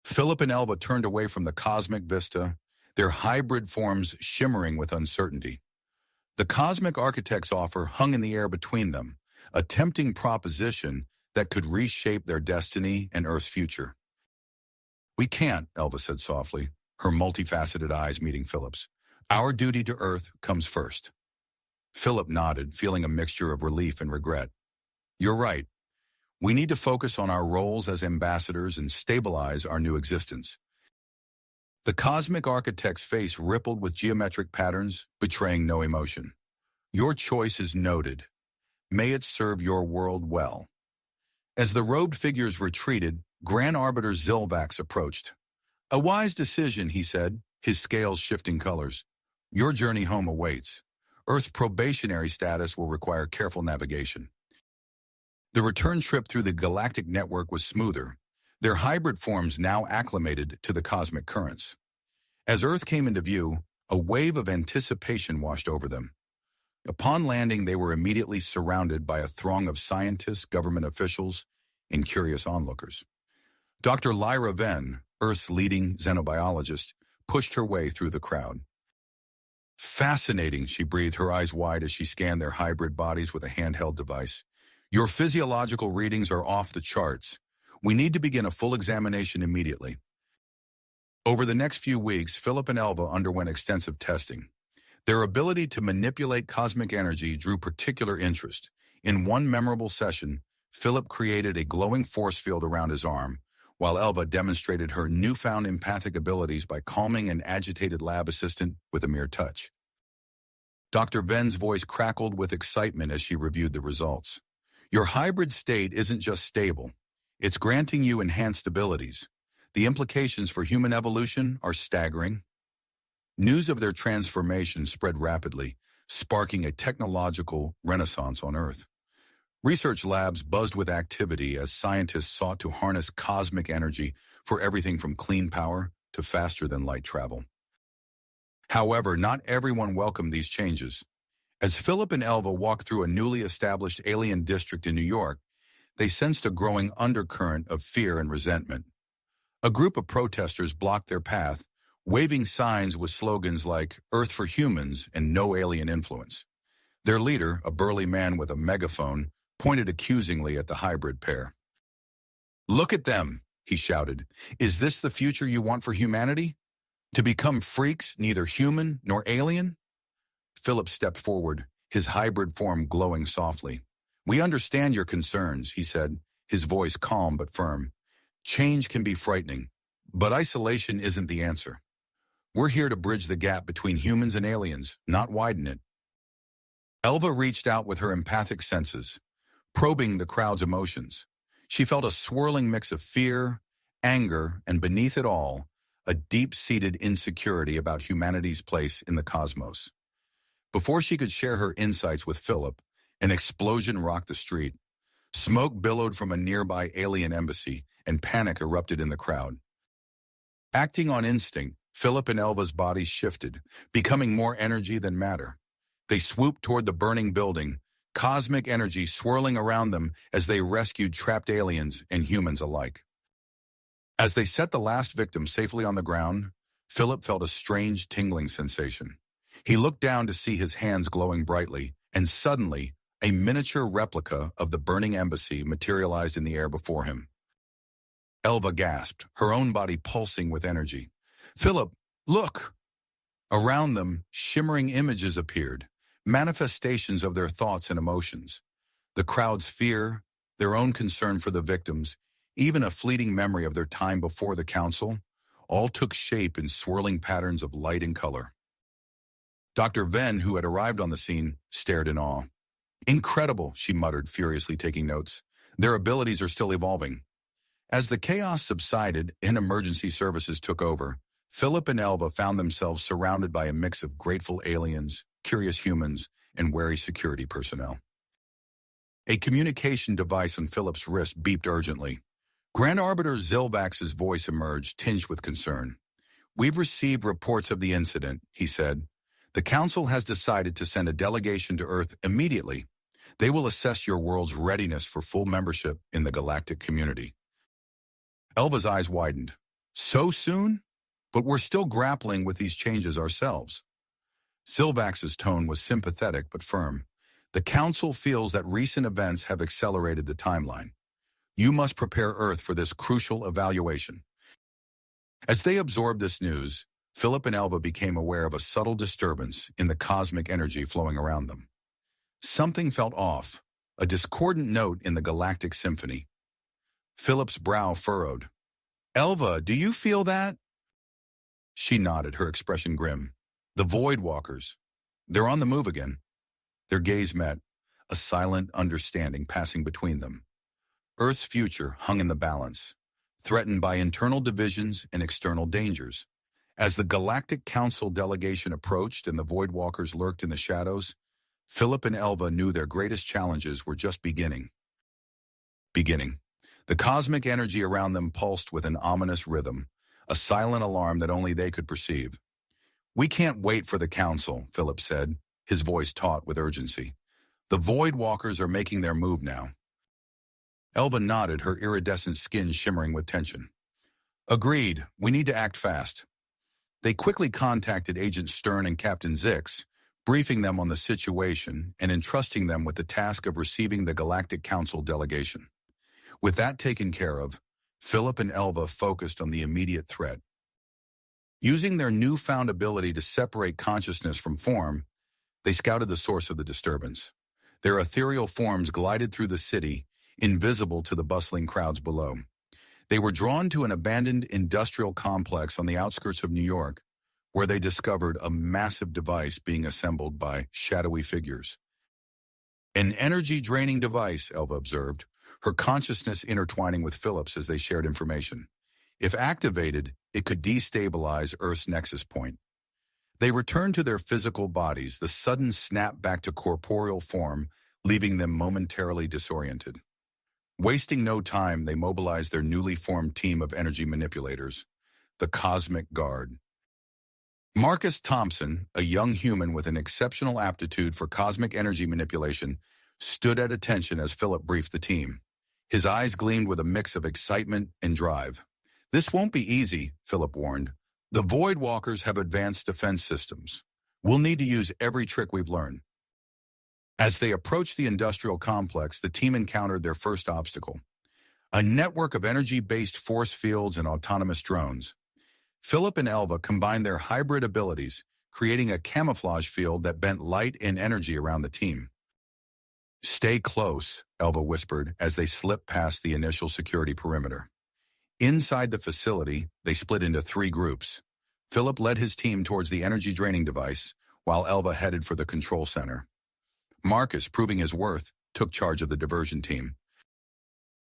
Philip and Elva turned away from the cosmic vista, their hybrid forms shimmering with uncertainty. The cosmic architect's offer hung in the air between them, a tempting proposition that could reshape their destiny and Earth's future. We can't, Elva said softly, her multifaceted eyes meeting Philip's. Our duty to Earth comes first. Philip nodded, feeling a mixture of relief and regret. You're right. We need to focus on our roles as ambassadors and stabilize our new existence. The cosmic architect's face rippled with geometric patterns, betraying no emotion. Your choice is noted. May it serve your world well. As the robed figures retreated, Grand Arbiter Zilvax approached. A wise decision, he said, his scales shifting colors. Your journey home awaits. Earth's probationary status will require careful navigation. The return trip through the galactic network was smoother, their hybrid forms now acclimated to the cosmic currents. As Earth came into view, a wave of anticipation washed over them. Upon landing, they were immediately surrounded by a throng of scientists, government officials, and curious onlookers. Dr. Lyra Venn, Earth's leading xenobiologist, pushed her way through the crowd. Fascinating, she breathed, her eyes wide as she scanned their hybrid bodies with a handheld device. Your physiological readings are off the charts. We need to begin a full examination immediately. Over the next few weeks, Philip and Elva underwent extensive testing. Their ability to manipulate cosmic energy drew particular interest. In one memorable session, Philip created a glowing force field around his arm, while Elva demonstrated her newfound empathic abilities by calming an agitated lab assistant with a mere touch. Dr. Venn's voice crackled with excitement as she reviewed the results. Your hybrid state isn't just stable. It's granting you enhanced abilities. The implications for human evolution are staggering. News of their transformation spread rapidly, sparking a technological renaissance on Earth. Research labs buzzed with activity as scientists sought to harness cosmic energy for everything from clean power to faster-than-light travel. However, not everyone welcomed these changes. As Philip and Elva walked through a newly established alien district in New York, they sensed a growing undercurrent of fear and resentment. A group of protesters blocked their path, waving signs with slogans like Earth for Humans and No Alien Influence. Their leader, a burly man with a megaphone, pointed accusingly at the hybrid pair. Look at them, he shouted. Is this the future you want for humanity? To become freaks, neither human nor alien? Philip stepped forward, his hybrid form glowing softly. We understand your concerns, he said, his voice calm but firm. Change can be frightening, but isolation isn't the answer. We're here to bridge the gap between humans and aliens, not widen it. Elva reached out with her empathic senses, probing the crowd's emotions. She felt a swirling mix of fear, anger, and beneath it all, a deep-seated insecurity about humanity's place in the cosmos. Before she could share her insights with Philip, an explosion rocked the street. Smoke billowed from a nearby alien embassy, and panic erupted in the crowd. Acting on instinct, Philip and Elva's bodies shifted, becoming more energy than matter. They swooped toward the burning building, cosmic energy swirling around them as they rescued trapped aliens and humans alike. As they set the last victim safely on the ground, Philip felt a strange tingling sensation. He looked down to see his hands glowing brightly, and suddenly, a miniature replica of the burning embassy materialized in the air before him. Elva gasped, her own body pulsing with energy. "Philip, look!" Around them, shimmering images appeared, manifestations of their thoughts and emotions. The crowd's fear, their own concern for the victims, even a fleeting memory of their time before the council, all took shape in swirling patterns of light and color. Dr. Venn, who had arrived on the scene, stared in awe. "Incredible," she muttered, furiously taking notes. "Their abilities are still evolving." As the chaos subsided and emergency services took over, Philip and Elva found themselves surrounded by a mix of grateful aliens, curious humans, and wary security personnel. A communication device on Philip's wrist beeped urgently. Grand Arbiter Zilvax's voice emerged, tinged with concern. "We've received reports of the incident," he said. "The Council has decided to send a delegation to Earth immediately. They will assess your world's readiness for full membership in the galactic community." Elva's eyes widened. "So soon? But we're still grappling with these changes ourselves." Silvax's tone was sympathetic but firm. "The Council feels that recent events have accelerated the timeline. You must prepare Earth for this crucial evaluation." As they absorbed this news, Philip and Elva became aware of a subtle disturbance in the cosmic energy flowing around them. Something felt off, a discordant note in the galactic symphony. Philip's brow furrowed. "Elva, do you feel that?" She nodded, her expression grim. "The Void Walkers. They're on the move again." Their gaze met, a silent understanding passing between them. Earth's future hung in the balance, threatened by internal divisions and external dangers. As the Galactic Council delegation approached and the Void Walkers lurked in the shadows, Philip and Elva knew their greatest challenges were just beginning. The cosmic energy around them pulsed with an ominous rhythm, a silent alarm that only they could perceive. "We can't wait for the Council," Philip said, his voice taut with urgency. "The Void Walkers are making their move now." Elva nodded, her iridescent skin shimmering with tension. "Agreed. We need to act fast." They quickly contacted Agent Stern and Captain Zix, briefing them on the situation and entrusting them with the task of receiving the Galactic Council delegation. With that taken care of, Philip and Elva focused on the immediate threat. Using their newfound ability to separate consciousness from form, they scouted the source of the disturbance. Their ethereal forms glided through the city, invisible to the bustling crowds below. They were drawn to an abandoned industrial complex on the outskirts of New York, where they discovered a massive device being assembled by shadowy figures. "An energy-draining device," Elva observed, her consciousness intertwining with Philip's as they shared information. "If activated, it could destabilize Earth's nexus point." They returned to their physical bodies, the sudden snap back to corporeal form, leaving them momentarily disoriented. Wasting no time, they mobilized their newly formed team of energy manipulators, the Cosmic Guard. Marcus Thompson, a young human with an exceptional aptitude for cosmic energy manipulation, stood at attention as Philip briefed the team. His eyes gleamed with a mix of excitement and drive. "This won't be easy," Philip warned. "The Void Walkers have advanced defense systems. We'll need to use every trick we've learned." As they approached the industrial complex, the team encountered their first obstacle: a network of energy-based force fields and autonomous drones. Philip and Elva combined their hybrid abilities, creating a camouflage field that bent light and energy around the team. "Stay close," Elva whispered as they slipped past the initial security perimeter. Inside the facility, they split into 3 groups. Philip led his team towards the energy-draining device, while Elva headed for the control center. Marcus, proving his worth, took charge of the diversion team.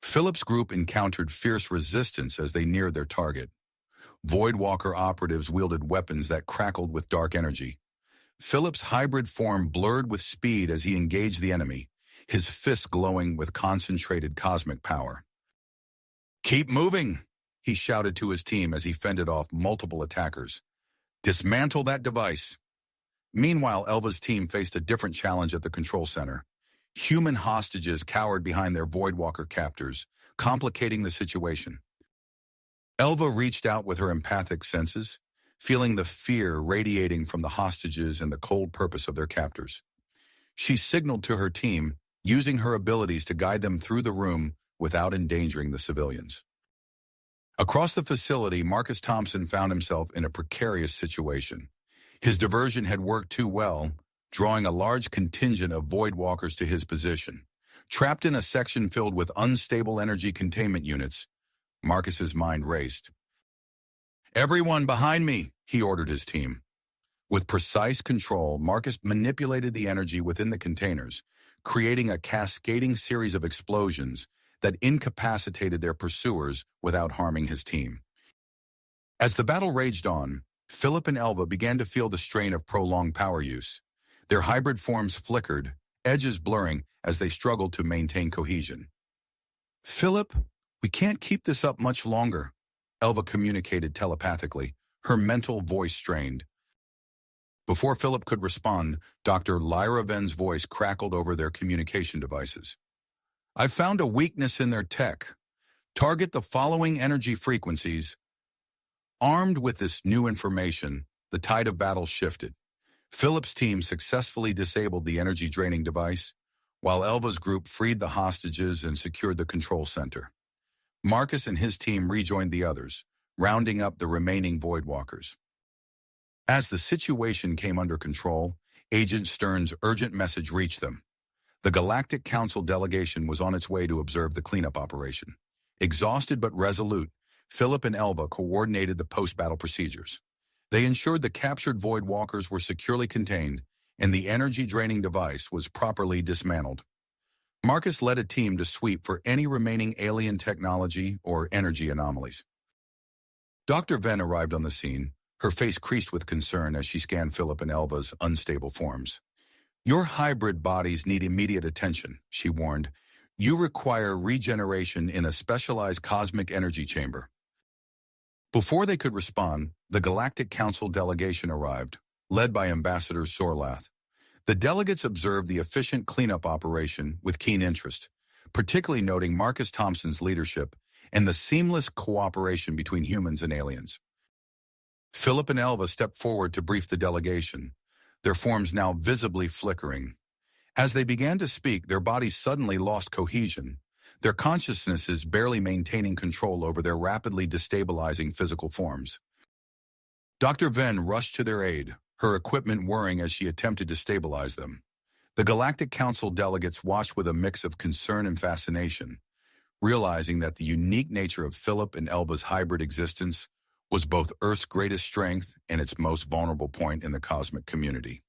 Philip's group encountered fierce resistance as they neared their target. Void Walker operatives wielded weapons that crackled with dark energy. Philip's hybrid form blurred with speed as he engaged the enemy, his fists glowing with concentrated cosmic power. "Keep moving," he shouted to his team as he fended off multiple attackers. "Dismantle that device." Meanwhile, Elva's team faced a different challenge at the control center. Human hostages cowered behind their Void Walker captors, complicating the situation. Elva reached out with her empathic senses, feeling the fear radiating from the hostages and the cold purpose of their captors. She signaled to her team, using her abilities to guide them through the room without endangering the civilians. Across the facility, Marcus Thompson found himself in a precarious situation. His diversion had worked too well, drawing a large contingent of void walkers to his position. Trapped in a section filled with unstable energy containment units, Marcus's mind raced. "Everyone behind me," he ordered his team. With precise control, Marcus manipulated the energy within the containers, creating a cascading series of explosions that incapacitated their pursuers without harming his team. As the battle raged on, Philip and Elva began to feel the strain of prolonged power use. Their hybrid forms flickered, edges blurring as they struggled to maintain cohesion. "Philip, we can't keep this up much longer," Elva communicated telepathically, her mental voice strained. Before Philip could respond, Dr. Lyra Ven's voice crackled over their communication devices. "I've found a weakness in their tech. Target the following energy frequencies." Armed with this new information, the tide of battle shifted. Philip's team successfully disabled the energy-draining device, while Elva's group freed the hostages and secured the control center. Marcus and his team rejoined the others, rounding up the remaining Void Walkers. As the situation came under control, Agent Stern's urgent message reached them. The Galactic Council delegation was on its way to observe the cleanup operation. Exhausted but resolute, Philip and Elva coordinated the post-battle procedures. They ensured the captured Void Walkers were securely contained and the energy-draining device was properly dismantled. Marcus led a team to sweep for any remaining alien technology or energy anomalies. Dr. Ven arrived on the scene, her face creased with concern as she scanned Philip and Elva's unstable forms. "Your hybrid bodies need immediate attention," she warned. "You require regeneration in a specialized cosmic energy chamber." Before they could respond, the Galactic Council delegation arrived, led by Ambassador Zorlath. The delegates observed the efficient cleanup operation with keen interest, particularly noting Marcus Thompson's leadership and the seamless cooperation between humans and aliens. Philip and Elva stepped forward to brief the delegation, their forms now visibly flickering. As they began to speak, their bodies suddenly lost cohesion, their consciousnesses barely maintaining control over their rapidly destabilizing physical forms. Dr. Ven rushed to their aid, her equipment whirring as she attempted to stabilize them. The Galactic Council delegates watched with a mix of concern and fascination, realizing that the unique nature of Philip and Elva's hybrid existence was both Earth's greatest strength and its most vulnerable point in the cosmic community.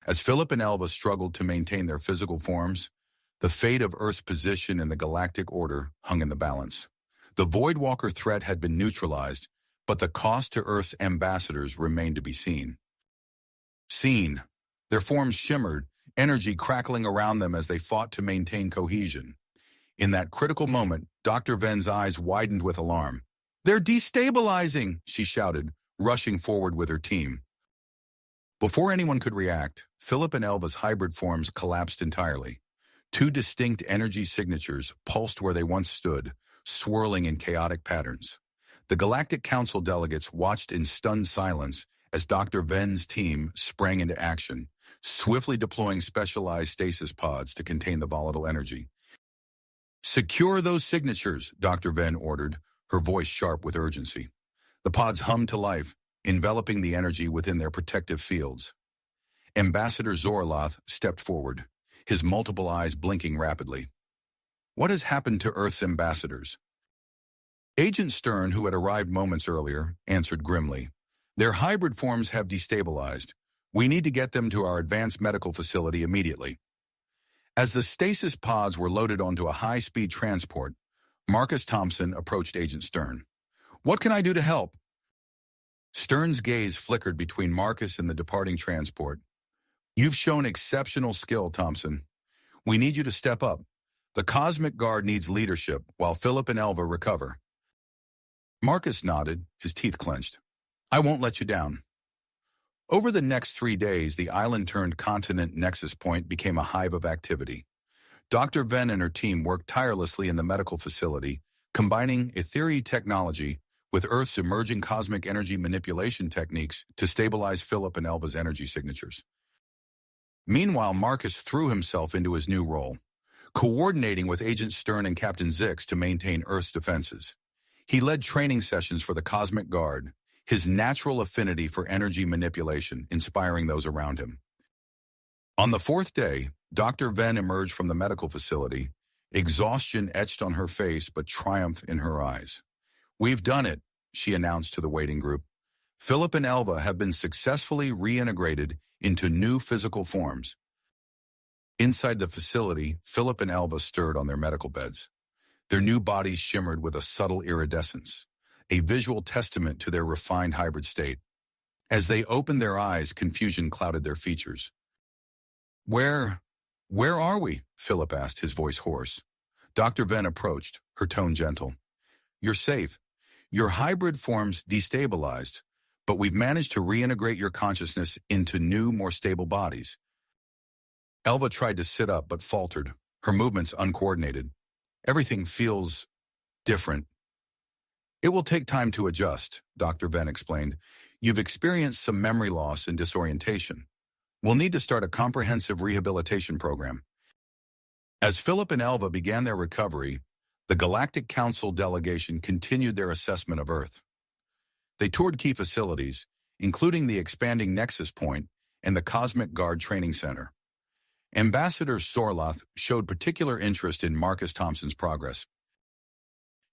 As Philip and Elva struggled to maintain their physical forms, the fate of Earth's position in the galactic order hung in the balance. The Void Walker threat had been neutralized, but the cost to Earth's ambassadors remained to be seen. Their forms shimmered, energy crackling around them as they fought to maintain cohesion. In that critical moment, Dr. Ven's eyes widened with alarm. "They're destabilizing!" she shouted, rushing forward with her team. Before anyone could react, Philip and Elva's hybrid forms collapsed entirely. Two distinct energy signatures pulsed where they once stood, swirling in chaotic patterns. The Galactic Council delegates watched in stunned silence as Dr. Ven's team sprang into action, swiftly deploying specialized stasis pods to contain the volatile energy. "Secure those signatures," Dr. Ven ordered, her voice sharp with urgency. The pods hummed to life, enveloping the energy within their protective fields. Ambassador Zorlath stepped forward, his multiple eyes blinking rapidly. "What has happened to Earth's ambassadors?" Agent Stern, who had arrived moments earlier, answered grimly. "Their hybrid forms have destabilized. We need to get them to our advanced medical facility immediately." As the stasis pods were loaded onto a high-speed transport, Marcus Thompson approached Agent Stern. "What can I do to help?" Stern's gaze flickered between Marcus and the departing transport. "You've shown exceptional skill, Thompson. We need you to step up. The Cosmic Guard needs leadership while Philip and Elva recover." Marcus nodded, his teeth clenched. "I won't let you down." Over the next 3 days, the island-turned-continent nexus point became a hive of activity. Dr. Ven and her team worked tirelessly in the medical facility, combining ethereal technology with Earth's emerging cosmic energy manipulation techniques to stabilize Philip and Elva's energy signatures. Meanwhile, Marcus threw himself into his new role, coordinating with Agent Stern and Captain Zix to maintain Earth's defenses. He led training sessions for the Cosmic Guard, his natural affinity for energy manipulation inspiring those around him. On the fourth day, Dr. Venn emerged from the medical facility, exhaustion etched on her face but triumph in her eyes. "We've done it," she announced to the waiting group. "Philip and Elva have been successfully reintegrated into new physical forms." Inside the facility, Philip and Elva stirred on their medical beds. Their new bodies shimmered with a subtle iridescence, a visual testament to their refined hybrid state. As they opened their eyes, confusion clouded their features. Where are we?" Philip asked, his voice hoarse. Dr. Venn approached, her tone gentle. "You're safe. Your hybrid forms destabilized, but we've managed to reintegrate your consciousness into new, more stable bodies." Elva tried to sit up but faltered, her movements uncoordinated. "Everything feels different." "It will take time to adjust," Dr. Venn explained. "You've experienced some memory loss and disorientation. We'll need to start a comprehensive rehabilitation program." As Philip and Elva began their recovery, the Galactic Council delegation continued their assessment of Earth. They toured key facilities, including the expanding Nexus Point and the Cosmic Guard Training Center. Ambassador Sorloth showed particular interest in Marcus Thompson's progress.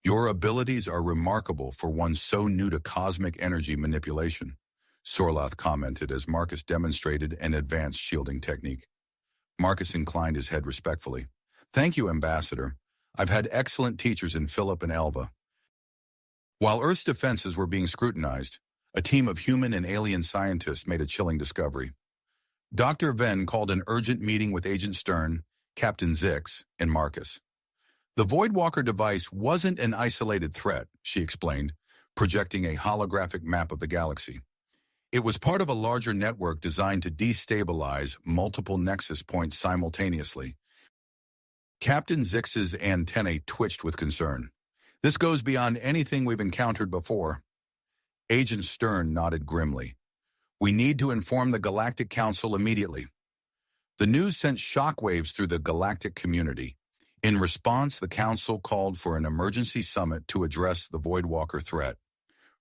"Your abilities are remarkable for one so new to cosmic energy manipulation," Sorloth commented as Marcus demonstrated an advanced shielding technique. Marcus inclined his head respectfully. "Thank you, Ambassador. I've had excellent teachers in Philip and Elva." While Earth's defenses were being scrutinized, a team of human and alien scientists made a chilling discovery. Dr. Venn called an urgent meeting with Agent Stern, Captain Zix, and Marcus. "The Voidwalker device wasn't an isolated threat," she explained, projecting a holographic map of the galaxy. "It was part of a larger network designed to destabilize multiple nexus points simultaneously." Captain Zix's antennae twitched with concern. "This goes beyond anything we've encountered before." Agent Stern nodded grimly. "We need to inform the Galactic Council immediately." The news sent shockwaves through the galactic community. In response, the Council called for an emergency summit to address the Voidwalker threat.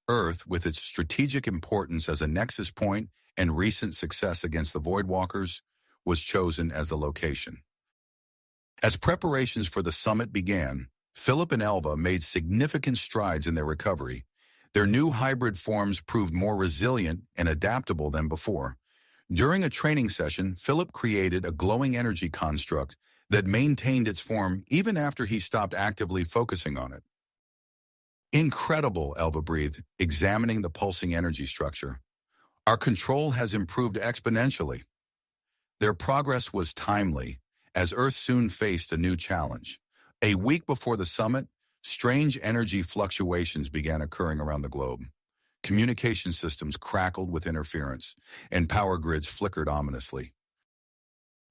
Earth, with its strategic importance as a nexus point and recent success against the Voidwalkers, was chosen as the location. As preparations for the summit began, Philip and Elva made significant strides in their recovery. Their new hybrid forms proved more resilient and adaptable than before. During a training session, Philip created a glowing energy construct that maintained its form even after he stopped actively focusing on it. "Incredible," Elva breathed, examining the pulsing energy structure. "Our control has improved exponentially." Their progress was timely, as Earth soon faced a new challenge. A week before the summit, strange energy fluctuations began occurring around the globe. Communication systems crackled with interference, and power grids flickered ominously.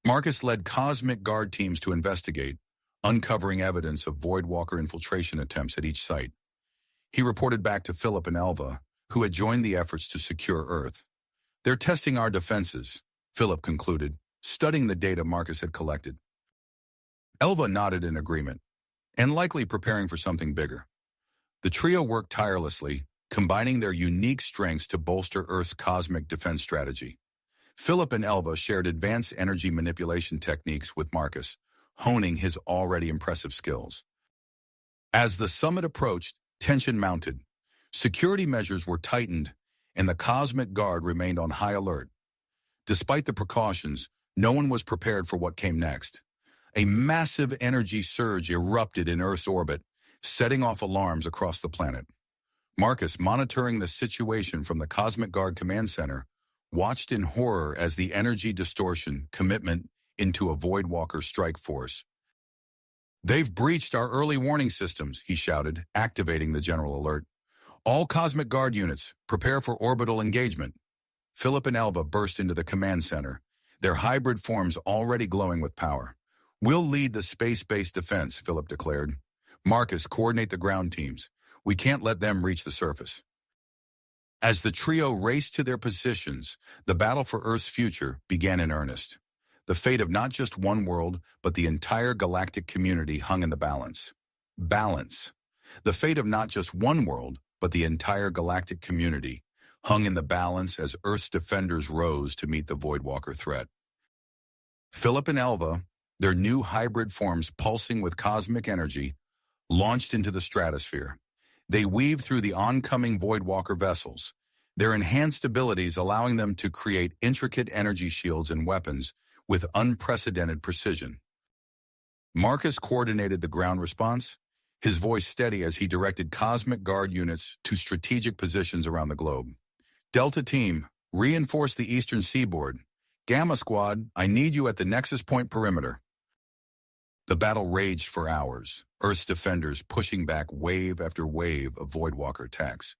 Marcus led Cosmic Guard teams to investigate, uncovering evidence of Voidwalker infiltration attempts at each site. He reported back to Philip and Elva, who had joined the efforts to secure Earth. "They're testing our defenses," Philip concluded, studying the data Marcus had collected. Elva nodded in agreement, and likely preparing for something bigger. The trio worked tirelessly, combining their unique strengths to bolster Earth's cosmic defense strategy. Philip and Elva shared advanced energy manipulation techniques with Marcus, honing his already impressive skills. As the summit approached, tension mounted. Security measures were tightened, and the Cosmic Guard remained on high alert. Despite the precautions, no one was prepared for what came next. A massive energy surge erupted in Earth's orbit, setting off alarms across the planet. Marcus, monitoring the situation from the Cosmic Guard Command Center, watched in horror as the energy distortion commitment into a Voidwalker strike force. "They've breached our early warning systems," he shouted, activating the general alert. "All Cosmic Guard units, prepare for orbital engagement." Philip and Elva burst into the command center, their hybrid forms already glowing with power. "We'll lead the space-based defense," Philip declared. Marcus, coordinate the ground teams. We can't let them reach the surface. As the trio raced to their positions, the battle for Earth's future began in earnest. The fate of not just one world, but the entire galactic community hung in the balance. Balance. The fate of not just one world, but the entire galactic community hung in the balance as Earth's defenders rose to meet the Voidwalker threat. Philip and Elva, their new hybrid forms pulsing with cosmic energy, launched into the stratosphere. They weaved through the oncoming Voidwalker vessels, their enhanced abilities allowing them to create intricate energy shields and weapons with unprecedented precision. Marcus coordinated the ground response, his voice steady as he directed Cosmic Guard units to strategic positions around the globe. Delta Team, reinforce the eastern seaboard. Gamma Squad, I need you at the Nexus Point perimeter. The battle raged for hours, Earth's defenders pushing back wave after wave of Voidwalker attacks.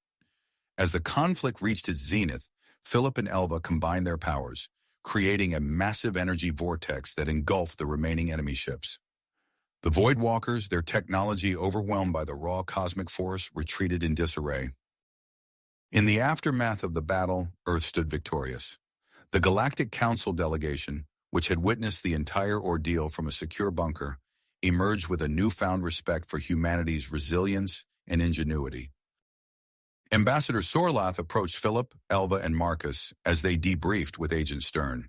As the conflict reached its zenith, Philip and Elva combined their powers, creating a massive energy vortex that engulfed the remaining enemy ships. The Voidwalkers, their technology overwhelmed by the raw cosmic force, retreated in disarray. In the aftermath of the battle, Earth stood victorious. The Galactic Council delegation, which had witnessed the entire ordeal from a secure bunker, emerged with a newfound respect for humanity's resilience and ingenuity. Ambassador Sorlath approached Philip, Elva, and Marcus as they debriefed with Agent Stern.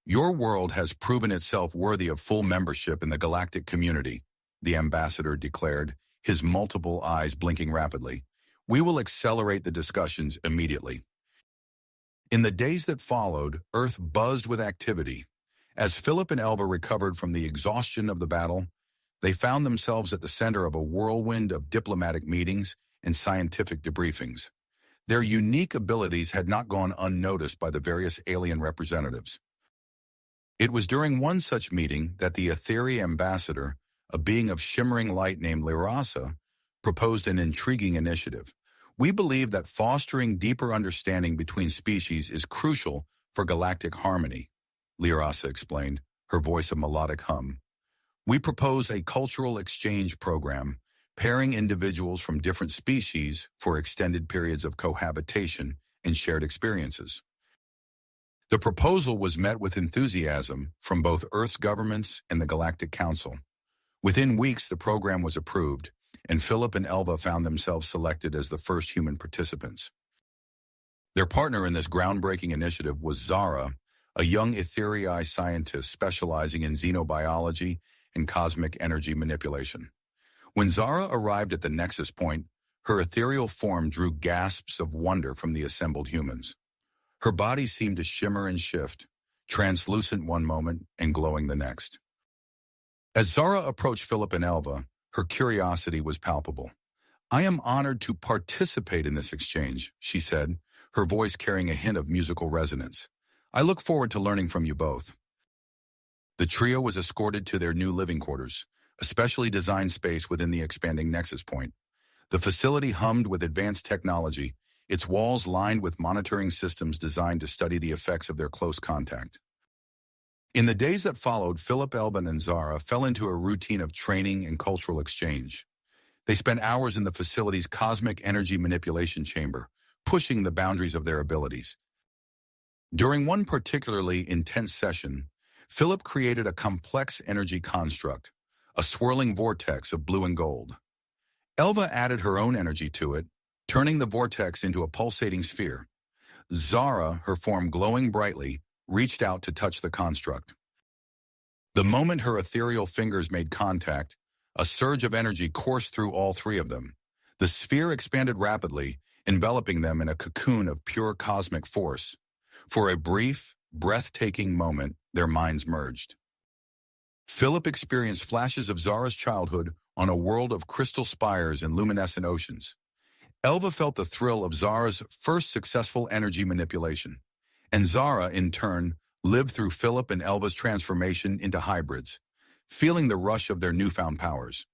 Your world has proven itself worthy of full membership in the galactic community, the ambassador declared, his multiple eyes blinking rapidly. We will accelerate the discussions immediately. In the days that followed, Earth buzzed with activity. As Philip and Elva recovered from the exhaustion of the battle, they found themselves at the center of a whirlwind of diplomatic meetings and scientific debriefings. Their unique abilities had not gone unnoticed by the various alien representatives. It was during one such meeting that the Etheri ambassador, a being of shimmering light named Lyrasa, proposed an intriguing initiative. We believe that fostering deeper understanding between species is crucial for galactic harmony, Lyrasa explained, her voice a melodic hum. We propose a cultural exchange program, pairing individuals from different species for extended periods of cohabitation and shared experiences. The proposal was met with enthusiasm from both Earth's governments and the Galactic Council. Within weeks, the program was approved, and Philip and Elva found themselves selected as the first human participants. Their partner in this groundbreaking initiative was Zara, a young Etheri scientist specializing in xenobiology and cosmic energy manipulation. When Zara arrived at the Nexus Point, her ethereal form drew gasps of wonder from the assembled humans. Her body seemed to shimmer and shift, translucent one moment and glowing the next. As Zara approached Philip and Elva, her curiosity was palpable. I am honored to participate in this exchange, she said, her voice carrying a hint of musical resonance. I look forward to learning from you both. The trio was escorted to their new living quarters, a specially designed space within the expanding Nexus Point. The facility hummed with advanced technology, its walls lined with monitoring systems designed to study the effects of their close contact. In the days that followed, Philip, Elvin, and Zara fell into a routine of training and cultural exchange. They spent hours in the facility's cosmic energy manipulation chamber, pushing the boundaries of their abilities. During one particularly intense session, Philip created a complex energy construct, a swirling vortex of blue and gold. Elva added her own energy to it, turning the vortex into a pulsating sphere. Zara, her form glowing brightly, reached out to touch the construct. The moment her ethereal fingers made contact, a surge of energy coursed through all three of them. The sphere expanded rapidly, enveloping them in a cocoon of pure cosmic force. For a brief, breathtaking moment, their minds merged. Philip experienced flashes of Zara's childhood on a world of crystal spires and luminescent oceans. Elva felt the thrill of Zara's first successful energy manipulation, and Zara, in turn, lived through Philip and Elva's transformation into hybrids, feeling the rush of their newfound powers.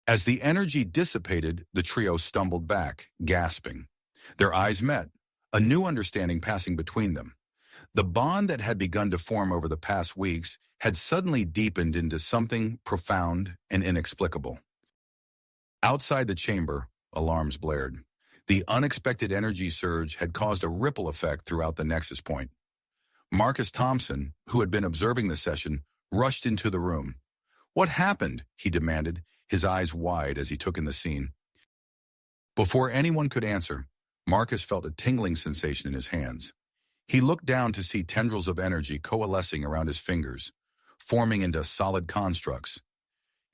As the energy dissipated, the trio stumbled back, gasping. Their eyes met, a new understanding passing between them. The bond that had begun to form over the past weeks had suddenly deepened into something profound and inexplicable. Outside the chamber, alarms blared. The unexpected energy surge had caused a ripple effect throughout the nexus point. Marcus Thompson, who had been observing the session, rushed into the room. "What happened?" he demanded, his eyes wide as he took in the scene. Before anyone could answer, Marcus felt a tingling sensation in his hands. He looked down to see tendrils of energy coalescing around his fingers, forming into solid constructs.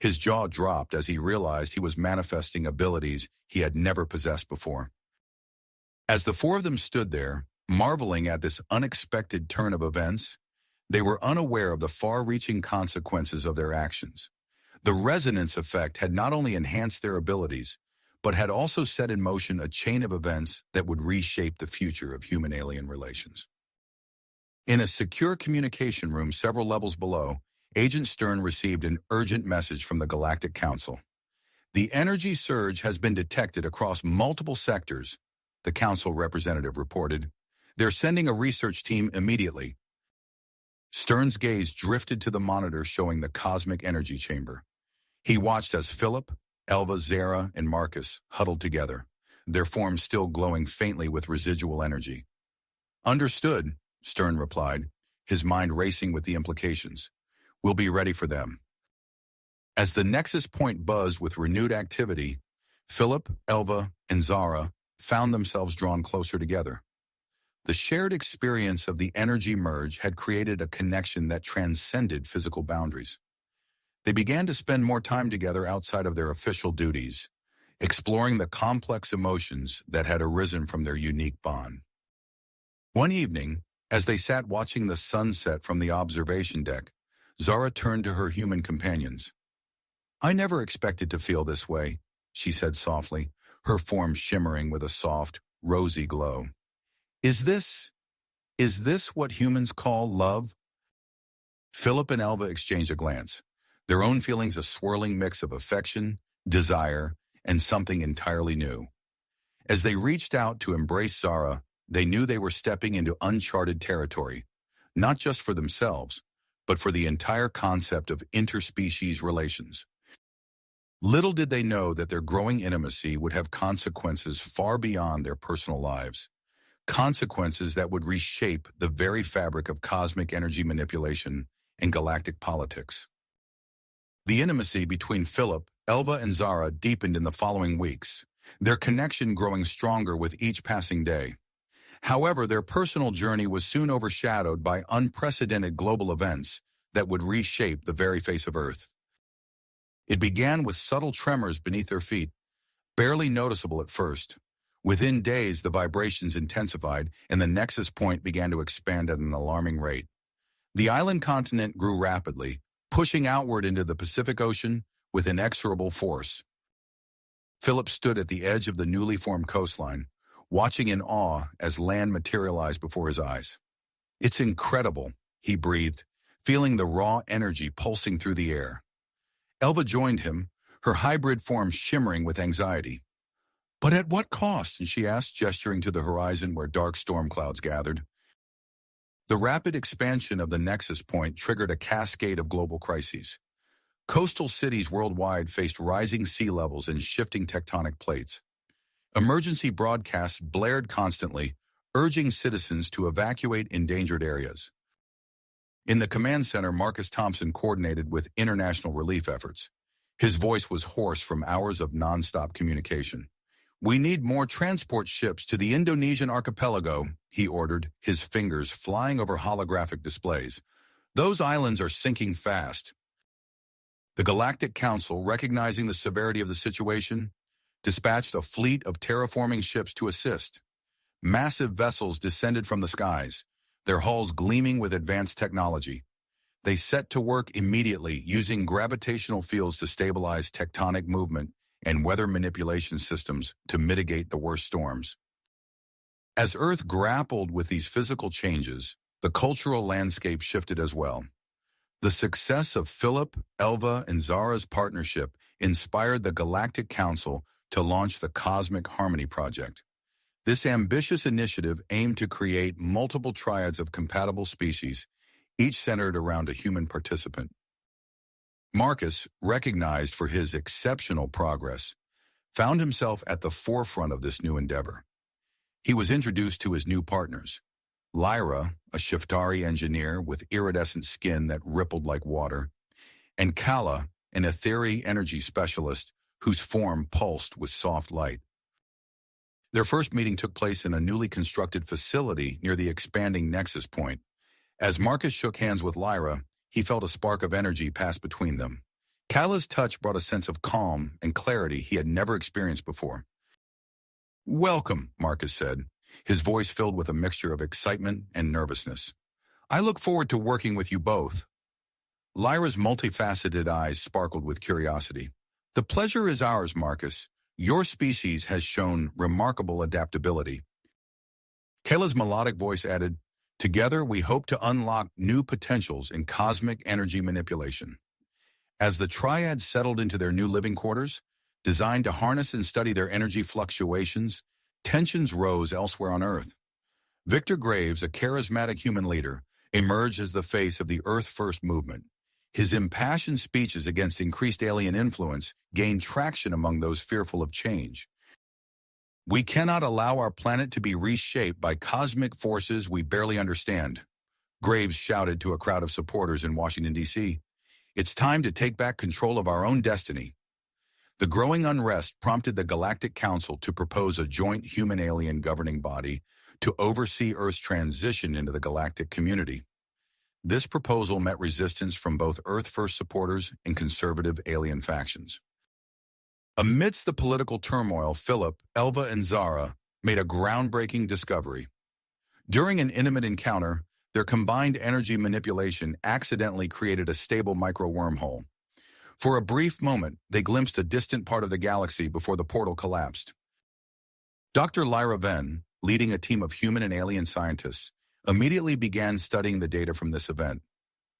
His jaw dropped as he realized he was manifesting abilities he had never possessed before. As the four of them stood there, marveling at this unexpected turn of events, they were unaware of the far-reaching consequences of their actions. The resonance effect had not only enhanced their abilities, but had also set in motion a chain of events that would reshape the future of human-alien relations. In a secure communication room several levels below, Agent Stern received an urgent message from the Galactic Council. "The energy surge has been detected across multiple sectors," the Council representative reported. "They're sending a research team immediately." Stern's gaze drifted to the monitor showing the cosmic energy chamber. He watched as Philip, Elva, Zara, and Marcus huddled together, their forms still glowing faintly with residual energy. "Understood," Stern replied, his mind racing with the implications. "We'll be ready for them." As the nexus point buzzed with renewed activity, Philip, Elva, and Zara found themselves drawn closer together. The shared experience of the energy merge had created a connection that transcended physical boundaries. They began to spend more time together outside of their official duties, exploring the complex emotions that had arisen from their unique bond. One evening, as they sat watching the sunset from the observation deck, Zara turned to her human companions. "I never expected to feel this way," she said softly, her form shimmering with a soft, rosy glow. Is this what humans call love?" Philip and Elva exchanged a glance, their own feelings a swirling mix of affection, desire, and something entirely new. As they reached out to embrace Zara, they knew they were stepping into uncharted territory, not just for themselves, but for the entire concept of interspecies relations. Little did they know that their growing intimacy would have consequences far beyond their personal lives, consequences that would reshape the very fabric of cosmic energy manipulation and galactic politics. The intimacy between Philip, Elva, and Zara deepened in the following weeks, their connection growing stronger with each passing day. However, their personal journey was soon overshadowed by unprecedented global events that would reshape the very face of Earth. It began with subtle tremors beneath their feet, barely noticeable at first. Within days, the vibrations intensified, and the nexus point began to expand at an alarming rate. The island continent grew rapidly, pushing outward into the Pacific Ocean with inexorable force. Philip stood at the edge of the newly formed coastline, watching in awe as land materialized before his eyes. "It's incredible," he breathed, feeling the raw energy pulsing through the air. Elva joined him, her hybrid form shimmering with anxiety. "But at what cost?" she asked, gesturing to the horizon where dark storm clouds gathered. The rapid expansion of the nexus point triggered a cascade of global crises. Coastal cities worldwide faced rising sea levels and shifting tectonic plates. Emergency broadcasts blared constantly, urging citizens to evacuate endangered areas. In the command center, Marcus Thompson coordinated with international relief efforts. His voice was hoarse from hours of nonstop communication. "We need more transport ships to the Indonesian archipelago," he ordered, his fingers flying over holographic displays. "Those islands are sinking fast." The Galactic Council, recognizing the severity of the situation, dispatched a fleet of terraforming ships to assist. Massive vessels descended from the skies, their hulls gleaming with advanced technology. They set to work immediately, using gravitational fields to stabilize tectonic movement and weather manipulation systems to mitigate the worst storms. As Earth grappled with these physical changes, the cultural landscape shifted as well. The success of Philip, Elva, and Zara's partnership inspired the Galactic Council to launch the Cosmic Harmony Project. This ambitious initiative aimed to create multiple triads of compatible species, each centered around a human participant. Marcus, recognized for his exceptional progress, found himself at the forefront of this new endeavor. He was introduced to his new partners. Lyra, a Shiftari engineer with iridescent skin that rippled like water, and Kala, an etheri energy specialist whose form pulsed with soft light. Their first meeting took place in a newly constructed facility near the expanding Nexus Point. As Marcus shook hands with Lyra, he felt a spark of energy pass between them. Kala's touch brought a sense of calm and clarity he had never experienced before. "Welcome," Marcus said, his voice filled with a mixture of excitement and nervousness. "I look forward to working with you both." Lyra's multifaceted eyes sparkled with curiosity. "The pleasure is ours, Marcus. Your species has shown remarkable adaptability." Kala's melodic voice added, "Together we hope to unlock new potentials in cosmic energy manipulation." As the triad settled into their new living quarters, designed to harness and study their energy fluctuations, tensions rose elsewhere on Earth. Victor Graves, a charismatic human leader, emerged as the face of the Earth First movement. His impassioned speeches against increased alien influence gained traction among those fearful of change. "We cannot allow our planet to be reshaped by cosmic forces we barely understand," Graves shouted to a crowd of supporters in Washington, D.C. "It's time to take back control of our own destiny." The growing unrest prompted the Galactic Council to propose a joint human-alien governing body to oversee Earth's transition into the galactic community. This proposal met resistance from both Earth First supporters and conservative alien factions. Amidst the political turmoil, Philip, Elva, and Zara made a groundbreaking discovery. During an intimate encounter, their combined energy manipulation accidentally created a stable micro-wormhole. For a brief moment, they glimpsed a distant part of the galaxy before the portal collapsed. Dr. Lyra Venn, leading a team of human and alien scientists, immediately began studying the data from this event.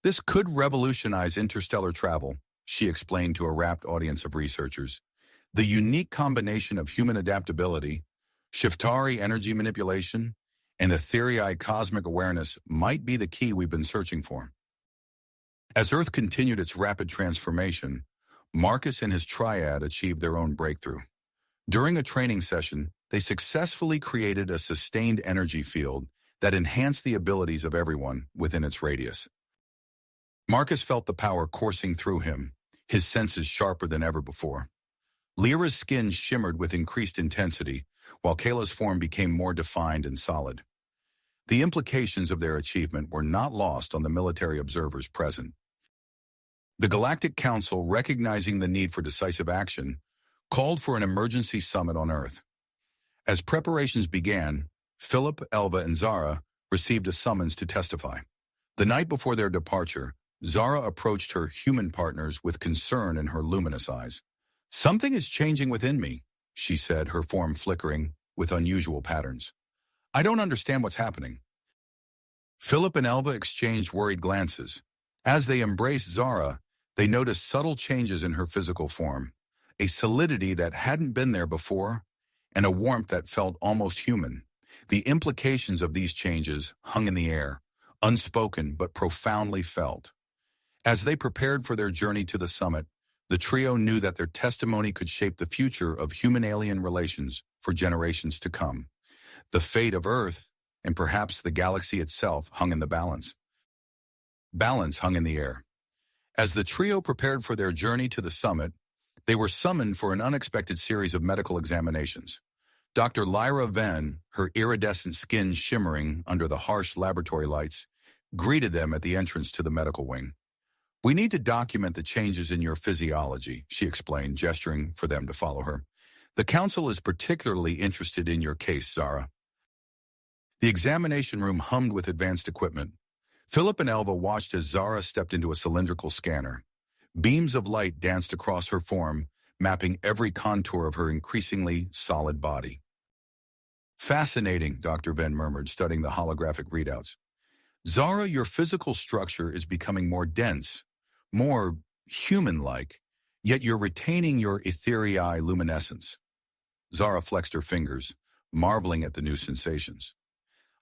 "This could revolutionize interstellar travel," she explained to a rapt audience of researchers. "The unique combination of human adaptability, Shiftari energy manipulation, and etheri cosmic awareness might be the key we've been searching for." As Earth continued its rapid transformation, Marcus and his triad achieved their own breakthrough. During a training session, they successfully created a sustained energy field that enhanced the abilities of everyone within its radius. Marcus felt the power coursing through him, his senses sharper than ever before. Lyra's skin shimmered with increased intensity, while Kala's form became more defined and solid. The implications of their achievement were not lost on the military observers present. The Galactic Council, recognizing the need for decisive action, called for an emergency summit on Earth. As preparations began, Philip, Elva, and Zara received a summons to testify. The night before their departure, Zara approached her human partners with concern in her luminous eyes. "Something is changing within me," she said, her form flickering with unusual patterns. "I don't understand what's happening." Philip and Elva exchanged worried glances. As they embraced Zara, they noticed subtle changes in her physical form, a solidity that hadn't been there before, and a warmth that felt almost human. The implications of these changes hung in the air, unspoken but profoundly felt. As they prepared for their journey to the summit, the trio knew that their testimony could shape the future of human-alien relations for generations to come. The fate of Earth, and perhaps the galaxy itself, hung in the balance. Balance hung in the air. As the trio prepared for their journey to the summit, they were summoned for an unexpected series of medical examinations. Dr. Lyra Venn, her iridescent skin shimmering under the harsh laboratory lights, greeted them at the entrance to the medical wing. "We need to document the changes in your physiology," she explained, gesturing for them to follow her. "The council is particularly interested in your case, Zara." The examination room hummed with advanced equipment. Philip and Elva watched as Zara stepped into a cylindrical scanner. Beams of light danced across her form, mapping every contour of her increasingly solid body. "Fascinating," Dr. Venn murmured, studying the holographic readouts. "Zara, your physical structure is becoming more dense, more human-like, yet you're retaining your etheri luminescence." Zara flexed her fingers, marveling at the new sensations.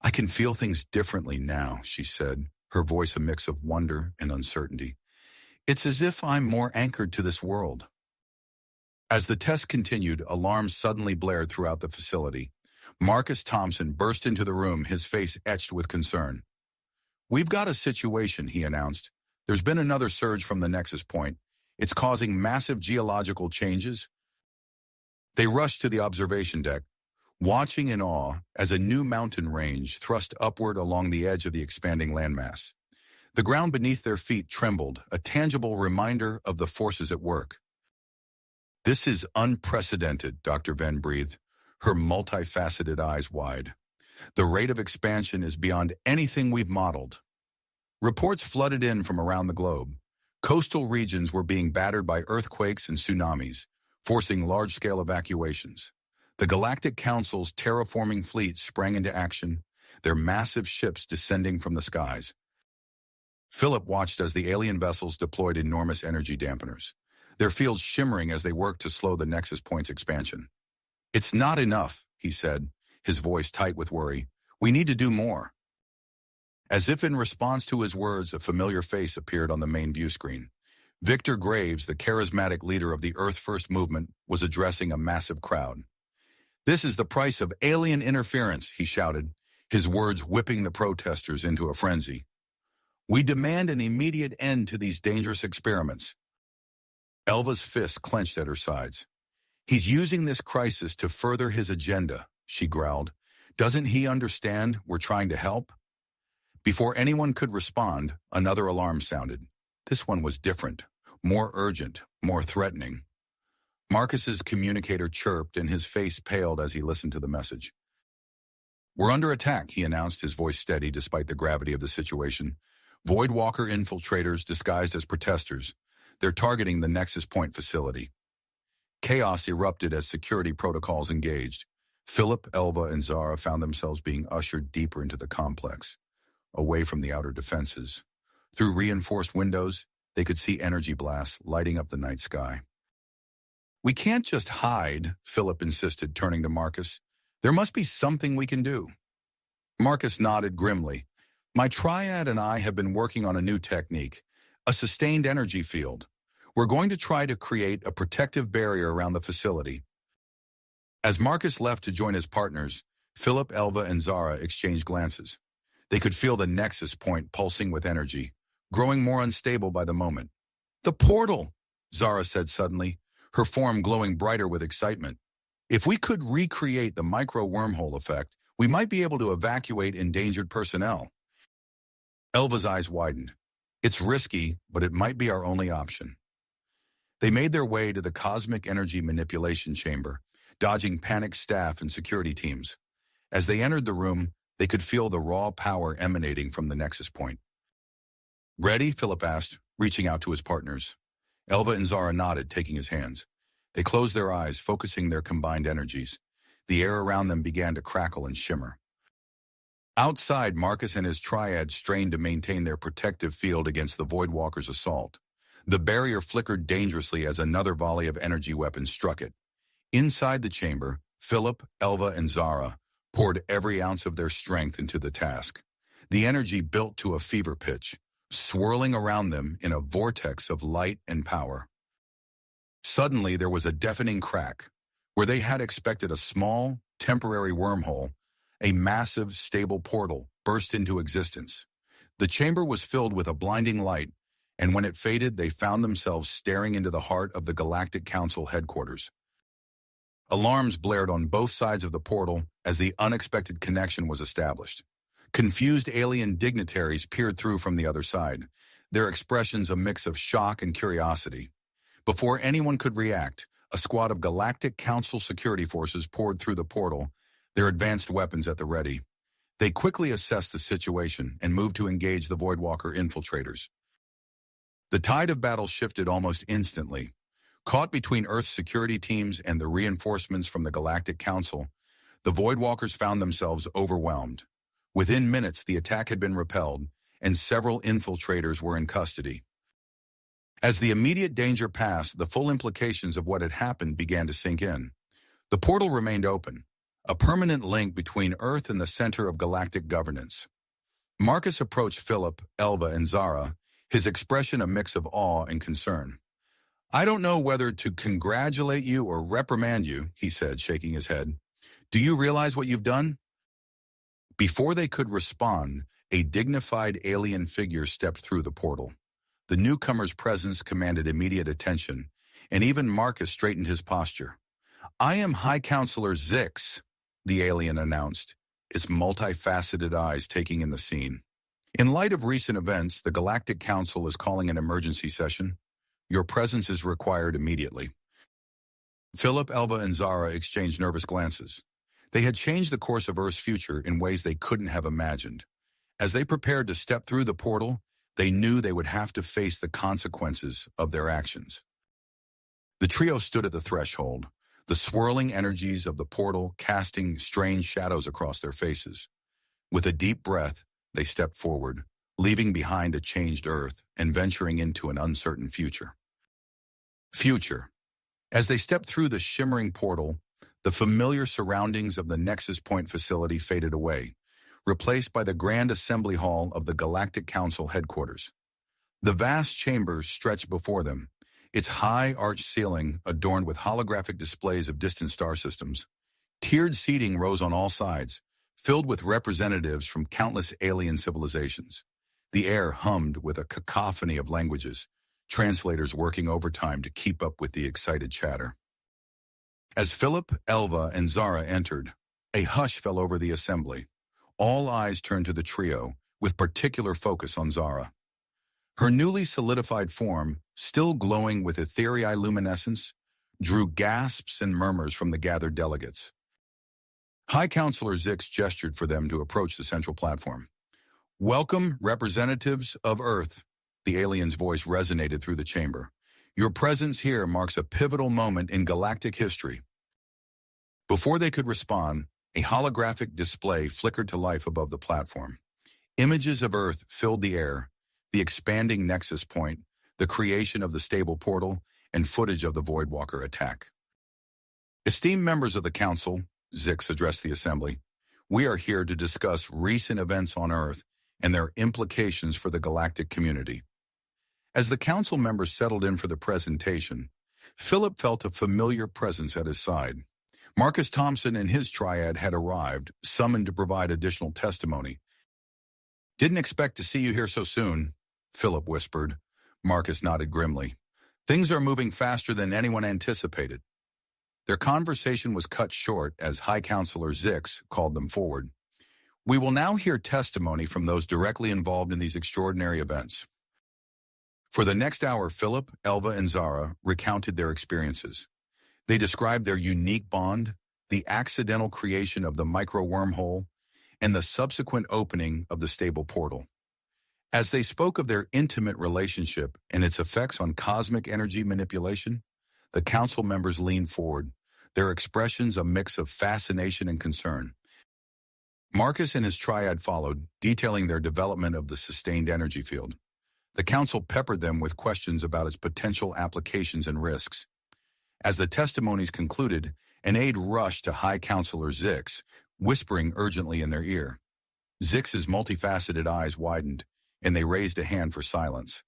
"I can feel things differently now," she said, her voice a mix of wonder and uncertainty. "It's as if I'm more anchored to this world." As the test continued, alarms suddenly blared throughout the facility. Marcus Thompson burst into the room, his face etched with concern. "We've got a situation," he announced. "There's been another surge from the nexus point. It's causing massive geological changes." They rushed to the observation deck, watching in awe as a new mountain range thrust upward along the edge of the expanding landmass. The ground beneath their feet trembled, a tangible reminder of the forces at work. "This is unprecedented," Dr. Venn breathed, her multifaceted eyes wide. "The rate of expansion is beyond anything we've modeled." Reports flooded in from around the globe. Coastal regions were being battered by earthquakes and tsunamis, forcing large-scale evacuations. The Galactic Council's terraforming fleet sprang into action, their massive ships descending from the skies. Philip watched as the alien vessels deployed enormous energy dampeners, their fields shimmering as they worked to slow the Nexus Point's expansion. "It's not enough," he said, his voice tight with worry. "We need to do more." As if in response to his words, a familiar face appeared on the main view screen. Victor Graves, the charismatic leader of the Earth First movement, was addressing a massive crowd. "This is the price of alien interference," he shouted, his words whipping the protesters into a frenzy. "We demand an immediate end to these dangerous experiments." Elva's fist clenched at her sides. "He's using this crisis to further his agenda," she growled. "Doesn't he understand we're trying to help?" Before anyone could respond, another alarm sounded. This one was different, more urgent, more threatening. Marcus's communicator chirped and his face paled as he listened to the message. "We're under attack," he announced, his voice steady despite the gravity of the situation. "Voidwalker infiltrators disguised as protesters. They're targeting the Nexus Point facility." Chaos erupted as security protocols engaged. Philip, Elva, and Zara found themselves being ushered deeper into the complex, away from the outer defenses. Through reinforced windows, they could see energy blasts lighting up the night sky. "We can't just hide," Philip insisted, turning to Marcus. "There must be something we can do." Marcus nodded grimly. "My triad and I have been working on a new technique, a sustained energy field. We're going to try to create a protective barrier around the facility." As Marcus left to join his partners, Philip, Elva, and Zara exchanged glances. They could feel the Nexus Point pulsing with energy, growing more unstable by the moment. "The portal," Zara said suddenly, her form glowing brighter with excitement. "If we could recreate the micro-wormhole effect, we might be able to evacuate endangered personnel." Elva's eyes widened. "It's risky, but it might be our only option." They made their way to the cosmic energy manipulation chamber, dodging panicked staff and security teams. As they entered the room, they could feel the raw power emanating from the Nexus Point. "Ready?" Philip asked, reaching out to his partners. Elva and Zara nodded, taking his hands. They closed their eyes, focusing their combined energies. The air around them began to crackle and shimmer. Outside, Marcus and his triad strained to maintain their protective field against the Voidwalker's assault. The barrier flickered dangerously as another volley of energy weapons struck it. Inside the chamber, Philip, Elva, and Zara poured every ounce of their strength into the task. The energy built to a fever pitch, swirling around them in a vortex of light and power. Suddenly, there was a deafening crack. Where they had expected a small, temporary wormhole, a massive, stable portal burst into existence. The chamber was filled with a blinding light, and when it faded, they found themselves staring into the heart of the Galactic Council headquarters. Alarms blared on both sides of the portal as the unexpected connection was established. Confused alien dignitaries peered through from the other side, their expressions a mix of shock and curiosity. Before anyone could react, a squad of Galactic Council security forces poured through the portal, their advanced weapons at the ready. They quickly assessed the situation and moved to engage the Voidwalker infiltrators. The tide of battle shifted almost instantly. Caught between Earth's security teams and the reinforcements from the Galactic Council, the Voidwalkers found themselves overwhelmed. Within minutes, the attack had been repelled, and several infiltrators were in custody. As the immediate danger passed, the full implications of what had happened began to sink in. The portal remained open, a permanent link between Earth and the center of galactic governance. Marcus approached Philip, Elva, and Zara, his expression a mix of awe and concern. I don't know whether to congratulate you or reprimand you, he said, shaking his head. Do you realize what you've done? Before they could respond, a dignified alien figure stepped through the portal. The newcomer's presence commanded immediate attention, and even Marcus straightened his posture. I am High Counselor Zix, the alien announced, its multifaceted eyes taking in the scene. In light of recent events, the Galactic Council is calling an emergency session. Your presence is required immediately. Philip, Elva, and Zara exchanged nervous glances. They had changed the course of Earth's future in ways they couldn't have imagined. As they prepared to step through the portal, they knew they would have to face the consequences of their actions. The trio stood at the threshold, the swirling energies of the portal casting strange shadows across their faces. With a deep breath, they stepped forward, leaving behind a changed Earth and venturing into an uncertain future. As they stepped through the shimmering portal, the familiar surroundings of the Nexus Point facility faded away, replaced by the grand assembly hall of the Galactic Council headquarters. The vast chamber stretched before them, its high arched ceiling adorned with holographic displays of distant star systems. Tiered seating rose on all sides, filled with representatives from countless alien civilizations. The air hummed with a cacophony of languages, translators working overtime to keep up with the excited chatter. As Philip, Elva, and Zara entered, a hush fell over the assembly. All eyes turned to the trio, with particular focus on Zara. Her newly solidified form, still glowing with ethereal luminescence, drew gasps and murmurs from the gathered delegates. High Counselor Zix gestured for them to approach the central platform. Welcome, representatives of Earth, the alien's voice resonated through the chamber. Your presence here marks a pivotal moment in galactic history. Before they could respond, a holographic display flickered to life above the platform. Images of Earth filled the air, the expanding Nexus Point, the creation of the stable portal, and footage of the Voidwalker attack. Esteemed members of the Council, Zix addressed the assembly, we are here to discuss recent events on Earth and their implications for the galactic community. As the Council members settled in for the presentation, Philip felt a familiar presence at his side. Marcus Thompson and his triad had arrived, summoned to provide additional testimony. Didn't expect to see you here so soon, Philip whispered. Marcus nodded grimly. Things are moving faster than anyone anticipated. Their conversation was cut short as High Counselor Zix called them forward. We will now hear testimony from those directly involved in these extraordinary events. For the next hour, Philip, Elva, and Zara recounted their experiences. They described their unique bond, the accidental creation of the micro-wormhole, and the subsequent opening of the stable portal. As they spoke of their intimate relationship and its effects on cosmic energy manipulation, the Council members leaned forward, their expressions a mix of fascination and concern. Marcus and his triad followed, detailing their development of the sustained energy field. The Council peppered them with questions about its potential applications and risks. As the testimonies concluded, an aide rushed to High Counselor Zix, whispering urgently in their ear. Zix's multifaceted eyes widened, and they raised a hand for silence.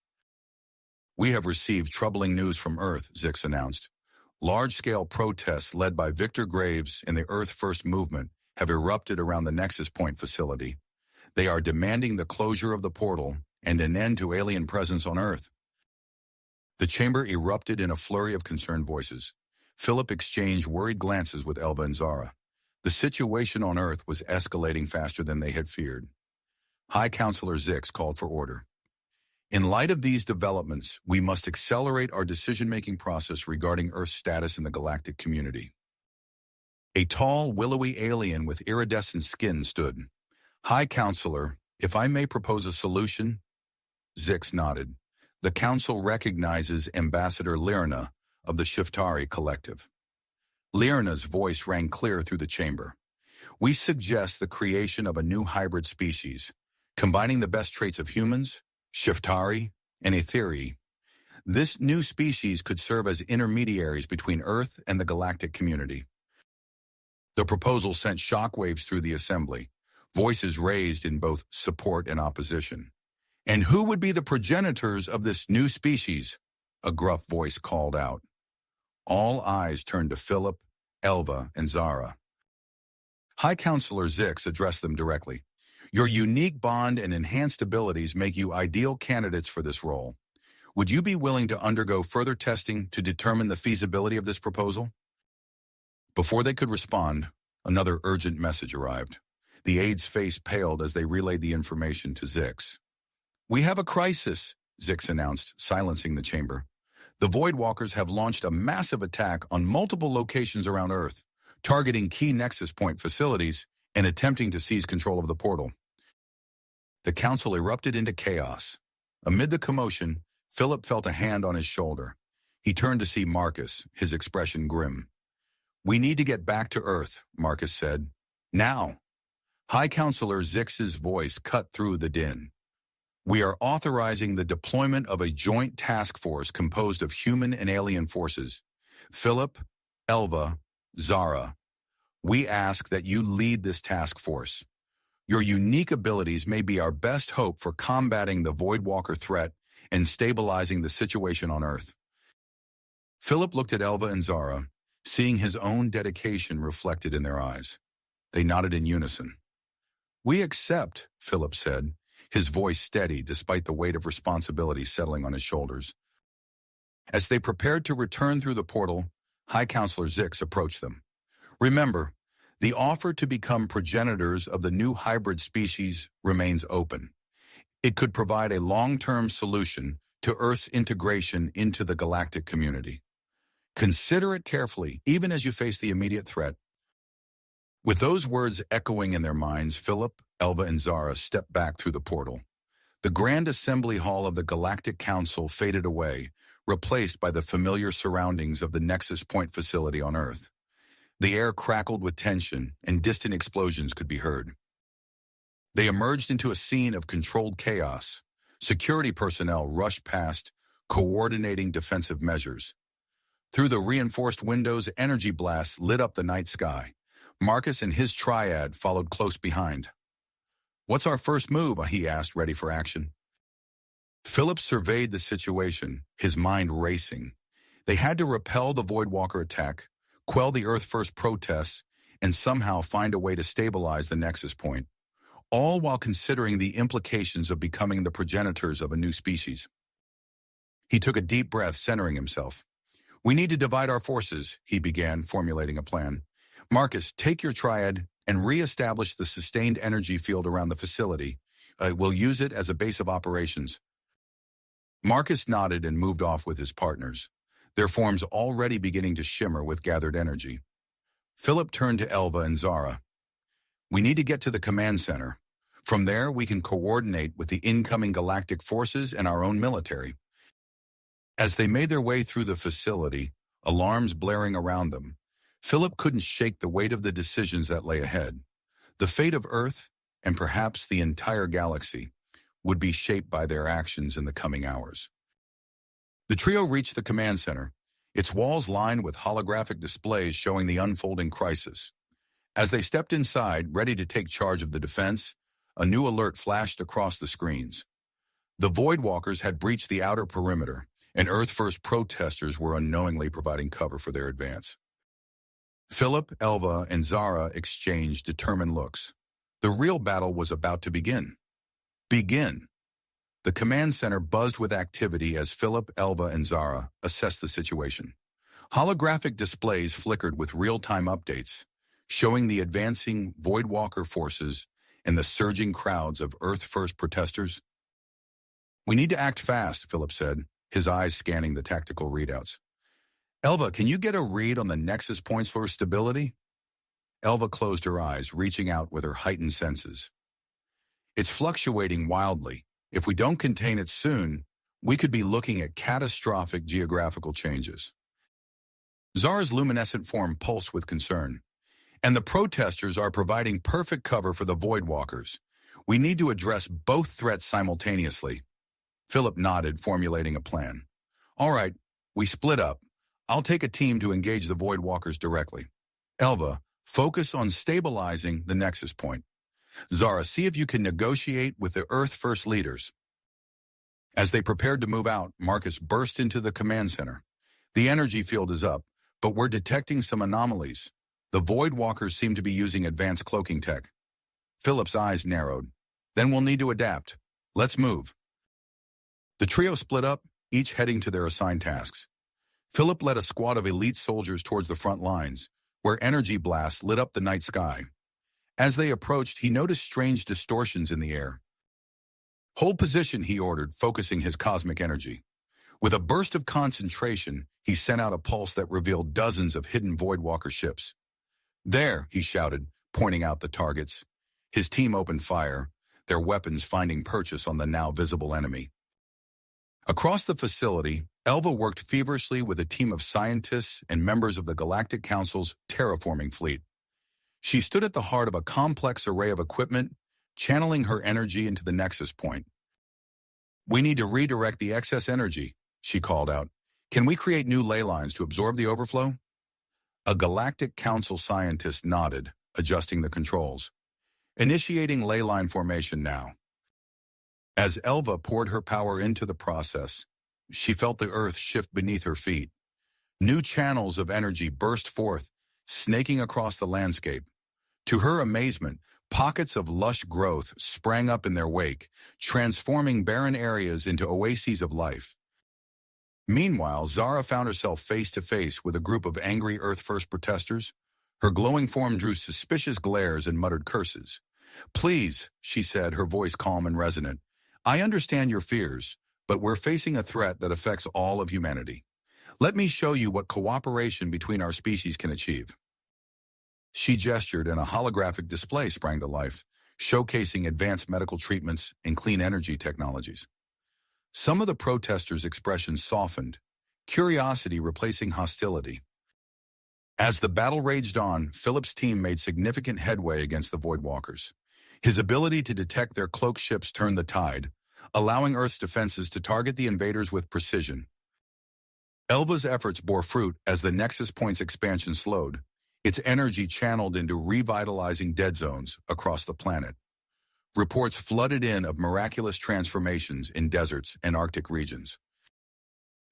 We have received troubling news from Earth, Zix announced. Large-scale protests led by Victor Graves and the Earth First movement have erupted around the Nexus Point facility. They are demanding the closure of the portal and an end to alien presence on Earth. The chamber erupted in a flurry of concerned voices. Philip exchanged worried glances with Elva and Zara. The situation on Earth was escalating faster than they had feared. High Counselor Zix called for order. In light of these developments, we must accelerate our decision-making process regarding Earth's status in the galactic community. A tall, willowy alien with iridescent skin stood. High Counselor, if I may propose a solution? Zix nodded. The Council recognizes Ambassador Lyrna of the Shiftari Collective. Lyrna's voice rang clear through the chamber. We suggest the creation of a new hybrid species, combining the best traits of humans, Shiftari, and Etheri. This new species could serve as intermediaries between Earth and the galactic community. The proposal sent shockwaves through the assembly, voices raised in both support and opposition. And who would be the progenitors of this new species? a gruff voice called out. All eyes turned to Philip, Elva, and Zara. High Counselor Zix addressed them directly. Your unique bond and enhanced abilities make you ideal candidates for this role. Would you be willing to undergo further testing to determine the feasibility of this proposal? Before they could respond, another urgent message arrived. The aide's face paled as they relayed the information to Zix. We have a crisis, Zix announced, silencing the chamber. The Voidwalkers have launched a massive attack on multiple locations around Earth, targeting key Nexus Point facilities and attempting to seize control of the portal. The council erupted into chaos. Amid the commotion, Philip felt a hand on his shoulder. He turned to see Marcus, his expression grim. We need to get back to Earth, Marcus said. Now. High Counselor Zix's voice cut through the din. We are authorizing the deployment of a joint task force composed of human and alien forces. Philip, Elva, Zara. We ask that you lead this task force. Your unique abilities may be our best hope for combating the Voidwalker threat and stabilizing the situation on Earth. Philip looked at Elva and Zara, seeing his own dedication reflected in their eyes. They nodded in unison. We accept, Philip said, his voice steady despite the weight of responsibility settling on his shoulders. As they prepared to return through the portal, High Counselor Zix approached them. Remember, the offer to become progenitors of the new hybrid species remains open. It could provide a long-term solution to Earth's integration into the galactic community. Consider it carefully, even as you face the immediate threat. With those words echoing in their minds, Philip, Elva, and Zara stepped back through the portal. The grand assembly hall of the Galactic Council faded away, replaced by the familiar surroundings of the Nexus Point facility on Earth. The air crackled with tension, and distant explosions could be heard. They emerged into a scene of controlled chaos. Security personnel rushed past, coordinating defensive measures. Through the reinforced windows, energy blasts lit up the night sky. Marcus and his triad followed close behind. What's our first move? He asked, ready for action. Philip surveyed the situation, his mind racing. They had to repel the Voidwalker attack, quell the Earth-First protests, and somehow find a way to stabilize the Nexus Point, all while considering the implications of becoming the progenitors of a new species. He took a deep breath, centering himself. We need to divide our forces, he began, formulating a plan. Marcus, take your triad and re-establish the sustained energy field around the facility. We'll use it as a base of operations. Marcus nodded and moved off with his partners, their forms already beginning to shimmer with gathered energy. Philip turned to Elva and Zara. We need to get to the command center. From there, we can coordinate with the incoming galactic forces and our own military. As they made their way through the facility, alarms blaring around them, Philip couldn't shake the weight of the decisions that lay ahead. The fate of Earth, and perhaps the entire galaxy, would be shaped by their actions in the coming hours. The trio reached the command center, its walls lined with holographic displays showing the unfolding crisis. As they stepped inside, ready to take charge of the defense, a new alert flashed across the screens. The Voidwalkers had breached the outer perimeter, and Earth-First protesters were unknowingly providing cover for their advance. Philip, Elva, and Zara exchanged determined looks. The real battle was about to begin. The command center buzzed with activity as Philip, Elva, and Zara assessed the situation. Holographic displays flickered with real-time updates, showing the advancing Voidwalker forces and the surging crowds of Earth-First protesters. We need to act fast, Philip said, his eyes scanning the tactical readouts. Elva, can you get a read on the Nexus points for stability? Elva closed her eyes, reaching out with her heightened senses. It's fluctuating wildly. If we don't contain it soon, we could be looking at catastrophic geographical changes. Zara's luminescent form pulsed with concern. And the protesters are providing perfect cover for the Voidwalkers. We need to address both threats simultaneously. Philip nodded, formulating a plan. All right, we split up. I'll take a team to engage the Voidwalkers directly. Elva, focus on stabilizing the Nexus Point. Zara, see if you can negotiate with the Earth-First leaders. As they prepared to move out, Marcus burst into the command center. The energy field is up, but we're detecting some anomalies. The Void Walkers seem to be using advanced cloaking tech. Philip's eyes narrowed. Then we'll need to adapt. Let's move. The trio split up, each heading to their assigned tasks. Philip led a squad of elite soldiers towards the front lines, where energy blasts lit up the night sky. As they approached, he noticed strange distortions in the air. Hold position, he ordered, focusing his cosmic energy. With a burst of concentration, he sent out a pulse that revealed dozens of hidden Voidwalker ships. There, he shouted, pointing out the targets. His team opened fire, their weapons finding purchase on the now visible enemy. Across the facility, Elva worked feverishly with a team of scientists and members of the Galactic Council's terraforming fleet. She stood at the heart of a complex array of equipment, channeling her energy into the nexus point. We need to redirect the excess energy, she called out. Can we create new ley lines to absorb the overflow? A Galactic Council scientist nodded, adjusting the controls. Initiating ley line formation now. As Elva poured her power into the process, she felt the earth shift beneath her feet. New channels of energy burst forth, snaking across the landscape. To her amazement, pockets of lush growth sprang up in their wake, transforming barren areas into oases of life. Meanwhile, Zara found herself face-to-face with a group of angry Earth-First protesters. Her glowing form drew suspicious glares and muttered curses. Please, she said, her voice calm and resonant. I understand your fears, but we're facing a threat that affects all of humanity. Let me show you what cooperation between our species can achieve. She gestured and a holographic display sprang to life, showcasing advanced medical treatments and clean energy technologies. Some of the protesters' expressions softened, curiosity replacing hostility. As the battle raged on, Philip's team made significant headway against the Voidwalkers. His ability to detect their cloaked ships turned the tide, allowing Earth's defenses to target the invaders with precision. Elva's efforts bore fruit as the Nexus Point's expansion slowed, its energy channeled into revitalizing dead zones across the planet. Reports flooded in of miraculous transformations in deserts and Arctic regions.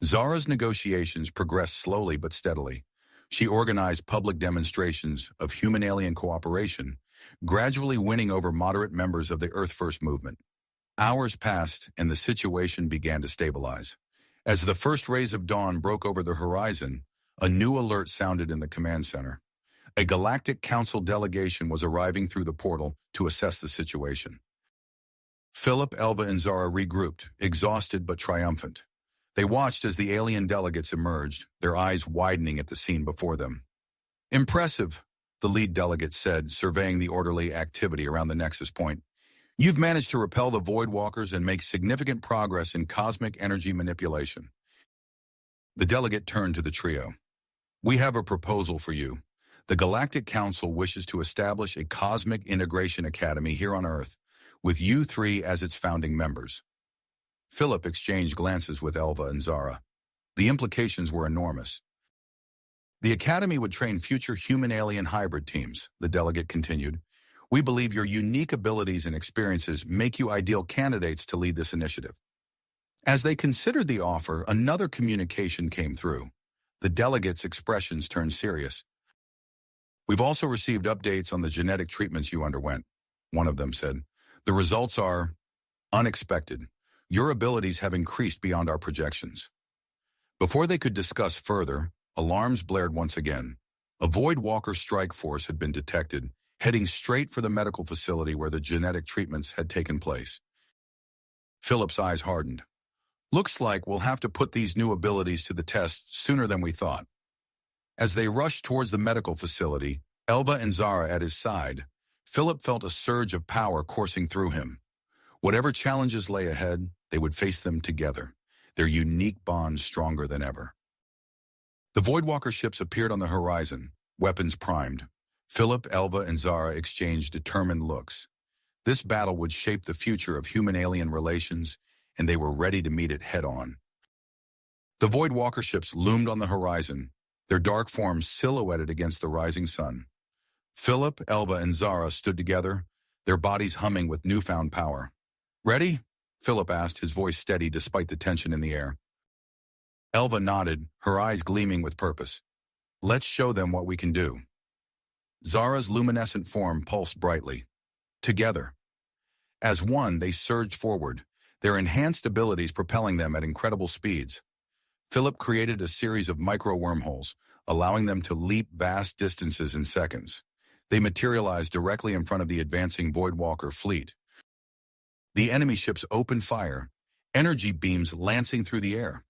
Zara's negotiations progressed slowly but steadily. She organized public demonstrations of human-alien cooperation, gradually winning over moderate members of the Earth-First movement. Hours passed, and the situation began to stabilize. As the first rays of dawn broke over the horizon, a new alert sounded in the command center. A Galactic Council delegation was arriving through the portal to assess the situation. Philip, Elva, and Zara regrouped, exhausted but triumphant. They watched as the alien delegates emerged, their eyes widening at the scene before them. Impressive, the lead delegate said, surveying the orderly activity around the Nexus Point. You've managed to repel the Voidwalkers and make significant progress in cosmic energy manipulation. The delegate turned to the trio. We have a proposal for you. The Galactic Council wishes to establish a Cosmic Integration Academy here on Earth, with you three as its founding members. Philip exchanged glances with Elva and Zara. The implications were enormous. The Academy would train future human-alien hybrid teams, the delegate continued. We believe your unique abilities and experiences make you ideal candidates to lead this initiative. As they considered the offer, another communication came through. The delegates' expressions turned serious. We've also received updates on the genetic treatments you underwent, one of them said. The results are unexpected. Your abilities have increased beyond our projections. Before they could discuss further, alarms blared once again. A Voidwalker strike force had been detected, heading straight for the medical facility where the genetic treatments had taken place. Philip's eyes hardened. Looks like we'll have to put these new abilities to the test sooner than we thought. As they rushed towards the medical facility, Elva and Zara at his side, Philip felt a surge of power coursing through him. Whatever challenges lay ahead, they would face them together, their unique bonds stronger than ever. The Voidwalker ships appeared on the horizon, weapons primed. Philip, Elva, and Zara exchanged determined looks. This battle would shape the future of human-alien relations, and they were ready to meet it head-on. The Voidwalker ships loomed on the horizon, their dark forms silhouetted against the rising sun. Philip, Elva, and Zara stood together, their bodies humming with newfound power. Ready? Philip asked, his voice steady despite the tension in the air. Elva nodded, her eyes gleaming with purpose. Let's show them what we can do. Zara's luminescent form pulsed brightly. Together. As one, they surged forward, their enhanced abilities propelling them at incredible speeds. Philip created a series of micro-wormholes, allowing them to leap vast distances in seconds. They materialized directly in front of the advancing Voidwalker fleet. The enemy ships opened fire, energy beams lancing through the air.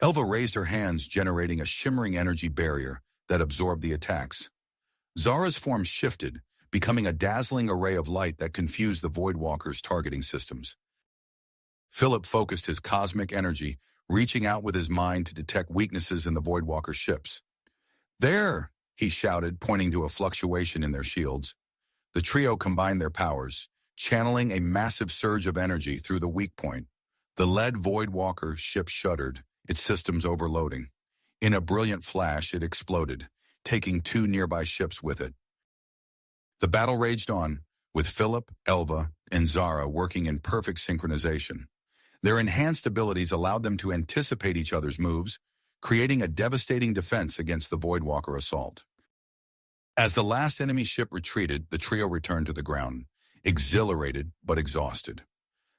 Elva raised her hands, generating a shimmering energy barrier that absorbed the attacks. Zara's form shifted, becoming a dazzling array of light that confused the Voidwalker's targeting systems. Philip focused his cosmic energy, reaching out with his mind to detect weaknesses in the Voidwalker ships. There, he shouted, pointing to a fluctuation in their shields. The trio combined their powers, channeling a massive surge of energy through the weak point. The lead Voidwalker ship shuddered, its systems overloading. In a brilliant flash, it exploded, taking two nearby ships with it. The battle raged on, with Philip, Elva, and Zara working in perfect synchronization. Their enhanced abilities allowed them to anticipate each other's moves, creating a devastating defense against the Voidwalker assault. As the last enemy ship retreated, the trio returned to the ground, exhilarated but exhausted.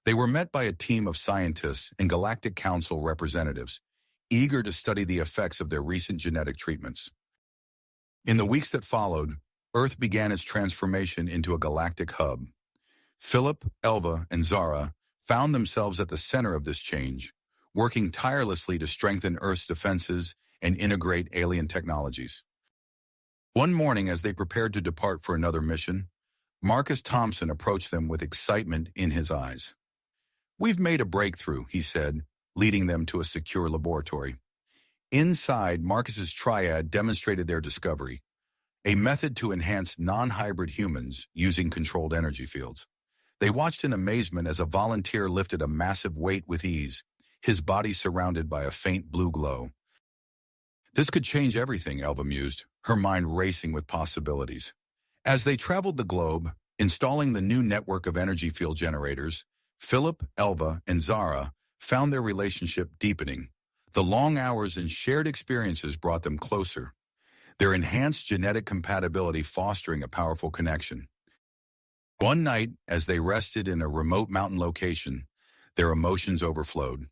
They were met by a team of scientists and Galactic Council representatives, eager to study the effects of their recent genetic treatments. In the weeks that followed, Earth began its transformation into a galactic hub. Philip, Elva, and Zara found themselves at the center of this change, working tirelessly to strengthen Earth's defenses and integrate alien technologies. One morning, as they prepared to depart for another mission, Marcus Thompson approached them with excitement in his eyes. "We've made a breakthrough," he said, leading them to a secure laboratory. Inside, Marcus's triad demonstrated their discovery, a method to enhance non-hybrid humans using controlled energy fields. They watched in amazement as a volunteer lifted a massive weight with ease, his body surrounded by a faint blue glow. This could change everything, Elva mused, her mind racing with possibilities. As they traveled the globe, installing the new network of energy field generators, Philip, Elva, and Zara found their relationship deepening. The long hours and shared experiences brought them closer, their enhanced genetic compatibility fostering a powerful connection. One night, as they rested in a remote mountain location, their emotions overflowed.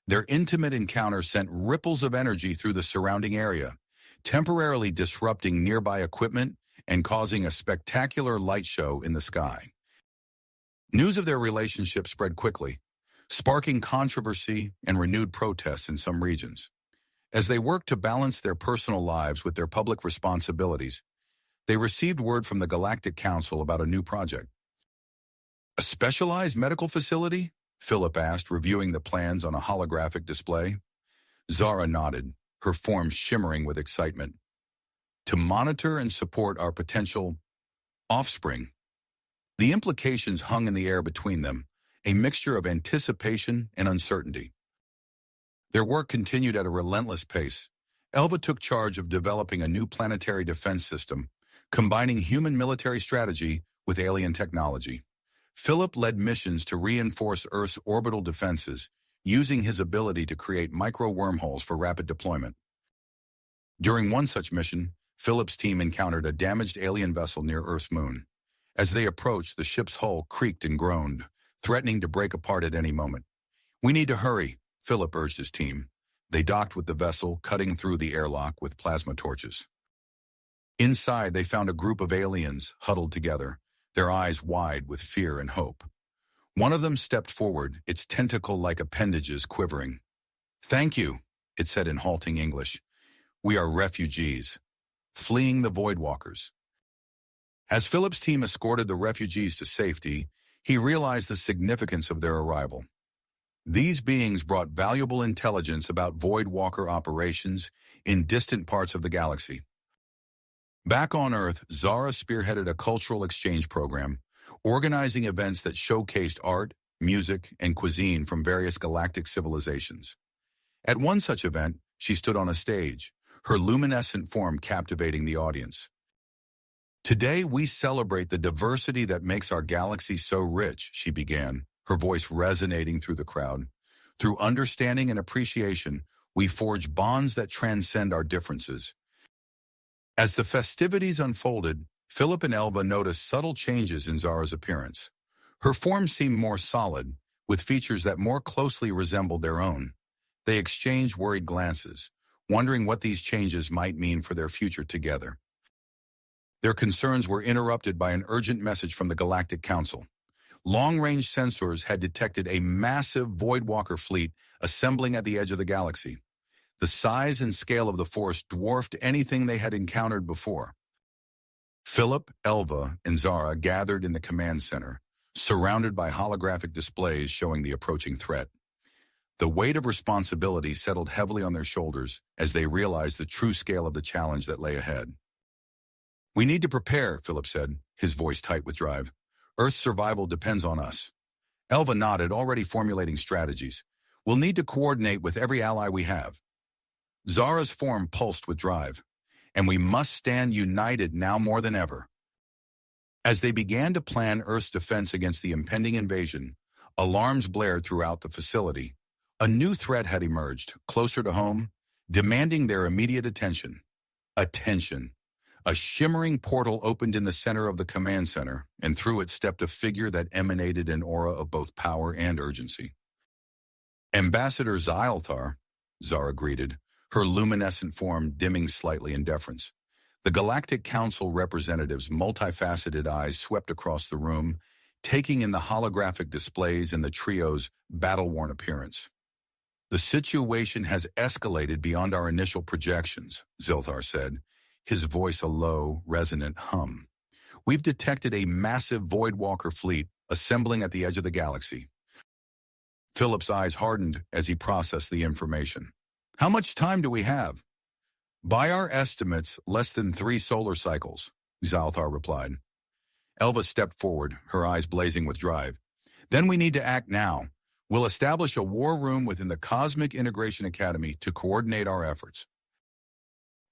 Their intimate encounter sent ripples of energy through the surrounding area, temporarily disrupting nearby equipment and causing a spectacular light show in the sky. News of their relationship spread quickly, sparking controversy and renewed protests in some regions. As they worked to balance their personal lives with their public responsibilities, they received word from the Galactic Council about a new project. "A specialized medical facility?" Philip asked, reviewing the plans on a holographic display. Zara nodded, her form shimmering with excitement. "To monitor and support our potential offspring." The implications hung in the air between them, a mixture of anticipation and uncertainty. Their work continued at a relentless pace. Elva took charge of developing a new planetary defense system, combining human military strategy with alien technology. Philip led missions to reinforce Earth's orbital defenses, using his ability to create micro-wormholes for rapid deployment. During one such mission, Philip's team encountered a damaged alien vessel near Earth's moon. As they approached, the ship's hull creaked and groaned, threatening to break apart at any moment. "We need to hurry," Philip urged his team. They docked with the vessel, cutting through the airlock with plasma torches. Inside, they found a group of aliens huddled together, their eyes wide with fear and hope. One of them stepped forward, its tentacle-like appendages quivering. "Thank you," it said in halting English. "We are refugees, fleeing the Voidwalkers." As Philip's team escorted the refugees to safety, he realized the significance of their arrival. These beings brought valuable intelligence about Voidwalker operations in distant parts of the galaxy. Back on Earth, Zara spearheaded a cultural exchange program, organizing events that showcased art, music, and cuisine from various galactic civilizations. At one such event, she stood on a stage, her luminescent form captivating the audience. "Today we celebrate the diversity that makes our galaxy so rich," she began, her voice resonating through the crowd. Through understanding and appreciation, we forge bonds that transcend our differences. As the festivities unfolded, Philip and Elva noticed subtle changes in Zara's appearance. Her form seemed more solid, with features that more closely resembled their own. They exchanged worried glances, wondering what these changes might mean for their future together. Their concerns were interrupted by an urgent message from the Galactic Council. Long-range sensors had detected a massive Voidwalker fleet assembling at the edge of the galaxy. The size and scale of the force dwarfed anything they had encountered before. Philip, Elva, and Zara gathered in the command center, surrounded by holographic displays showing the approaching threat. The weight of responsibility settled heavily on their shoulders as they realized the true scale of the challenge that lay ahead. "We need to prepare," Philip said, his voice tight with drive. "Earth's survival depends on us." Elva nodded, already formulating strategies. "We'll need to coordinate with every ally we have." Zara's form pulsed with drive. "And we must stand united now more than ever." As they began to plan Earth's defense against the impending invasion, alarms blared throughout the facility. A new threat had emerged, closer to home, demanding their immediate attention. Attention. A shimmering portal opened in the center of the command center, and through it stepped a figure that emanated an aura of both power and urgency. "Ambassador Zylthar," Zara greeted, her luminescent form dimming slightly in deference. The Galactic Council representatives' multifaceted eyes swept across the room, taking in the holographic displays and the trio's battle-worn appearance. "The situation has escalated beyond our initial projections," Zylthar said, his voice a low, resonant hum. "We've detected a massive Voidwalker fleet assembling at the edge of the galaxy." Philip's eyes hardened as he processed the information. "How much time do we have?" "By our estimates, less than 3 solar cycles," Zylthar replied. Elva stepped forward, her eyes blazing with drive. "Then we need to act now. We'll establish a war room within the Cosmic Integration Academy to coordinate our efforts."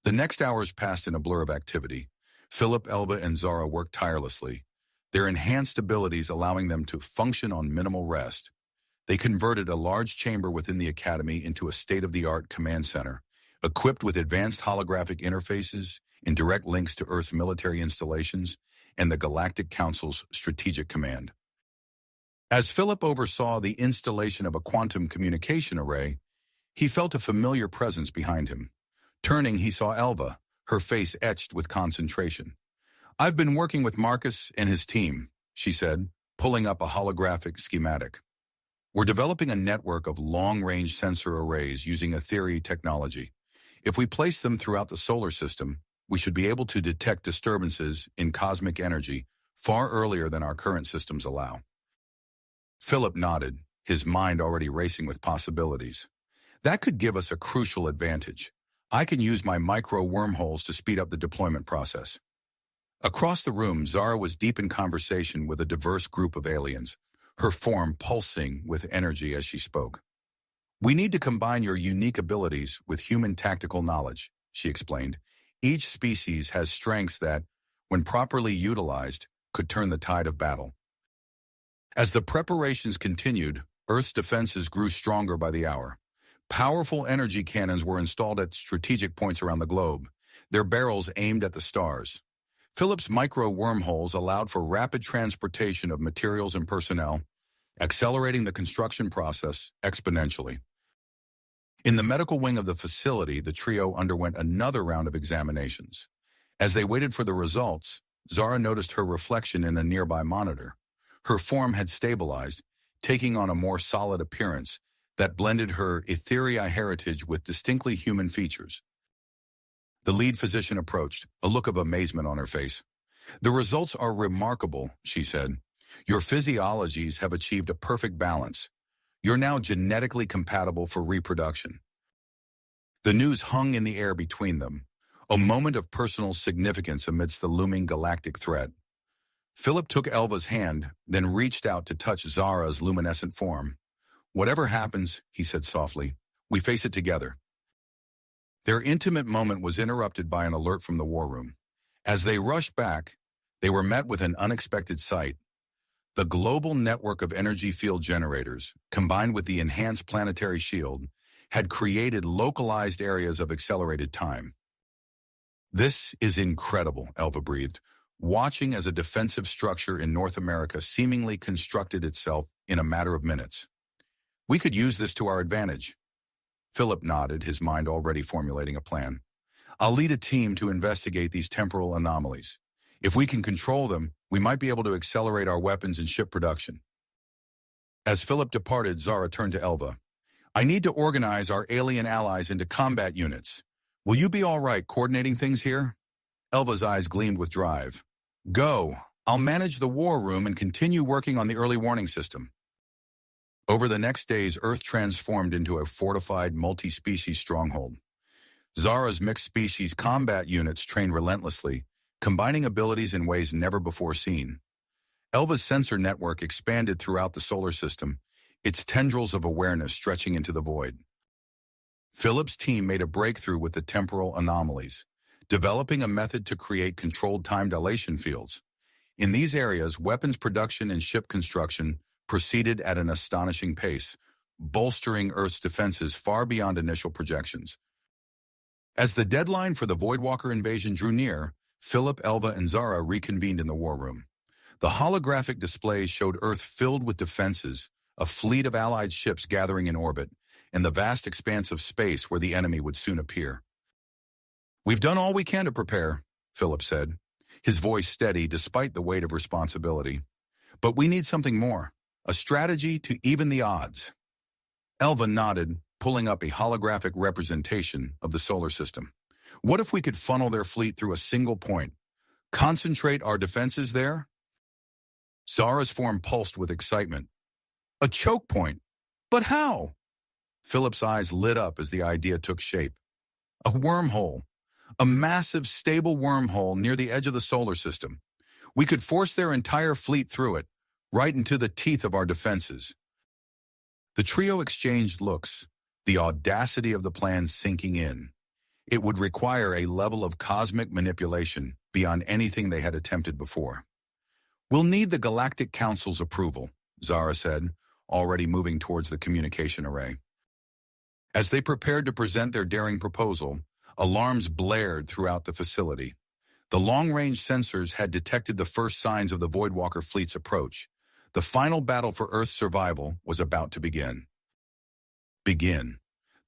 The next hours passed in a blur of activity. Philip, Elva, and Zara worked tirelessly, their enhanced abilities allowing them to function on minimal rest. They converted a large chamber within the academy into a state-of-the-art command center, equipped with advanced holographic interfaces and direct links to Earth's military installations and the Galactic Council's strategic command. As Philip oversaw the installation of a quantum communication array, he felt a familiar presence behind him. Turning, he saw Elva, her face etched with concentration. "I've been working with Marcus and his team," she said, pulling up a holographic schematic. "We're developing a network of long-range sensor arrays using Ethereal technology. If we place them throughout the solar system, we should be able to detect disturbances in cosmic energy far earlier than our current systems allow." Philip nodded, his mind already racing with possibilities. "That could give us a crucial advantage. I can use my micro-wormholes to speed up the deployment process." Across the room, Zara was deep in conversation with a diverse group of aliens, her form pulsing with energy as she spoke. "We need to combine your unique abilities with human tactical knowledge," she explained. "Each species has strengths that, when properly utilized, could turn the tide of battle." As the preparations continued, Earth's defenses grew stronger by the hour. Powerful energy cannons were installed at strategic points around the globe, their barrels aimed at the stars. Philip's micro-wormholes allowed for rapid transportation of materials and personnel, accelerating the construction process exponentially. In the medical wing of the facility, the trio underwent another round of examinations. As they waited for the results, Zara noticed her reflection in a nearby monitor. Her form had stabilized, taking on a more solid appearance that blended her ethereal heritage with distinctly human features. The lead physician approached, a look of amazement on her face. "The results are remarkable," she said. "Your physiologies have achieved a perfect balance. You're now genetically compatible for reproduction." The news hung in the air between them, a moment of personal significance amidst the looming galactic threat. Philip took Elva's hand, then reached out to touch Zara's luminescent form. "Whatever happens," he said softly, "we face it together." Their intimate moment was interrupted by an alert from the war room. As they rushed back, they were met with an unexpected sight. The global network of energy field generators, combined with the enhanced planetary shield, had created localized areas of accelerated time. "This is incredible," Elva breathed, watching as a defensive structure in North America seemingly constructed itself in a matter of minutes. "We could use this to our advantage." Philip nodded, his mind already formulating a plan. "I'll lead a team to investigate these temporal anomalies. If we can control them, we might be able to accelerate our weapons and ship production." As Philip departed, Zara turned to Elva. "I need to organize our alien allies into combat units. Will you be all right coordinating things here?" Elva's eyes gleamed with drive. "Go. I'll manage the war room and continue working on the early warning system." Over the next days, Earth transformed into a fortified, multi-species stronghold. Zara's mixed-species combat units trained relentlessly, combining abilities in ways never before seen. Elva's sensor network expanded throughout the solar system, its tendrils of awareness stretching into the void. Philip's team made a breakthrough with the temporal anomalies, developing a method to create controlled time dilation fields. In these areas, weapons production and ship construction proceeded at an astonishing pace, bolstering Earth's defenses far beyond initial projections. As the deadline for the Voidwalker invasion drew near, Philip, Elva, and Zara reconvened in the war room. The holographic displays showed Earth filled with defenses, a fleet of allied ships gathering in orbit, and the vast expanse of space where the enemy would soon appear. "We've done all we can to prepare," Philip said, his voice steady despite the weight of responsibility. "But we need something more, a strategy to even the odds." Elva nodded, pulling up a holographic representation of the solar system. "What if we could funnel their fleet through a single point? Concentrate our defenses there?" Zara's form pulsed with excitement. "A choke point? But how?" Philip's eyes lit up as the idea took shape. "A wormhole. A massive, stable wormhole near the edge of the solar system. We could force their entire fleet through it, right into the teeth of our defenses." The trio exchanged looks, the audacity of the plan sinking in. It would require a level of cosmic manipulation beyond anything they had attempted before. "We'll need the Galactic Council's approval," Zara said, already moving towards the communication array. As they prepared to present their daring proposal, alarms blared throughout the facility. The long-range sensors had detected the first signs of the Voidwalker fleet's approach. The final battle for Earth's survival was about to begin.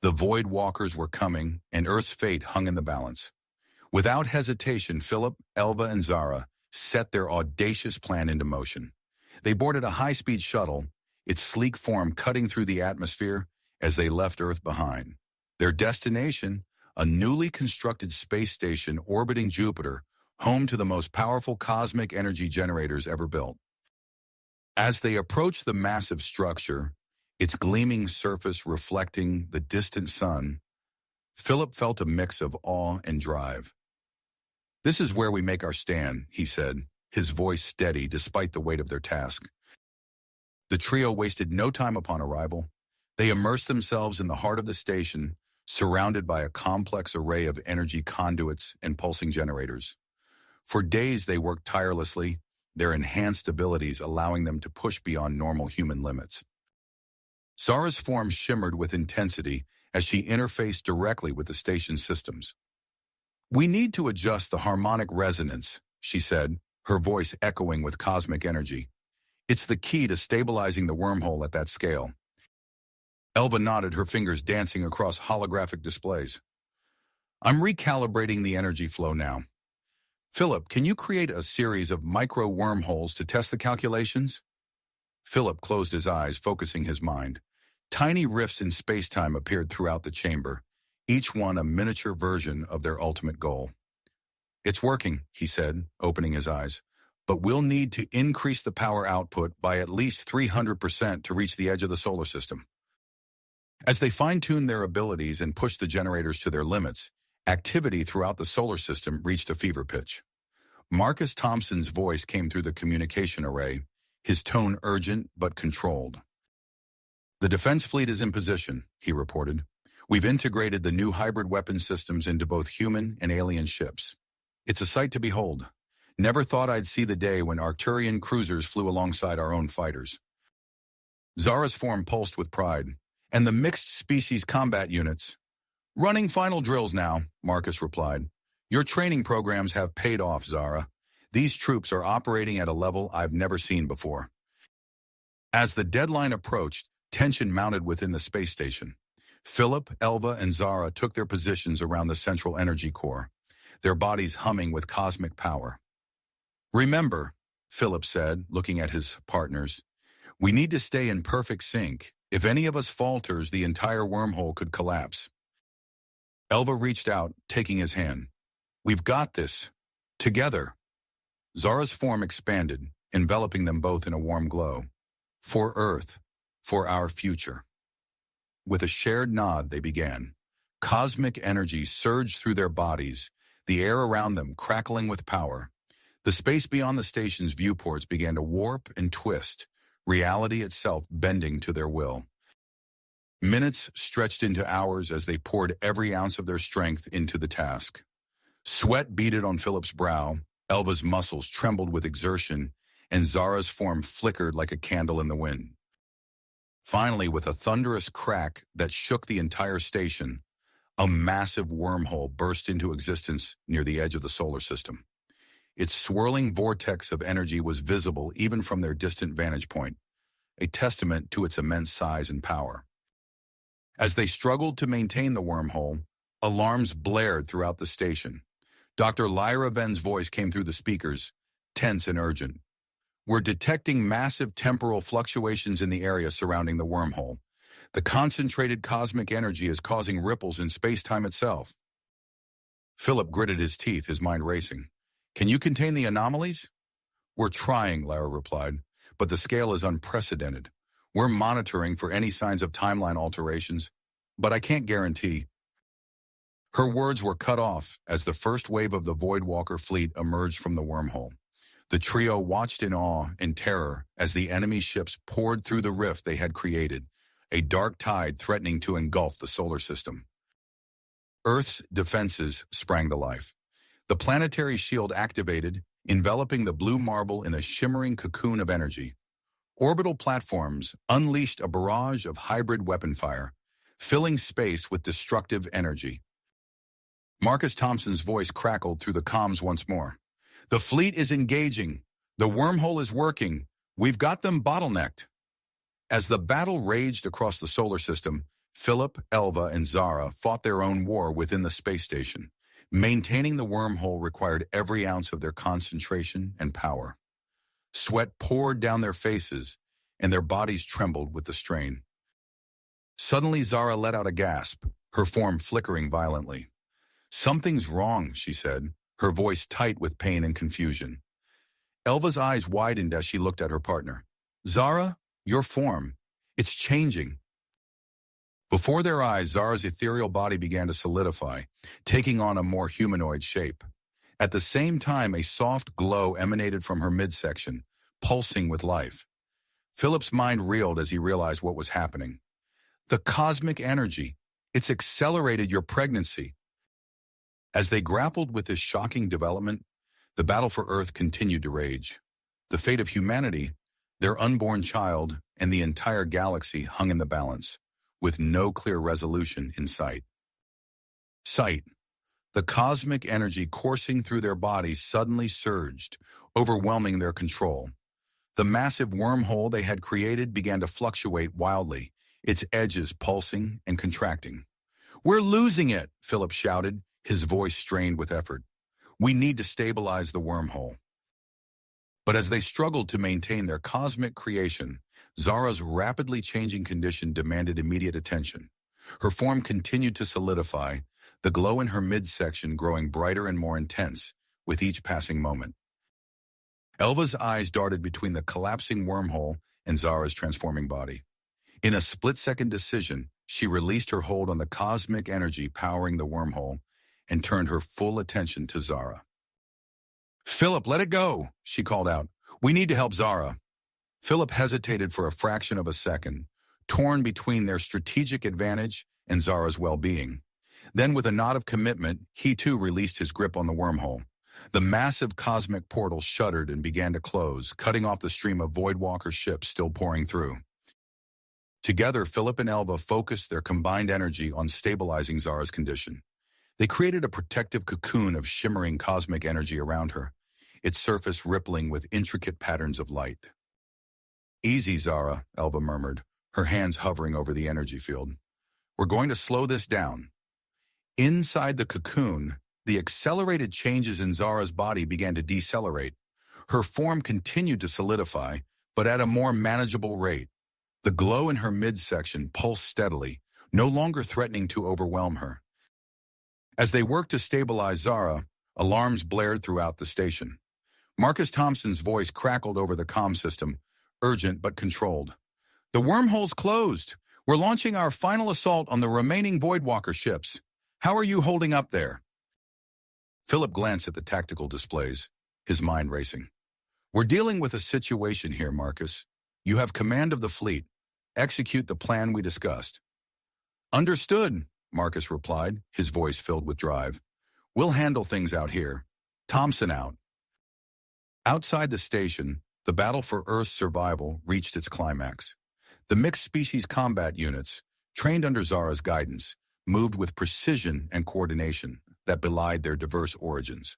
The Voidwalkers were coming, and Earth's fate hung in the balance. Without hesitation, Philip, Elva, and Zara set their audacious plan into motion. They boarded a high-speed shuttle, its sleek form cutting through the atmosphere as they left Earth behind. Their destination, a newly constructed space station orbiting Jupiter, home to the most powerful cosmic energy generators ever built. As they approached the massive structure, its gleaming surface reflecting the distant sun, Philip felt a mix of awe and drive. "This is where we make our stand," he said, his voice steady despite the weight of their task. The trio wasted no time upon arrival. They immersed themselves in the heart of the station, surrounded by a complex array of energy conduits and pulsing generators. For days they worked tirelessly, their enhanced abilities allowing them to push beyond normal human limits. Zara's form shimmered with intensity as she interfaced directly with the station's systems. "We need to adjust the harmonic resonance," she said, her voice echoing with cosmic energy. "It's the key to stabilizing the wormhole at that scale." Elva nodded, her fingers dancing across holographic displays. "I'm recalibrating the energy flow now. Philip, can you create a series of micro wormholes to test the calculations?" Philip closed his eyes, focusing his mind. Tiny rifts in space-time appeared throughout the chamber, each one a miniature version of their ultimate goal. "It's working," he said, opening his eyes. "But we'll need to increase the power output by at least 300% to reach the edge of the solar system." As they fine-tuned their abilities and pushed the generators to their limits, activity throughout the solar system reached a fever pitch. Marcus Thompson's voice came through the communication array, his tone urgent but controlled. "The defense fleet is in position," he reported. "We've integrated the new hybrid weapon systems into both human and alien ships. It's a sight to behold. Never thought I'd see the day when Arcturian cruisers flew alongside our own fighters. Zara's form pulsed with pride. And the mixed species combat units? Running final drills now, Marcus replied. Your training programs have paid off, Zara. These troops are operating at a level I've never seen before. As the deadline approached, tension mounted within the space station. Philip, Elva, and Zara took their positions around the central energy core, their bodies humming with cosmic power. Remember, Philip said, looking at his partners, we need to stay in perfect sync. If any of us falters, the entire wormhole could collapse. Elva reached out, taking his hand. We've got this. Together. Zara's form expanded, enveloping them both in a warm glow. For Earth. For our future. With a shared nod, they began. Cosmic energy surged through their bodies, the air around them crackling with power. The space beyond the station's viewports began to warp and twist, reality itself bending to their will. Minutes stretched into hours as they poured every ounce of their strength into the task. Sweat beaded on Philip's brow, Elva's muscles trembled with exertion, and Zara's form flickered like a candle in the wind. Finally, with a thunderous crack that shook the entire station, a massive wormhole burst into existence near the edge of the solar system. Its swirling vortex of energy was visible even from their distant vantage point, a testament to its immense size and power. As they struggled to maintain the wormhole, alarms blared throughout the station. Dr. Lyra Ven's voice came through the speakers, tense and urgent. We're detecting massive temporal fluctuations in the area surrounding the wormhole. The concentrated cosmic energy is causing ripples in space-time itself. Philip gritted his teeth, his mind racing. Can you contain the anomalies? We're trying, Lyra replied, but the scale is unprecedented. We're monitoring for any signs of timeline alterations, but I can't guarantee. Her words were cut off as the first wave of the Voidwalker fleet emerged from the wormhole. The trio watched in awe and terror as the enemy ships poured through the rift they had created, a dark tide threatening to engulf the solar system. Earth's defenses sprang to life. The planetary shield activated, enveloping the blue marble in a shimmering cocoon of energy. Orbital platforms unleashed a barrage of hybrid weapon fire, filling space with destructive energy. Marcus Thompson's voice crackled through the comms once more. The fleet is engaging. The wormhole is working. We've got them bottlenecked. As the battle raged across the solar system, Philip, Elva, and Zara fought their own war within the space station. Maintaining the wormhole required every ounce of their concentration and power. Sweat poured down their faces, and their bodies trembled with the strain. Suddenly, Zara let out a gasp, her form flickering violently. Something's wrong, she said, her voice tight with pain and confusion. Elva's eyes widened as she looked at her partner. Zara, your form, it's changing. Before their eyes, Zara's ethereal body began to solidify, taking on a more humanoid shape. At the same time, a soft glow emanated from her midsection, pulsing with life. Philip's mind reeled as he realized what was happening. The cosmic energy, it's accelerated your pregnancy. As they grappled with this shocking development, the battle for Earth continued to rage. The fate of humanity, their unborn child, and the entire galaxy hung in the balance, with no clear resolution in sight. The cosmic energy coursing through their bodies suddenly surged, overwhelming their control. The massive wormhole they had created began to fluctuate wildly, its edges pulsing and contracting. We're losing it, Philip shouted, his voice strained with effort. We need to stabilize the wormhole. But as they struggled to maintain their cosmic creation, Zara's rapidly changing condition demanded immediate attention. Her form continued to solidify, the glow in her midsection growing brighter and more intense with each passing moment. Elva's eyes darted between the collapsing wormhole and Zara's transforming body. In a split-second decision, she released her hold on the cosmic energy powering the wormhole and turned her full attention to Zara. Philip, let it go, she called out. We need to help Zara. Philip hesitated for a fraction of a second, torn between their strategic advantage and Zara's well-being. Then, with a nod of commitment, he too released his grip on the wormhole. The massive cosmic portal shuddered and began to close, cutting off the stream of Voidwalker ships still pouring through. Together, Philip and Elva focused their combined energy on stabilizing Zara's condition. They created a protective cocoon of shimmering cosmic energy around her, its surface rippling with intricate patterns of light. "Easy, Zara," Elva murmured, her hands hovering over the energy field. "We're going to slow this down." Inside the cocoon, the accelerated changes in Zara's body began to decelerate. Her form continued to solidify, but at a more manageable rate. The glow in her midsection pulsed steadily, no longer threatening to overwhelm her. As they worked to stabilize Zara, alarms blared throughout the station. Marcus Thompson's voice crackled over the comm system, urgent but controlled. "The wormhole's closed. We're launching our final assault on the remaining Voidwalker ships. How are you holding up there?" Philip glanced at the tactical displays, his mind racing. "We're dealing with a situation here, Marcus. You have command of the fleet. Execute the plan we discussed." "Understood," Marcus replied, his voice filled with drive. "We'll handle things out here. Thompson out." Outside the station, the battle for Earth's survival reached its climax. The mixed-species combat units, trained under Zara's guidance, moved with precision and coordination that belied their diverse origins.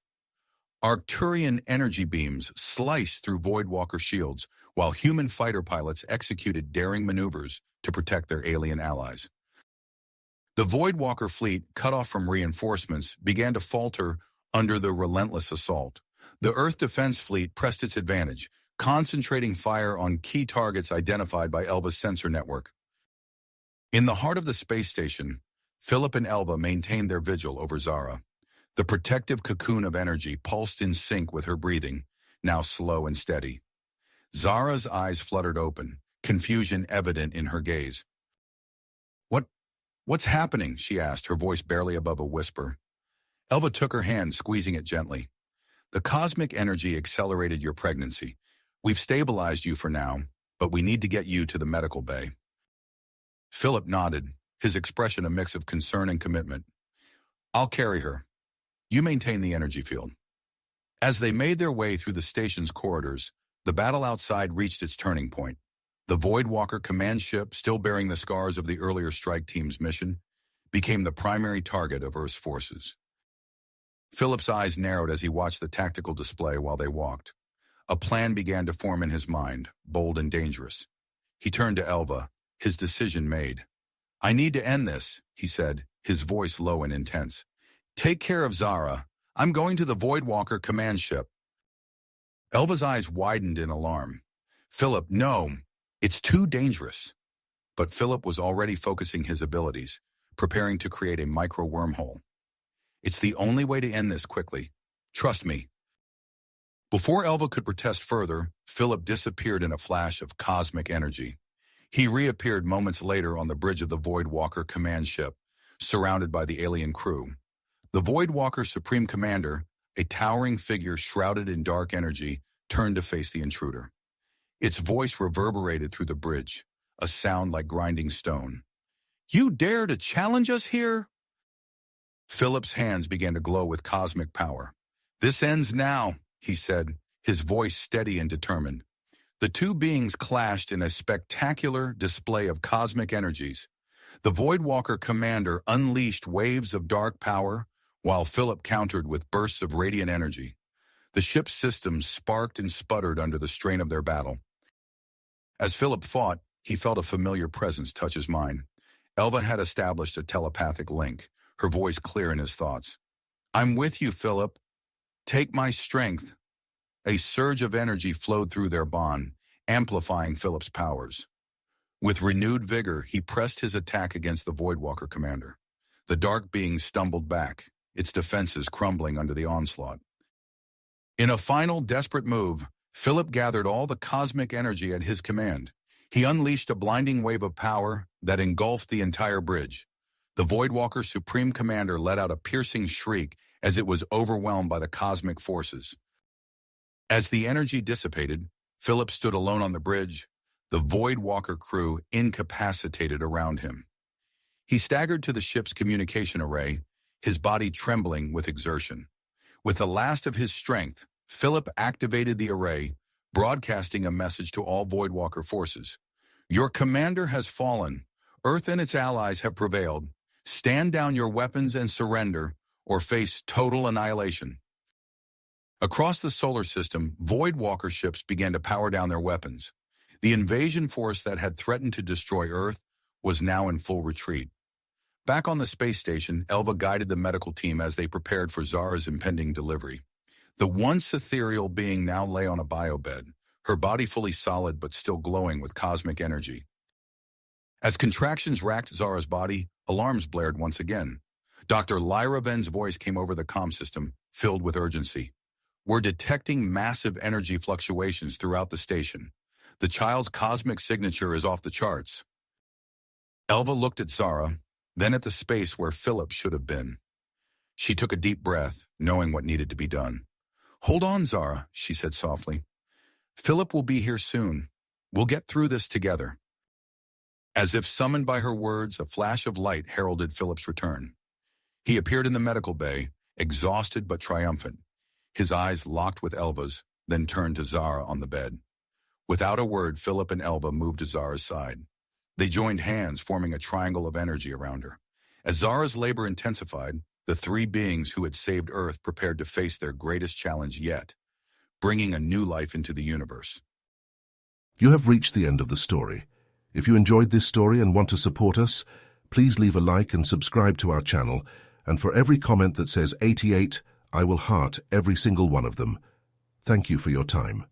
Arcturian energy beams sliced through Voidwalker shields, while human fighter pilots executed daring maneuvers to protect their alien allies. The Voidwalker fleet, cut off from reinforcements, began to falter under the relentless assault. The Earth Defense Fleet pressed its advantage, concentrating fire on key targets identified by Elva's sensor network. In the heart of the space station, Philip and Elva maintained their vigil over Zara. The protective cocoon of energy pulsed in sync with her breathing, now slow and steady. Zara's eyes fluttered open, confusion evident in her gaze. What's happening?" she asked, her voice barely above a whisper. Elva took her hand, squeezing it gently. "The cosmic energy accelerated your pregnancy. We've stabilized you for now, but we need to get you to the medical bay." Philip nodded, his expression a mix of concern and commitment. "I'll carry her. You maintain the energy field." As they made their way through the station's corridors, the battle outside reached its turning point. The Voidwalker command ship, still bearing the scars of the earlier strike team's mission, became the primary target of Earth's forces. Philip's eyes narrowed as he watched the tactical display while they walked. A plan began to form in his mind, bold and dangerous. He turned to Elva, his decision made. "I need to end this," he said, his voice low and intense. "Take care of Zara. I'm going to the Voidwalker command ship." Elva's eyes widened in alarm. "Philip, no. It's too dangerous." But Philip was already focusing his abilities, preparing to create a micro-wormhole. "It's the only way to end this quickly. Trust me." Before Elva could protest further, Philip disappeared in a flash of cosmic energy. He reappeared moments later on the bridge of the Voidwalker command ship, surrounded by the alien crew. The Voidwalker Supreme Commander, a towering figure shrouded in dark energy, turned to face the intruder. Its voice reverberated through the bridge, a sound like grinding stone. "You dare to challenge us here?" Philip's hands began to glow with cosmic power. "This ends now," he said, his voice steady and determined. The two beings clashed in a spectacular display of cosmic energies. The Voidwalker commander unleashed waves of dark power, while Philip countered with bursts of radiant energy. The ship's systems sparked and sputtered under the strain of their battle. As Philip fought, he felt a familiar presence touch his mind. Elva had established a telepathic link, her voice clear in his thoughts. "I'm with you, Philip. Take my strength." A surge of energy flowed through their bond, amplifying Philip's powers. With renewed vigor, he pressed his attack against the Voidwalker commander. The dark being stumbled back, its defenses crumbling under the onslaught. In a final, desperate move, Philip gathered all the cosmic energy at his command. He unleashed a blinding wave of power that engulfed the entire bridge. The Voidwalker Supreme Commander let out a piercing shriek as it was overwhelmed by the cosmic forces. As the energy dissipated, Philip stood alone on the bridge, the Voidwalker crew incapacitated around him. He staggered to the ship's communication array, his body trembling with exertion. With the last of his strength, Philip activated the array, broadcasting a message to all Voidwalker forces. Your commander has fallen. Earth and its allies have prevailed. Stand down your weapons and surrender, or face total annihilation. Across the solar system, Voidwalker ships began to power down their weapons. The invasion force that had threatened to destroy Earth was now in full retreat. Back on the space station, Elva guided the medical team as they prepared for Zara's impending delivery. The once ethereal being now lay on a biobed, her body fully solid but still glowing with cosmic energy. As contractions racked Zara's body, alarms blared once again. Dr. Lyra Ven's voice came over the comm system, filled with urgency. We're detecting massive energy fluctuations throughout the station. The child's cosmic signature is off the charts. Elva looked at Zara, then at the space where Philip should have been. She took a deep breath, knowing what needed to be done. Hold on, Zara, she said softly. Philip will be here soon. We'll get through this together. As if summoned by her words, a flash of light heralded Philip's return. He appeared in the medical bay, exhausted but triumphant. His eyes locked with Elva's, then turned to Zara on the bed. Without a word, Philip and Elva moved to Zara's side. They joined hands, forming a triangle of energy around her. As Zara's labor intensified, the three beings who had saved Earth prepared to face their greatest challenge yet, bringing a new life into the universe. You have reached the end of the story. If you enjoyed this story and want to support us, please leave a like and subscribe to our channel, and for every comment that says 88, I will heart every single one of them. Thank you for your time.